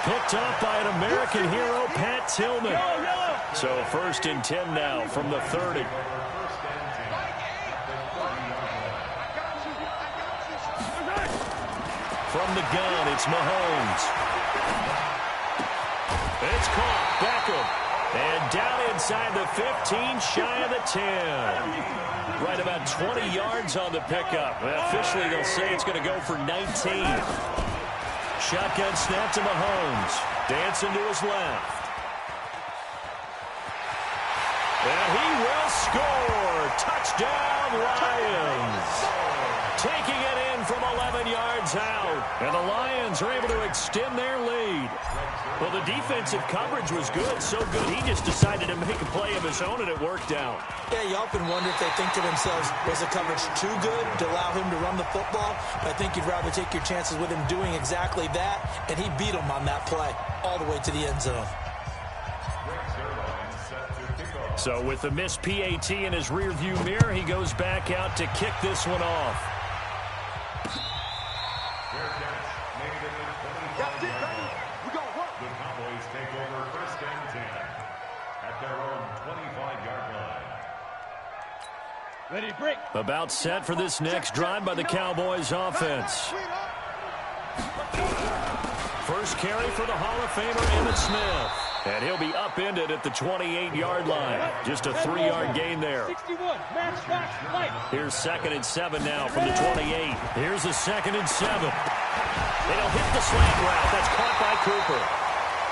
Picked off by an American hero, Pat Tillman. So 1st and 10 now from the 30. From the gun, it's Mahomes. It's caught. Beckham. And down inside the 15, shy of the 10. Right about 20 yards on the pickup. Officially, they'll say it's going to go for 19. Shotgun snap to Mahomes. Dancing to his left. And he will score. Touchdown, Lions. Taking it in from 11 yards out. And the Lions are able to extend their lead. Well, the defensive coverage was good, so good he just decided to make a play of his own, and it worked out. Yeah, you often wonder if they think to themselves, was the coverage too good to allow him to run the football? But I think you'd rather take your chances with him doing exactly that, and he beat him on that play all the way to the end zone. Set to kick off. So with the missed PAT in his rearview mirror, he goes back out to kick this one off. The Cowboys take over 1st and 10 at their own 25-yard line. Ready, break. About set for this next drive by the Cowboys offense. First carry for the Hall of Famer Emmitt Smith. And he'll be upended at the 28-yard line. Just a 3-yard gain there. 61, match, box, light. Here's 2nd and 7 now from the 28. Here's a 2nd and 7. They'll hit the slant route. That's caught by Cooper.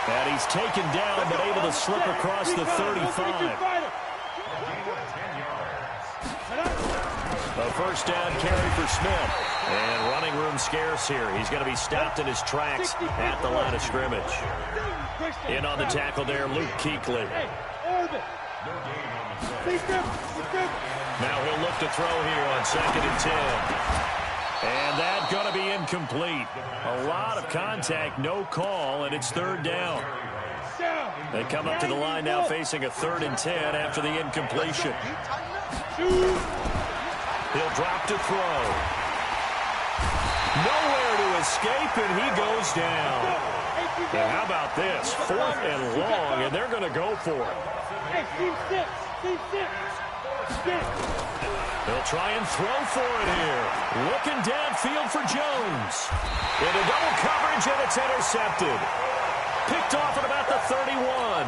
And he's taken down, but able to slip across the 35. A first down carry for Smith. And running room scarce here. He's going to be stopped in his tracks at the line of scrimmage. In on the tackle there, Luke Kuechly. Now he'll look to throw here on 2nd and 10. And that's going to be incomplete. A lot of contact, no call, and it's 3rd down. They come up to the line now facing a 3rd and 10 after the incompletion. He'll drop to throw. Nowhere to escape, and he goes down. And how about this? 4th and long, and they're going to go for it. They'll try and throw for it here. Looking downfield for Jones. Into double coverage, and it's intercepted. Picked off at about the 31.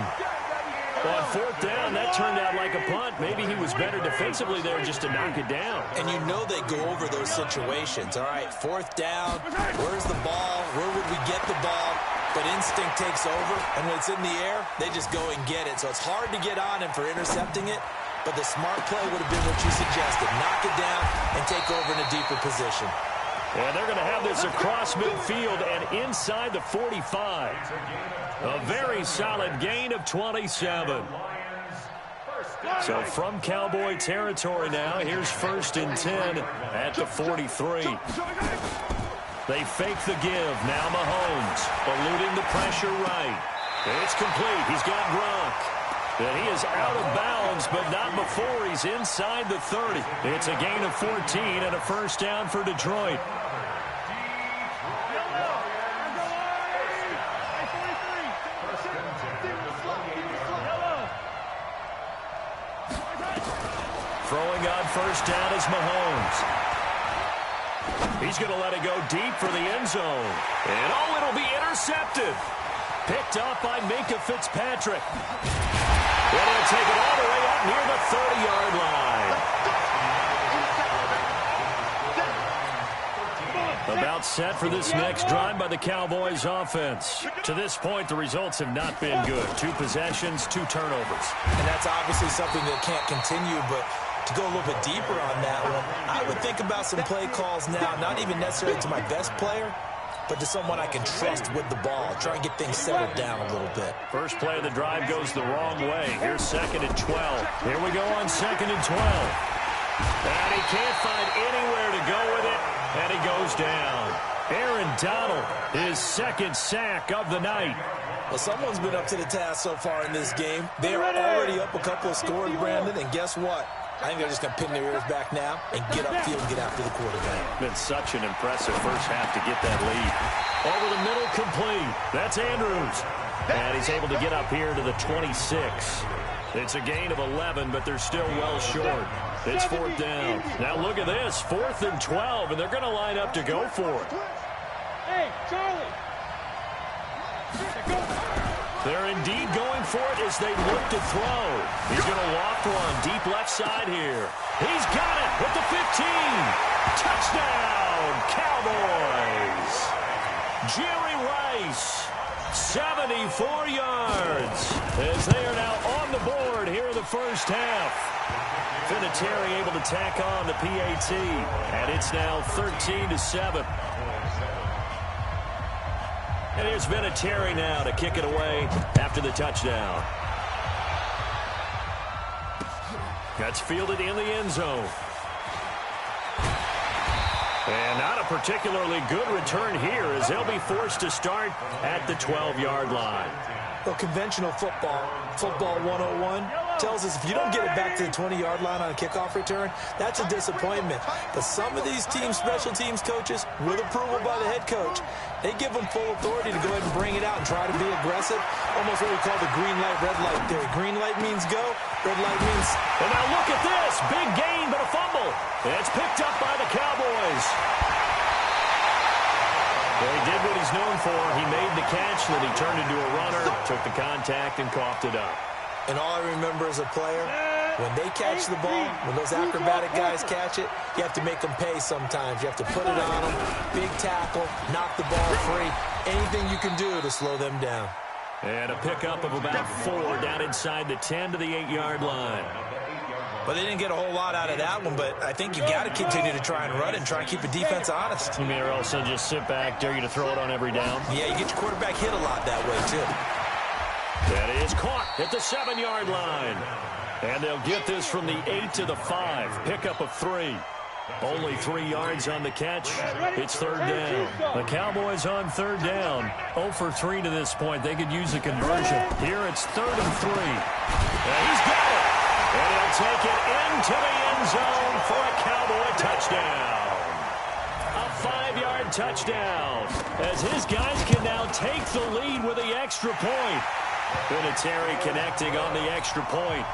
On 4th down, that turned out like a punt. Maybe he was better defensively there just to knock it down. And you know they go over those situations. All right, 4th down, where's the ball? Where would we get the ball? But instinct takes over, and when it's in the air, they just go and get it. So it's hard to get on him for intercepting it, but the smart play would have been what you suggested. Knock it down and take over in a deeper position. And they're going to have this across midfield and inside the 45. A very solid gain of 27. So from Cowboy territory now, here's 1st and 10 at the 43. They fake the give. Now Mahomes eluding the pressure right. It's complete. He's got Gronk. And he is out of bounds, but not before he's inside the 30. It's a gain of 14 and a first down for Detroit. Throwing on first down is Mahomes. He's going to let it go deep for the end zone. And it'll be intercepted. Picked up by Minkah Fitzpatrick. And he'll take it all the way up near the 30-yard line. About set for this next drive by the Cowboys offense. To this point, the results have not been good. 2 possessions, 2 turnovers. And that's obviously something that can't continue, but to go a little bit deeper on that one, I would think about some play calls now, not even necessarily to my best player, but to someone I can trust with the ball. Try and get things settled down a little bit. First play of the drive goes the wrong way. Here's 2nd and 12. Here we go on 2nd and 12. And he can't find anywhere to go with it, and he goes down. Aaron Donald, his 2nd sack of the night. Well, someone's been up to the task so far in this game. They're already up a couple of scores, Brandon, and guess what? I think they're just going to pin their ears back now and get upfield and get after the quarterback. Been such an impressive first half to get that lead. Over the middle, complete. That's Andrews. And he's able to get up here to the 26. It's a gain of 11, but they're still well short. It's 4th down. Now look at this, 4th and 12, and they're going to line up to go for it. Hey, Charlie. They're indeed going for it as they look to throw. He's going to loft one deep left side here. He's got it with the 15. Touchdown, Cowboys. Jerry Rice, 74 yards, as they are now on the board here in the first half. Vinatieri able to tack on the PAT, and it's now 13-7. And here's Vinatieri now to kick it away after the touchdown. That's fielded in the end zone. And not a particularly good return here as they'll be forced to start at the 12-yard line. Well, conventional football 101, tells us if you don't get it back to the 20-yard line on a kickoff return, that's a disappointment. But some of these special teams coaches, with approval by the head coach, they give them full authority to go ahead and bring it out and try to be aggressive. Almost what we call the green light, red light theory. Green light means go, red light means... And now look at this. Big gain, but a fumble. It's picked up by the Cowboys. Well, he did what he's known for. He made the catch, then he turned into a runner, took the contact, and coughed it up. And all I remember as a player, when they catch the ball, when those acrobatic guys catch it, you have to make them pay sometimes. You have to put it on them, big tackle, knock the ball free, anything you can do to slow them down. And a pickup of about 4 down inside the 10 to the 8-yard line. But they didn't get a whole lot out of that one, but I think you got to continue to try and run it and try and keep the defense honest. You mean or also just sit back, dare you to throw it on every down? Yeah, you get your quarterback hit a lot that way, too. That is caught at the 7-yard line. And they'll get this from the 8 to the 5. Pickup of 3. Only 3 yards on the catch. It's third down. The Cowboys on third down. 0 for 3 to this point. They could use a conversion. Here it's 3rd and 3. And he's got it. And he'll take it into the end zone for a Cowboy touchdown. A 5-yard touchdown as his guys can now take the lead with the extra point. Vinatieri connecting on the extra point.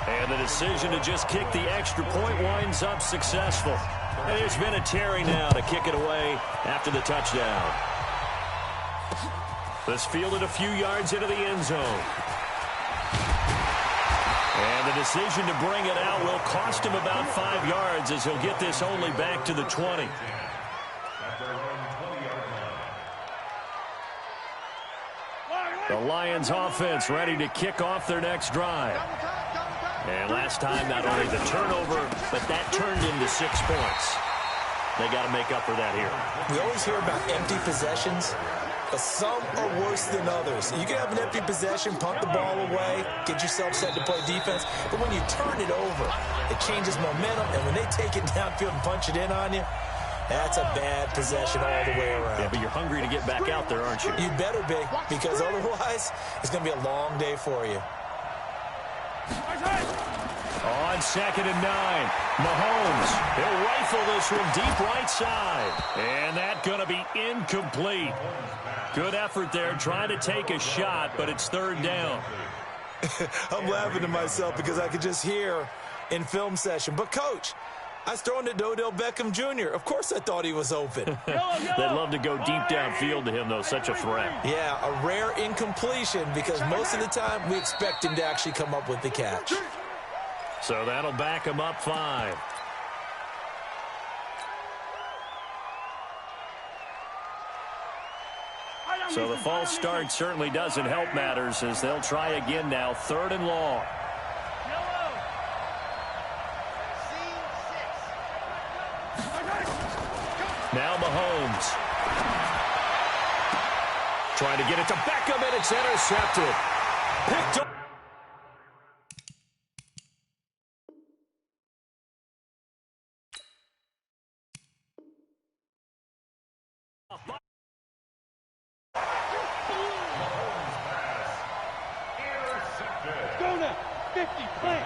And the decision to just kick the extra point winds up successful. And there's Vinatieri now to kick it away after the touchdown. This fielded a few yards into the end zone. And the decision to bring it out will cost him about 5 yards as he'll get this only back to the 20. The Lions offense ready to kick off their next drive. And last time, not only the turnover, but that turned into 6 points. They got to make up for that here. We always hear about empty possessions, but some are worse than others. You can have an empty possession, punt the ball away, get yourself set to play defense, but when you turn it over, it changes momentum, and when they take it downfield and punch it in on you, that's a bad possession all the way around. Yeah, but you're hungry to get back out there, aren't you? You better be, because otherwise, it's going to be a long day for you. On 2nd and 9, Mahomes. He'll rifle this from deep right side. And that's going to be incomplete. Good effort there, trying to take a shot, but it's 3rd down. I'm laughing to myself because I could just hear in film session. But, Coach, I was throwing to Odell Beckham Jr. Of course I thought he was open. They'd love to go deep downfield to him, though. Such a threat. Yeah, a rare incompletion because most of the time we expect him to actually come up with the catch. So that'll back him up 5. So the false start certainly doesn't help matters as they'll try again now. 3rd and long. Now Mahomes. Trying to get it to Beckham, and it's intercepted. Picked up. Go now. 50, plant.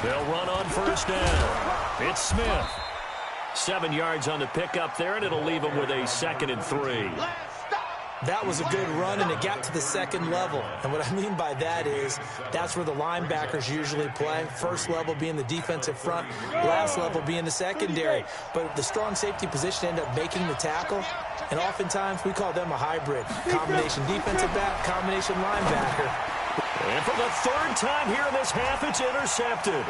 They'll run on 1st down. It's Smith. 7 yards on the pickup there, and it'll leave them with a 2nd and 3. That was a good run, and it got to the 2nd level. And what I mean by that is that's where the linebackers usually play. First level being the defensive front, last level being the secondary. But the strong safety position ended up making the tackle, and oftentimes we call them a hybrid. Combination defensive back, combination linebacker. And for the 3rd time here in this half, it's intercepted.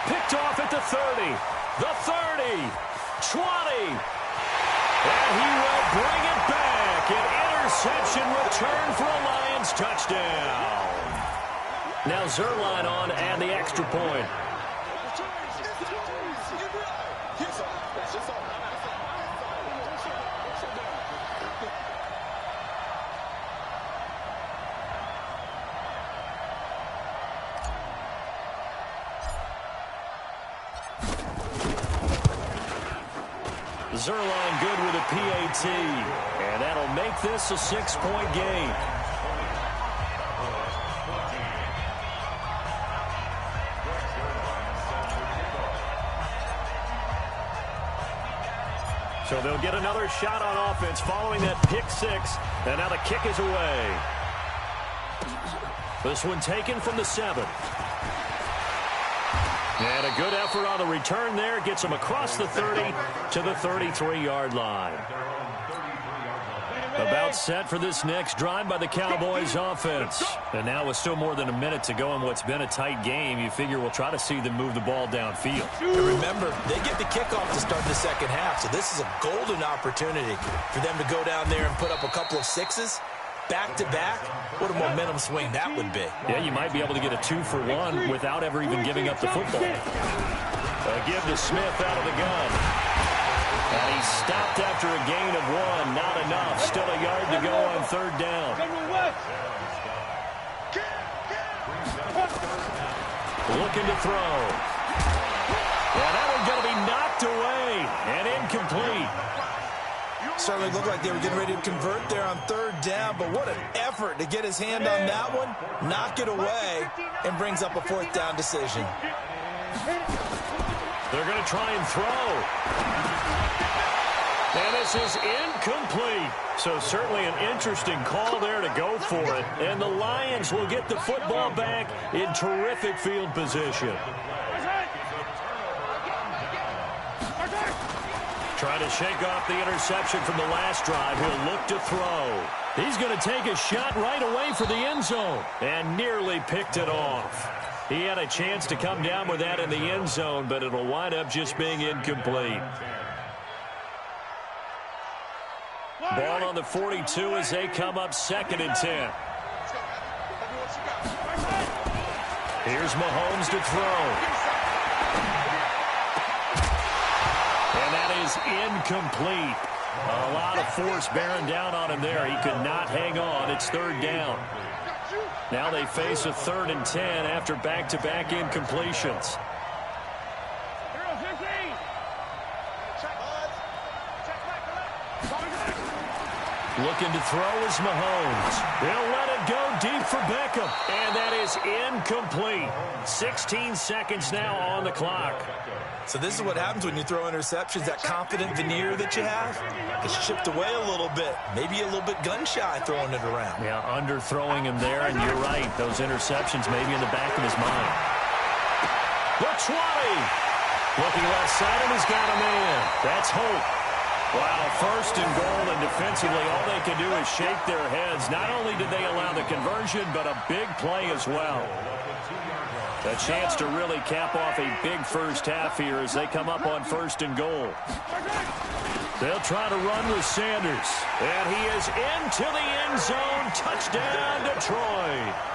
Picked off at the 30, the 30, 20. And he will bring it back. An interception return for a Lions touchdown. Now Zuerlein on and the extra point. Zerline good with a PAT. And that'll make this a 6-point game. So they'll get another shot on offense following that pick six. And now the kick is away. This one taken from the 7. And a good effort on the return there. Gets him across the 30 to the 33-yard line. About set for this next drive by the Cowboys offense. And now with still more than a minute to go in what's been a tight game, you figure we'll try to see them move the ball downfield. And remember, they get the kickoff to start the second half, so this is a golden opportunity for them to go down there and put up a couple of sixes. Back-to-back, what a momentum swing that would be. Yeah, you might be able to get a 2-for-1 without ever even giving up the football. A give to Smith out of the gun. And he stopped after a gain of 1. Not enough. Still a yard to go on third down. Looking to throw. And that one's going to be knocked away and incomplete. Certainly looked like they were getting ready to convert there on third down, but what an effort to get his hand on that one, knock it away, and brings up a fourth down decision. They're going to try and throw. And this is incomplete. So certainly an interesting call there to go for it. And the Lions will get the football back in terrific field position. Trying to shake off the interception from the last drive. He'll look to throw. He's going to take a shot right away for the end zone. And nearly picked it off. He had a chance to come down with that in the end zone, but it'll wind up just being incomplete. Ball on the 42 as they come up 2nd and 10. Here's Mahomes to throw. And that is incomplete. A lot of force bearing down on him there. He could not hang on. It's third down. Now they face a 3rd and 10 after back-to-back incompletions. Looking to throw is Mahomes. He'll let it go deep for Beckham. And that is incomplete. 16 seconds now on the clock. So this is what happens when you throw interceptions. That confident veneer that you have is chipped away a little bit. Maybe a little bit gun-shy throwing it around. Yeah, underthrowing him there, and you're right. Those interceptions may be in the back of his mind. The 20. Looking left side, and he's got a man. That's Hope. Wow, 1st and goal, and defensively, all they can do is shake their heads. Not only did they allow the conversion, but a big play as well. A chance to really cap off a big first half here as they come up on 1st and goal. They'll try to run with Sanders. And he is into the end zone. Touchdown, Detroit.